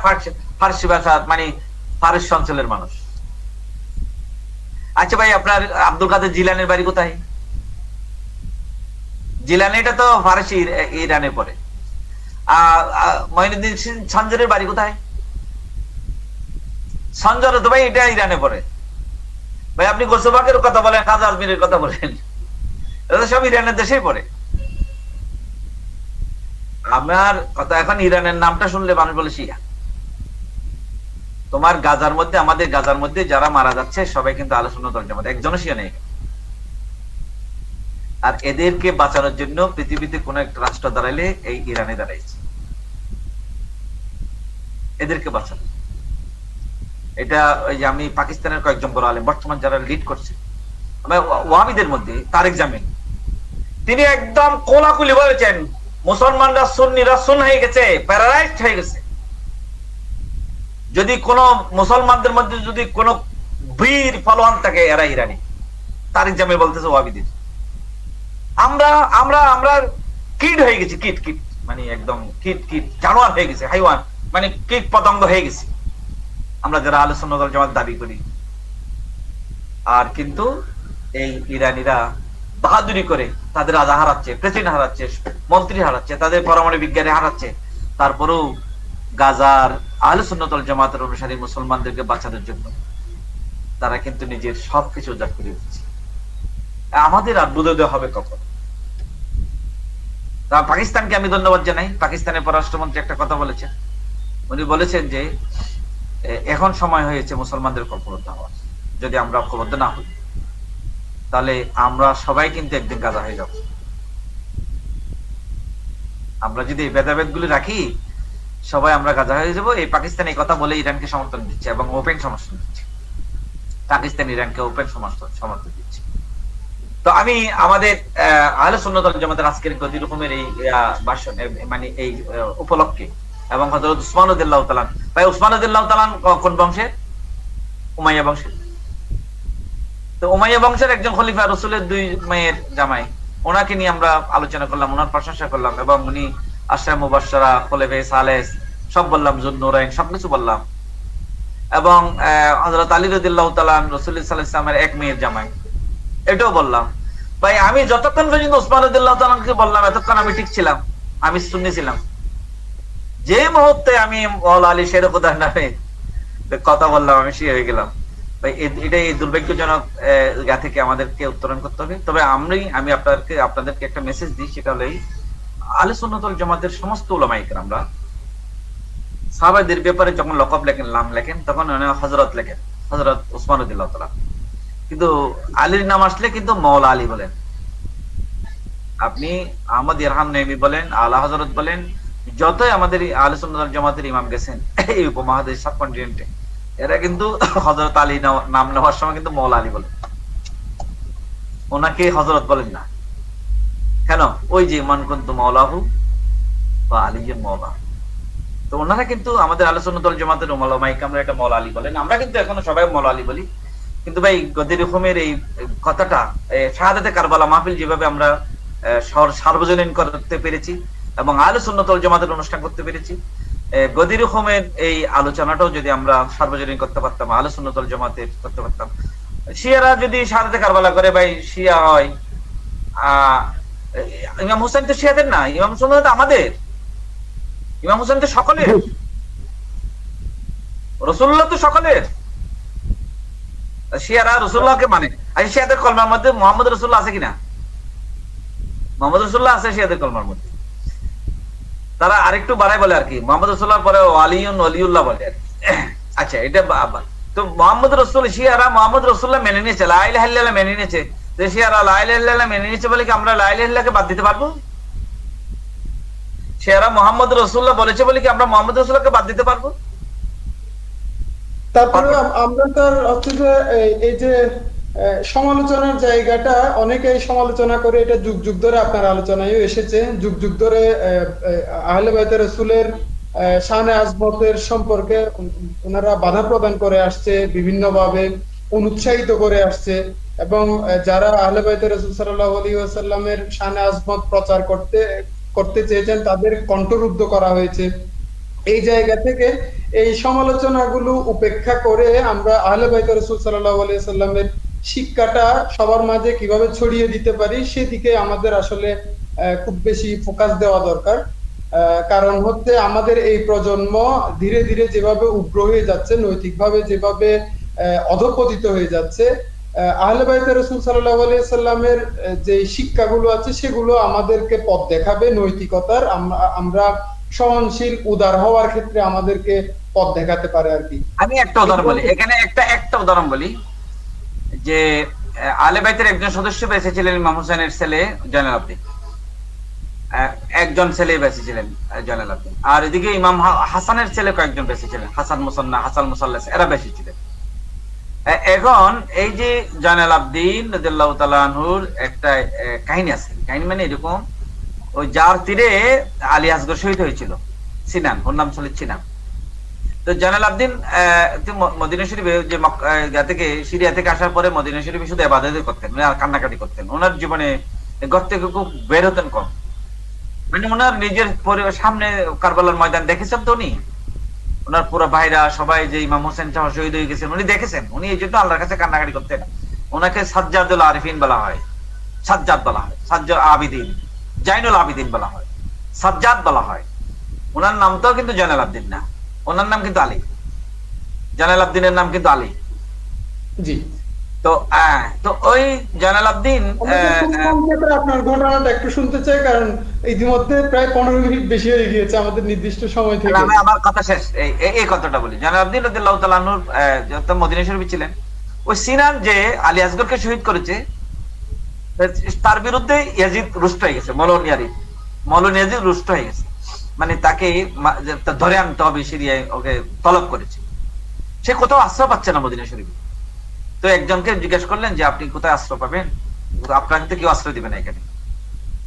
ফারসি ভাষা, মানে ফারস অঞ্চলের মানুষ। আচ্ছা ভাই, আপনার আব্দুল কাদের জিলানির বাড়ি কোথায়? জিলানি এটা তো ফারসি, ইরানে পড়ে। মঈনুদ্দিন সঞ্জরের বাড়ি কোথায়? সঞ্জর তো ভাই এটা ইরানে পড়ে। ভাই আপনি গোসবাকের কথা বলেন, খাজা আজমিরের কথা বলেন, এটা সব ইরানের দেশেই পড়ে। আমার কথা, এখন ইরানের নামটা শুনলে মানুষ বলে শিয়া। তোমার গাজার মধ্যে, আমাদের গাজার মধ্যে যারা মারা যাচ্ছে সবাই কিন্তু আহলে সুন্নাত ওয়াল জামাত, একজনও শিয়া নেই। আর এদেরকে বাঁচানোর জন্য পৃথিবীতে কোন একটা রাষ্ট্র দাঁড়াইলে এই ইরানে দাঁড়াইছে এদেরকে বাঁচানো। এটা ওই যে আমি পাকিস্তানের কয়েকজন বড় আলেম বর্তমান যারা লিড করছে ওয়াহাবিদের মধ্যে, তারেক জামিল, তিনি একদম কোলাকুলি বলেছেন মুসলমানরা সুন্নিরা সুন হয়ে গেছে, প্যারালাইজড হয়ে গেছে। যদি কোন মুসলমানদের মধ্যে যদি কোন বীর ফলোয়ান থাকে এরা ইরানি। তারেক জামিল বলতেছে ওয়াহাবিদের, আমরা আমরা আমরা কিট হয়ে গেছি, কিট কিট মানে একদম কিট কিট জানোয়ার হয়ে গেছে, হাইওয়ান মানে কীট পতঙ্গ হয়ে গেছে আমরা যারা আহলে সুন্নাত ওয়াল জামাত দাবি করি। আর কিন্তু এই ইরানিরা বাহাদুরি করে তাদের রাজা হারাচ্ছে, প্রেসিডেন্ট হারাচ্ছে, মন্ত্রী হারাচ্ছে, তাদের পরমাণু বিজ্ঞানী হারাচ্ছে, তারপরেও গাজার আহলে সুন্নাত ওয়াল জামাতের অনুসারী মুসলমানদেরকে বাঁচানোর জন্য তারা কিন্তু নিজের সবকিছু উজাড় করে দিচ্ছে। আমাদের আর বুঝতে হবে কখন? তা পাকিস্তানকে আমি ধন্যবাদ জানাই। পাকিস্তানের পররাষ্ট্রমন্ত্রী একটা কথা বলেছেন, উনি বলেছেন যে এখন সময় হয়েছে মুসলমানদের ঐক্যবদ্ধ হওয়ার। যদি আমরা ঐক্যবদ্ধ না হই তাহলে আমরা সবাই কিন্তু একদিন গাজা হয়ে যাব। আমরা যদি এই ভেদাভেদ গুলি রাখি সবাই আমরা গাজা হয়ে যাব। এই পাকিস্তান এই কথা বলে ইরানকে সমর্থন দিচ্ছে এবং ওপেন সমর্থন দিচ্ছে। পাকিস্তান ইরানকে ওপেন সমর্থন দিচ্ছে। তো আমি আমাদের আহলে সুন্নাত ওয়াল জামাতের আজকের গতি রকমের এই ভাষণ, মানে এই উপলক্ষে, এবং হযরত উসমান রাদিয়াল্লাহু তাআলা, ভাই উসমান রাদিয়াল্লাহু তাআলা কোন বংশের? উমাইয়া বংশের। তো উমাইয়া বংশের একজন খলিফা, রাসূলের 2 মেয়ের জামাই, ওনাকে নিয়ে আমরা আলোচনা করলাম, ওনার প্রশংসা করলাম, এবং উনি আশরা মুবাশশারা, খলিফায়ে সালেস সব বললাম, যুন নূরাইন সবকিছু বললাম। এবং হযরত আলী রাদিয়াল্লাহু তাআলা রাসূলুল্লাহ সাল্লাল্লাহু আলাইহি ওয়াসাল্লামের এক মেয়ের জামাই। এটাও বললাম। ভাই আমি যতক্ষণ পর্যন্ত ওসমান রাদিয়াল্লাহু তাআলাকে বললাম এতক্ষণ আমি ঠিক ছিলাম, আমি সুন্নি ছিলাম। যে মুহূর্তে আমি মাওলা আলী শের খোদার নামে কথা বললাম আমি শিয়া হয়ে গেলাম। ভাই এটাই দুর্ভাগ্যজনক গা থেকে আমাদেরকে উত্তরণ করতে হবে। তবে আমি আপনাদেরকে একটা মেসেজ দিই, সেটা হলো আহলে সুন্নাত ওয়াল জামাতের সমস্ত উলামা ইকরামরা সাহাবাদের ব্যাপারে যখন লকব লেখেন, নাম লেখেন, তখন হযরত লেখেন, হযরত ওসমান রাদিয়াল্লাহু তাআলা। কিন্তু আলীর নাম আসলে কিন্তু মাওলা আলী বলেন। আপনি আহমদ ইরহাম নেমি বলেন, আলা হযরত বলেন, যতই আমাদের আহলে সুন্নাত ওয়াল জামাতের ইমাম গেছেন এই উপমহাদেশ সাবকন্টিনেন্টে, এরা কিন্তু হযরত আলী নাম নেওয়ার সময় কিন্তু মাওলা আলী বলেন, ওনাকে হযরত বলেন না। কেন? ওই যে মান কুনতু মাওলাহু বা আলীর মাওলা। তো ওনারা কিন্তু আমাদের আহলে সুন্নাত ওয়াল জামাতের উলামা ইকরামরা এটা মাওলা আলী বলেন। আমরা কিন্তু এখনো সবাই মাওলা আলী বলি। কিন্তু ভাই গদির হুকুমের এই কথাটা শাহাদাতে কারবালা মাহফিল যেভাবে আমরা সার্বজনীন করতে পেরেছি এবং আহলে সুন্নাত ওয়াল জামাতের অনুষ্ঠান করতে পেরেছি, গদির হুকুমের এই আলোচনাটাও যদি আমরা সার্বজনীন করতে পারতাম, আহলে সুন্নাত ওয়াল জামাতের করতে পারতাম। শিয়ারা যদি শাহাদাতে কারবালা করে, ভাই শিয়া হয়, ইমাম হোসেন তো শিয়াদের না, ইমাম হোসেন তো আমাদের, ইমাম হোসেন তো সকলের, রাসূলুল্লাহ তো সকলের। শিয়ারা রাসূলুল্লাহকে মানে, আর শিয়াদের কলমার মধ্যে মুহাম্মদ রাসূলুল্লাহ আছে কিনা? মুহাম্মদ রাসূলুল্লাহ আছে শিয়াদের কলমার মধ্যে। তারা আরেকটু বাড়ায় বলে আর কি, মুহাম্মদ রাসূলুল্লাহ পরে ওয়ালিউন ওয়ালিউল্লাহ বলে আর কি। আচ্ছা, এটা তো মুহাম্মদ রাসূল, শিয়ারা মুহাম্মদ রাসূলুল্লাহ মেনে নিয়েছে, লা ইলাহা ইল্লাল্লাহ মেনে নিয়েছে। যে শিয়ারা লা ইলাহা ইল্লাল্লাহ মেনে নিয়েছে বলে কি আমরা লা ইলাহা ইল্লাল্লাহকে বাদ দিতে পারবো? শিয়ারা মুহাম্মদ রাসূলুল্লাহ বলেছে বলে কি আমরা মুহাম্মদ রাসূলুল্লাহকে বাদ দিতে পারবো? তারপরে আমরা তার হচ্ছে যে এই যে সমালোচনার জায়গাটা অনেকেই সমালোচনা করে, এটা যুগ যুগ ধরে আপনার আলোচনায় এসেছে, যুগ যুগ ধরে আহলে বাইতে রাসূলের শানে আজমতের সম্পর্কে ওনারা বাধা প্রদান করে আসছে, বিভিন্নভাবে অনুৎসাহিত করে আসছে, এবং যারা আহলে বাইতে রাসূল সাল্লাল্লাহু আলাইহি ওয়াসাল্লামের শানে আজমত প্রচার করতে চেয়েছেন তাদের কণ্ঠরুদ্ধ করা হয়েছে। এই জায়গা থেকে এই সমালোচনাগুলো উপেক্ষা করে আমরা আহলে বাইত রাসূল সাল্লাল্লাহু আলাইহি ওয়াসাল্লামের শিক্ষাটা সবার মাঝে কিভাবে ছড়িয়ে দিতে পারি সেদিকে আমাদের আসলে খুব বেশি ফোকাস দেওয়া দরকার। কারণ হচ্ছে আমাদের এই প্রজন্ম ধীরে ধীরে যেভাবে উগ্র হয়ে যাচ্ছে, নৈতিকভাবে যেভাবে অধঃপতিত হয়ে যাচ্ছে, আহলে বাইত রাসূল সাল্লাল্লাহু আলাইহি ওয়াসাল্লামের যে শিক্ষাগুলো আছে সেগুলো আমাদেরকে পথ দেখাবে নৈতিকতার। আমরা সহনশীল উদার হওয়ার ক্ষেত্রে আমাদেরকে পথ দেখাতে পারে আর কি। আমি একটা উদাহরণ বলি, এখানে একটা উদাহরণ বলি যে আহলে বাইতের একজন সদস্য বেঁচে ছিলেন ইমাম হোসেনের ছেলে জয়নুল আবদিন, একজন ছেলে বেঁচে ছিলেন জয়নুল আবদিন, আর এদিকে ইমাম হাসানের ছেলে কয়েকজন বেঁচে ছিলেন, হাসান মুসান্না, হাসান মুসাল্লাস, এরা বেঁচে ছিলেন। এখন এই যে জয়নুল আবদিন রাদিয়াল্লাহু তাআলা আনহুর একটা কাহিনী আছে, কাহিনী মানে এরকম, ওই যার তীরে আলী আসগর শহীদ হয়েছিল, সিনান, ওর নাম ছিল সিনান। তো জয়নুল আবদিন মদিনা শরীফে যে থেকে সিরিয়া থেকে আসার পরে মদিনা শরীফে শুধু ইবাদত করতেন, আর কান্নাকাটি করতেন। ওনার জীবনে ঘর থেকে খুব বের হতেন কম, মানে ওনার নিজের সামনে কারবালার ময়দান দেখেছেন তো উনি, ওনার পুরো ভাইরা সবাই যে ইমাম হোসেন শাহ শহীদ হয়ে গেছেন উনি দেখেছেন, উনি এই জন্য আল্লাহর কাছে কান্নাকাটি করতেন। ওনাকে সাজ্জাদুল আরিফিন বলা হয়, সাজ্জাদ বলা হয়, সাজ্জাদ আবিদিন, জাইনুল আবিদিন বলা হয়, সাজ্জাদ বলা হয়। ওনার নামটাও কিন্তু জয়নুল আবদিন না, ওনার নাম কিন্তু আলী, জয়নুল আবদিনের নাম কিন্তু আলী। জি। তো ওই জয়নুল আবদিন, আপনার ঘটনাটা একটু শুনতে চাই, কারণ ইতিমধ্যে প্রায় 15 মিনিট বেশি হয়ে গিয়েছে আমাদের নির্দিষ্ট সময় থেকে। আমি আমার কথা শেষ, এই কথাটা বলি। জয়নুল আবদিন রাদিয়াল্লাহু তাআলা আনহুর যত মদিনা শরীফে ছিলেন, ওই সিনান যে আলী আসগরকে শহীদ করেছে তার বিরুদ্ধে ইয়াজিদ রুষ্ট হয়ে গেছে, মৌলন ইয়াজিদ রুষ্ট হয়ে গেছে, মানে তাকে ধরে আনতে হবে সিরিয়ায়, ওকে তলব করেছে। সে কোথাও আশ্রয় পাচ্ছে না মদিনা শরীফে। তো একজনকে জিজ্ঞেস করলেন যে আপনি কোথায় আশ্রয় পাবেন, আপনাকে তো কেউ আশ্রয় দিবে না এখানে।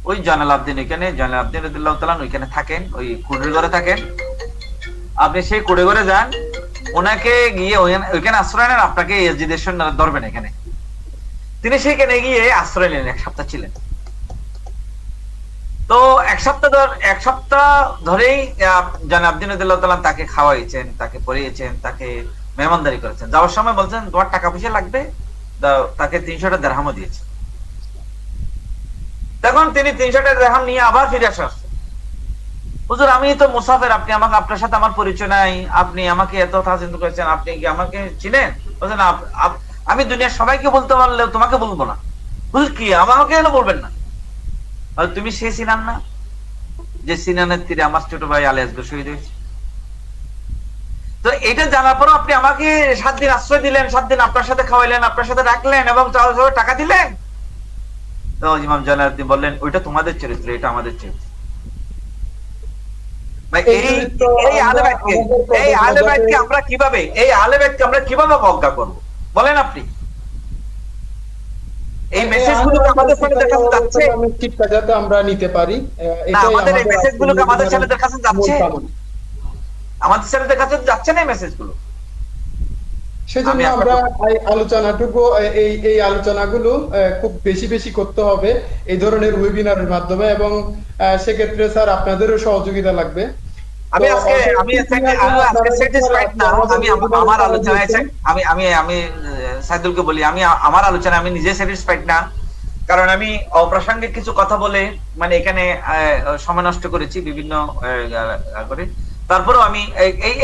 ওই জয়নুল আবদিন, এখানে জয়নুল আবদিন রাদিয়াল্লাহু তাআলা ওইখানে থাকেন, ওই কুড়ের ঘরে থাকেন। আপনি সেই কুড়ে ঘরে যান, ওনাকে গিয়ে ওইখানে আশ্রয় নেন, আপনাকে ইয়াজিদের সৈন্য ধরবেন এখানে। তিনি সেখানে গিয়ে আশ্রয় নিলেন, 1 সপ্তাহ ছিলেন। তো 1 সপ্তাহ ধরেই জয়নুল আবদিন রাদিয়াল্লাহু তাআলা তাকে খাওয়াইছেন, তাকে পরিয়েছেন, তাকে মেহমানদারি করেছেন, যাওয়ার সময় বলছেন তোমার টাকা পয়সা লাগবে, তাকে 300টা দিরহামও দিয়েছে। তখন তিনি 300টা দিরহাম নিয়ে আবার ফিরে আসছেন। হুজুর আমি তো মুসাফির, আপনি আমাকে, আপনার সাথে আমার পরিচয় নাই, আপনি আমাকে এত তাজিম করেছেন, আপনি কি আমাকে চিনেন? বলছেন আমি দুনিয়ার সবাইকে বলতে পারলেও তোমাকে বলবো না। হুজুর কি আমাকে কেন বলবেন না? তুমি সেই সিনান না যে সিনানের তীরে আমার ছোট ভাই আলী আসগর শহীদ হয়েছে? তো এটা জানার পর আপনি আমাকে 7 দিন আশ্রয় দিলেন, 7 দিন আপনার সাথে খাওয়াইলেন, আপনার সাথে রাখলেন এবং টাকা দিলেন। তো ইমাম জয়নুদ্দিন বললেন ওইটা তোমাদের চরিত্র, এটা আমাদের চরিত্র। এই আহলে বাইতকে আমরা কিভাবে অবজ্ঞা করব বলেন আপনি? এই মেসেজগুলোকে আমাদের ছেলেদের কাছে যাচ্ছে যাতে আমরা নিতে পারি, না? আমাদের এই মেসেজগুলোকে আমাদের ছেলেদের কাছে যাচ্ছে? আমাদের ছেলেদের কাছে যাচ্ছে না এই মেসেজগুলো? সেজন্য আমরা এই আলোচনাগুলো খুব বেশি বেশি করতে হবে এই ধরনের ওয়েবিনারের মাধ্যমে, এবং সেক্ষেত্রে স্যার আপনাদেরও সহযোগিতা লাগবে। আমি আজকে স্যাটিসফাইড না। আমি আমার আলোচনায় আমি সাইদুলকে বলি, আমি আমার আলোচনায় আমি নিজে স্যাটিসফাইড না, কারণ আমি অপ্রাসঙ্গিক কিছু কথা বলে মানে এখানে সময় নষ্ট করেছি বিভিন্ন করে। তারপরেও আমি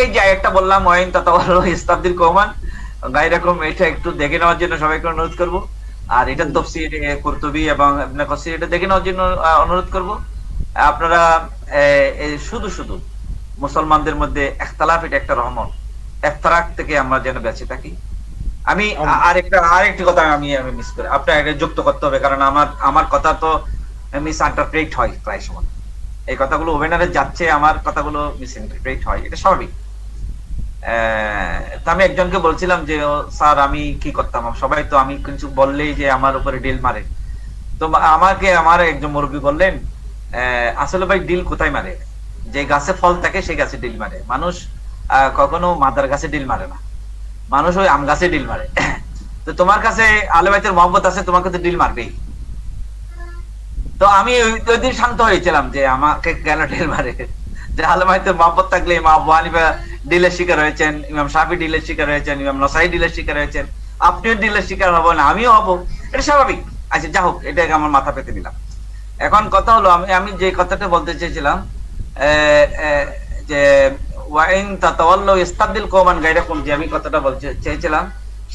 এই যে একটা বললাম ওয়াইন তাতাওয়াল্লাহু ইস্তাবদিল কওমান গায়রাকুম, এটা একটু দেখে নেওয়ার জন্য সবাইকে অনুরোধ করব। আর এটা তাফসীর কুরতুবী এবং ইবনে কাসির, এটা দেখে নেওয়ার জন্য অনুরোধ করব। আপনারা শুধু শুধু মুসলমানদের মধ্যে ইখতিলাফ, এটা একটা রহমত, ইফতিরাক থেকে আমরা যেন বেঁচে থাকি। আমি আরেকটি কথা আমি মিস করি, আপনার এটা যুক্ত করতে হবে, কারণ আমার কথা তো মিস ইন্টারপ্রেট হয় প্রায় সময়। এই কথাগুলো ওভেনারে যাচ্ছে, আমার কথাগুলো মিস ইন্টারপ্রেট হয়, এটা স্বাভাবিক। আমি একজনকে বলছিলাম যে স্যার আমি কি করতাম, সবাই তো আমি কিছু বললেই যে আমার উপরে ডিল মারে। তো আমাকে আমার একজন মুরব্বী বললেন আসলে ভাই ডিল কোথায় মারে? যে গাছে ফল থাকে সেই গাছে ডিল মারে। মানুষ কখনো মাদার গাছে ডিল মারে না, মানুষ ওই আম গাছে ডিল মারে। তো তোমার কাছে আহলে বাইতের মহব্বত আছে, তোমাকে তো ডিল মারবেই। তো আমি ওই দিন শান্ত হয়েছিলাম যে আমাকে কেন ডিল মারে, যে আহলে বাইতের মহব্বত থাকলে ইমাম আবু হানিফা ডিলের শিকার হয়েছেন, ইমাম শাফি ডিলের শিকার হয়েছেন, ইমাম নাসাই ডিলের শিকার হয়েছেন, আপনিও ডিলের শিকার হবেন, আমিও হব, এটা স্বাভাবিক। আচ্ছা যা হোক, এটাকে আমার মাথা পেতে দিলাম। এখন কথা হলো, আমি যে কথাটা বলতে চেয়েছিলাম যে ওয়াইন তাতাওয়াল্লাহু ইস্তাবদিল কওমান গায়রাকুম, যে আমি কথাটা বলতে চেয়েছিলাম,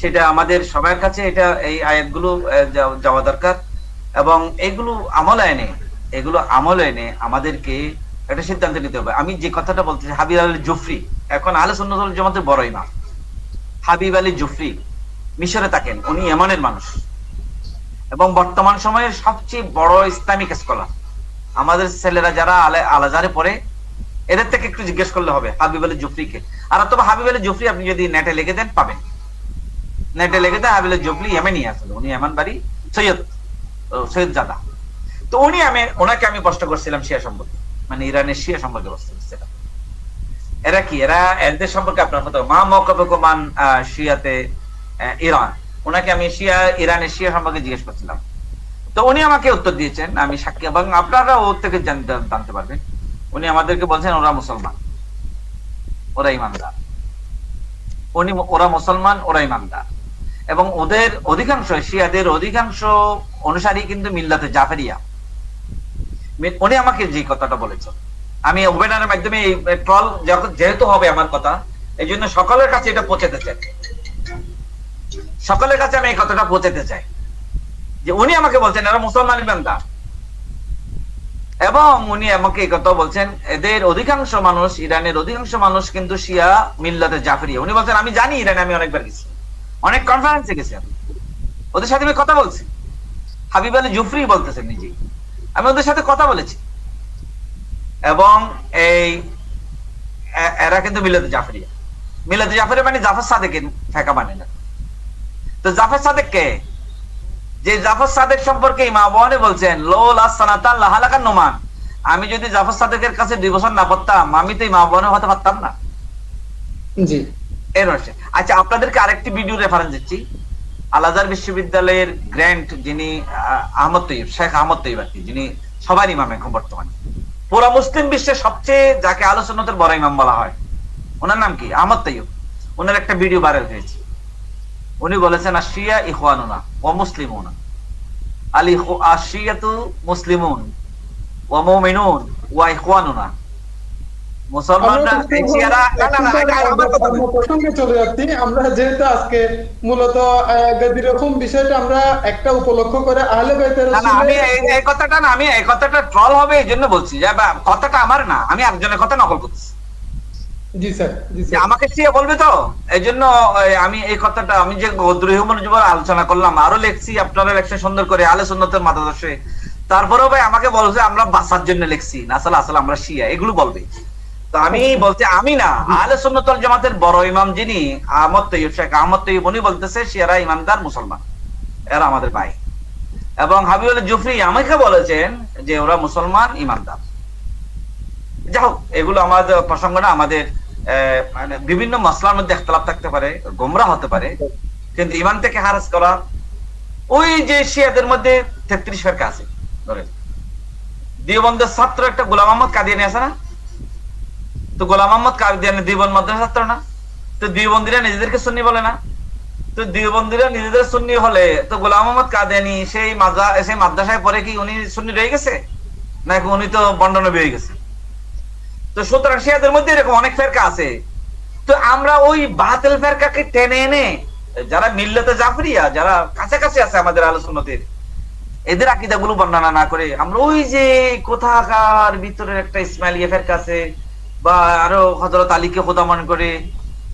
সেটা আমাদের সবার কাছে এটা এই আয়াতগুলো যাওয়া দরকার, এবং এগুলো আমলে এনে আমাদেরকে একটা সিদ্ধান্ত নিতে হবে। আমি যে কথাটা বলতেছি, হাবিব আলী জুফরি এখন আহলে সুন্নাত ওয়াল জামাতের বড় ইমাম। হাবিব আলী জুফরি মিশরে থাকেন, উনি ইয়েমেনের মানুষ এবং বর্তমান সময়ের সবচেয়ে বড় ইসলামিক স্কলার। আমাদের ছেলেরা যারা আল আজহারে পড়ে, এদের থেকে একটু জিজ্ঞেস করলে হবে হাবিব আলী জুফরিকে। আর অথবা হাবিব আলী জুফরি আপনি যদি নেটে লিখে দেন পাবেন, নেটে লিখে দেন হাবিব আলী জুফরি ইয়েমেনি আসলে, উনি ইয়েমান বাড়ি, সৈয়দ জাদা। তো ওনাকে আমি প্রশ্ন করছিলাম শিয়া সম্পর্কে, মানে ইরানের শিয়া সম্পর্কে প্রশ্ন করছিলাম। এরা কি, এদের সম্পর্কে আপনার কথা মা মওকিফুকুম শিয়াতে ইরান, ওনাকে আমি ইরানের শিয়া সম্পর্কে জিজ্ঞেস করছিলাম। তো উনি আমাকে উত্তর দিয়েছেন, আমি সাক্ষী, এবং আপনারা ওর থেকে জানতে পারবেন। উনি আমাদেরকে বলছেন ওরা মুসলমান, ওরা ইমানদার, ওরা মুসলমান, ওরা ইমানদার, এবং ওদের অধিকাংশ শিয়াদের অধিকাংশ অনুসারী কিন্তু মিল্লাতে জাফরিয়া। উনি আমাকে যে কথাটা বলেছেন, আমি ওভেনারের মাধ্যমে এই ট্রল যেহেতু হবে আমার কথা, এই জন্য সকলের কাছে এটা পৌঁছাতে চাই, সকলের কাছে আমি এই কথাটা পৌঁছাতে চাই যে উনি আমাকে বলছেন এরা মুসলমান ইমানদার, এবং উনি আমাকে এই কথা বলছেন এদের অধিকাংশ মানুষ, ইরানের অধিকাংশ মানুষ কিন্তু শিয়া মিল্লাতে জাফরিয়া। উনি বলছেন আমি জানি, ইরানে আমি অনেকবার গেছি, অনেক কনফারেন্সে গেছি, আমি ওদের সাথে আমি কথা বলছি। হাবিব আলী জুফরি বলতেছেন নিজেই, আমি ওদের সাথে কথা বলেছি, এবং এরা কিন্তু মিল্লাতে জাফরিয়া। মিল্লাতে জাফরিয়া মানে জাফর সাদেকের ফেকা মানে না। তো জাফর সাদেক কে? যে জাফর সাদেক সম্পর্কে ইমাম আবু হানিফা বলছেন লাউলা সানাতান লাহালাকান নুমান, আমি যদি জাফর সাদেকের কাছে 2 বছর না পড়তাম, আমি তো ইমাম আবু হানিফা হতে পারতাম না। জি, এর হচ্ছে। আচ্ছা আপনাদেরকে আরেকটি ভিডিও রেফারেন্স দিচ্ছি। আল আজহার বিশ্ববিদ্যালয়ের গ্র্যান্ট যিনি আহমদ তৈয়ব, শেখ আহমদ তৈয়ব আর কি, যিনি সবার ইমাম এখন বর্তমানে, পুরা মুসলিম বিশ্বের সবচেয়ে যাকে আহলে সুন্নাতের বড় ইমাম বলা হয়, ওনার নাম কি? আহমদ তৈয়ব। ওনার একটা ভিডিও ভাইরাল হয়েছে, উনি বলেছেন আশিয়া ইখওয়ানুনা ওয়া মুসলিমুনা, আশিয়াতু মুসলিমুন ওয়া মুমিনুন ওয়া ইখওয়ানুনা। মুসলমানরা শিয়ারা, না না না, এটা আমার কথা না। প্রসঙ্গে চলে যাচ্ছি আমরা, যেহেতু আজকে মূলত এরকম বিষয়টা আমরা একটা উপলক্ষ করে আহলে বাইতের না না, আমি এই কথাটা না, আমি এই কথাটা ট্রল হবে এই জন্য বলছি যে কথাটা আমার না, আমি একজনের কথা নকল করছি। জি স্যার, জি যে স্যার। আমাকে শিয়া বলবে তো, এই জন্য আমি এই কথাটা, আমি যে গদরুহুমের উপর আলোচনা করলাম, আরো লেখছি, আপনারা লেখছেন সুন্দর করে আহলে সুন্নাতের মতাদর্শে, তারপরেও ভাই আমাকে বলছে আমরা বাসার জন্য লেখছি না, আসলে আসলে আমরা শিয়া, এগুলো বলবে। তো আমি বলতে, আমি না, আহলে সুন্নাত ওয়াল জামাতের বড় ইমাম যিনি আহমদ তৈয়ব, শেখ আহমদ তৈয়ব, উনি বলতেছে শিয়ারা ইমানদার মুসলমান, এরা আমাদের ভাই। এবং হাবিবুল জুফরি আমাকে বলেছেন যে ওরা মুসলমান ইমানদার। যাই হোক, এগুলো আমাদের প্রসঙ্গ না, আমাদের মানে বিভিন্ন মাসলার মধ্যে ইখতিলাফ থাকতে পারে, গোমরাহ হতে পারে, কিন্তু ইমান থেকে হারাজ করা, ওই যে শিয়াদের মধ্যে 33 ফিরকা আছে, ধরেন দেওবন্দের ছাত্র একটা গোলাম আহমদ কাদিয়ানি আছে না, তো গোলাম আহমদ কাদিয়ানি দেওবন্দ মাদ্রাসার ছাত্র না, তো দেওবন্দিরা নিজেদেরকে সুন্নি বলে না, তো দেওবন্দিরা নিজেদের সুন্নি হলে তো গোলাম আহমদ কাদিয়ানি সেই মাদ্রাসায় পড়ে কি উনি সুন্নি রয়ে গেছে নাকি উনি তো বন্ডনবী হয়ে গেছে? তো সুতরাং শিয়াদের মধ্যে এরকম অনেক ফেরকা আছে। তো আমরা ওই বাতিল ফেরকাকে টেনে এনে যারা মিল্লাতে জাফরিয়া, যারা কাছাকাছি আছে আমাদের আহলে সুন্নাতের, এদের আকীদাগুলো বর্ণনা না করে আমরা ওই যে কোথাকার ভিতরের একটা ইসমাইলিয়া ফেরকা আছে, বা আরো হযরত আলীকে খোদা মনে করে,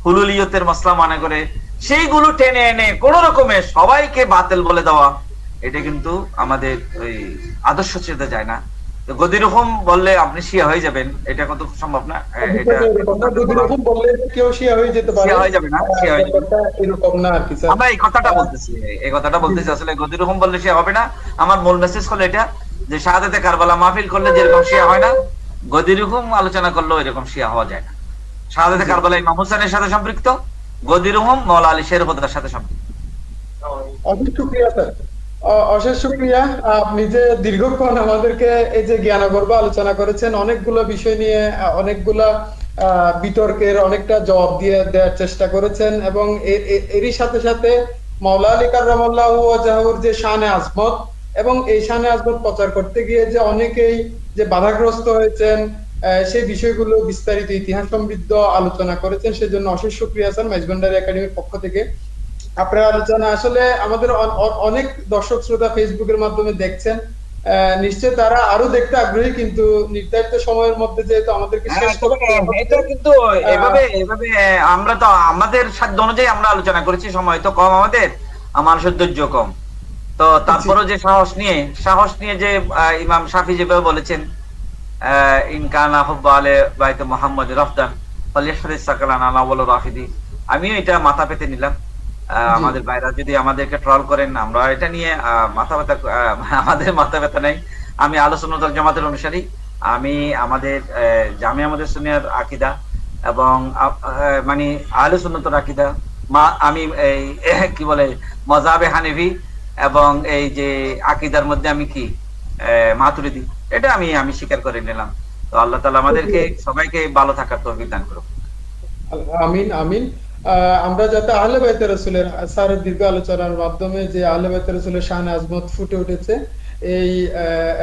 হুলুলিয়তের মাসলা মনে করে, সেইগুলো টেনে এনে কোন রকমে সবাইকে বাতিল বলে দেওয়া, এটা কিন্তু আমাদের ওই আদর্শ ছেড়ে যায় না। তো গদিরকম বললে আপনি শিয়া হয়ে যাবেন, এটা কত সম্ভব না। এটা এরকম বললে কেউ শিয়া হয়ে যেতে পারে, শিয়া হয়ে যাবে না, শিয়া হয়ে যাবে। এরকম না আর কি স্যার। আমরা এই কথাটা বলতেছি, এই কথাটা বলতেছি, আসলে গদিরকম বললে শিয়া হবে না। আমার মূল মেসেজ হলো এটা, যে শাহাদাতে কারবালা মাহফিল করলে যেরকম শিয়া হয় না, গদিরকম আলোচনা করলেও এরকম শিয়া হওয়া যায় না। শাহাদাতে কারবালা ইমাম হোসেনের সাথে সম্পৃক্ত, গদিরকম মাওলা আলী শেরবদার সাথে সম্পৃক্ত। অশেষ শুকরিয়া স্যার, অশেষ শুকরিয়া। আপনি যে দীর্ঘক্ষণ আমাদেরকে এই যে জ্ঞানগর্ভ আলোচনা করেছেন, অনেকগুলো বিষয় নিয়ে অনেকগুলা বিতর্কের অনেকটা জবাব দিয়ে দেওয়ার চেষ্টা করেছেন, এবং এরই সাথে সাথে মাওলা আলী কাররামাল্লাহু ওয়াজহাহুর যে শানে আজমত, এবং এই শানে আজমত প্রচার করতে গিয়ে যে অনেকেই যে বাধাগ্রস্ত হয়েছেন, সেই বিষয়গুলো বিস্তারিত ইতিহাস সমৃদ্ধ আলোচনা করেছেন, সেজন্য অশেষ শুকরিয়া স্যার মেজবান্ডারি একাডেমির পক্ষ থেকে। আপনার আলোচনা আসলে আমাদের অনেক দর্শক শ্রোতা ফেসবুকের মাধ্যমে দেখছেন, নিশ্চয় তারা আরো দেখতে আগ্রহী, কিন্তু নির্ধারিত সময়ের মধ্যে যেহেতু আমাদেরকে শেষ করতে হবে, এটা কিন্তু এভাবে আমরা তো আমাদের সাধ্য অনুযায়ী আমরা আলোচনা করেছি, সময় তো কম আমাদের, মানুষের ধৈর্য কম, তো তারপরও যে সাহস নিয়ে যে ইমাম শাফি যেভাবে বলেছেন, ইনকানা হুব্বা আলে বাইত মুহাম্মদ রাফদান ফালিহরিস সাকালানা ওয়াল রাফিদি, আমিও এটা মাথা পেতে নিলাম। আমাদের ভাইরা যদি আমাদেরকে ট্রল করেন, আমরা এটা নিয়ে আমাদের মাথা ব্যথা নেই। আমি আহলে সুন্নাত ওয়াল জামাতের অনুসারী, আমি আমাদের জামিয়া আমাদের সুন্নিয়ার আকীদা এবং মানে আহলে সুন্নাতের আকীদা, আমি এই কি বলে মাযহাবে হানাফি, এবং এই যে আকীদার মধ্যে আমি কি মাতুরিদি, এটা আমি স্বীকার করে নিলাম। তো আল্লাহ তাআলা আমাদেরকে সবাইকে ভালো থাকার তৌফিক দান করুন। আমিন আমিন। আমরা যাতে আহলে বাইতে রাসূলের স্যারের দীর্ঘ আলোচনার মাধ্যমে যে আহলে বাইতে রাসূলের শান আজমত ফুটে উঠেছে, এই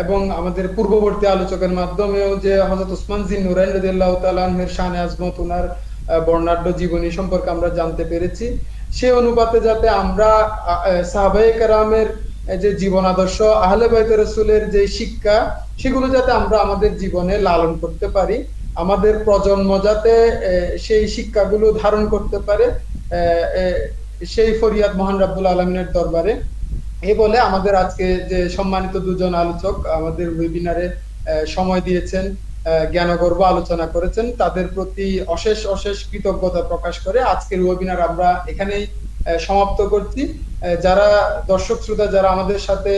এবং আমাদের পূর্ববর্তী আলোচকের মাধ্যমেও যে হযরত ওসমান জিন নুরাইন রাদিয়াল্লাহু তাআলা আনহুর শান আজমত, ওনার বর্ণাঢ্য জীবনী সম্পর্কে আমরা জানতে পেরেছি, সেই অনুপাতে যাতে আমরা সাহাবায়ে কেরামের যে জীবন আদর্শ, আহলে বাইতে রাসূলের যে শিক্ষা, সেগুলো যাতে আমরা আমাদের জীবনে লালন করতে পারি, আমাদের প্রজন্ম যাতে সেই শিক্ষাগুলো ধারণ করতে পারে, সেই ফরিয়াদ মহান রাব্বুল আলামিনের দরবারে। এই বলে আমাদের আজকে যে সম্মানিত দুজন আলোচক আমাদের ওয়েবিনারে সময় দিয়েছেন, জ্ঞানগর্ভ আলোচনা করেছেন, তাদের প্রতি অশেষ অশেষ কৃতজ্ঞতা প্রকাশ করে আজকের ওয়েবিনার আমরা এখানেই সমাপ্ত করছি। যারা দর্শক শ্রোতা যারা আমাদের সাথে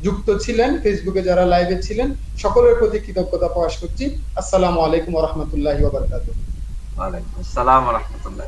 যুক্ত ছিলেন, ফেসবুকে যারা লাইভে ছিলেন, সকলের প্রতি কৃতজ্ঞতা প্রকাশ করছি। আসসালামু আলাইকুম ওয়া রাহমাতুল্লাহি ওয়া বারাকাতুহু। ওয়া আলাইকুম আসসালাম ওয়া রাহমাতুল্লাহ।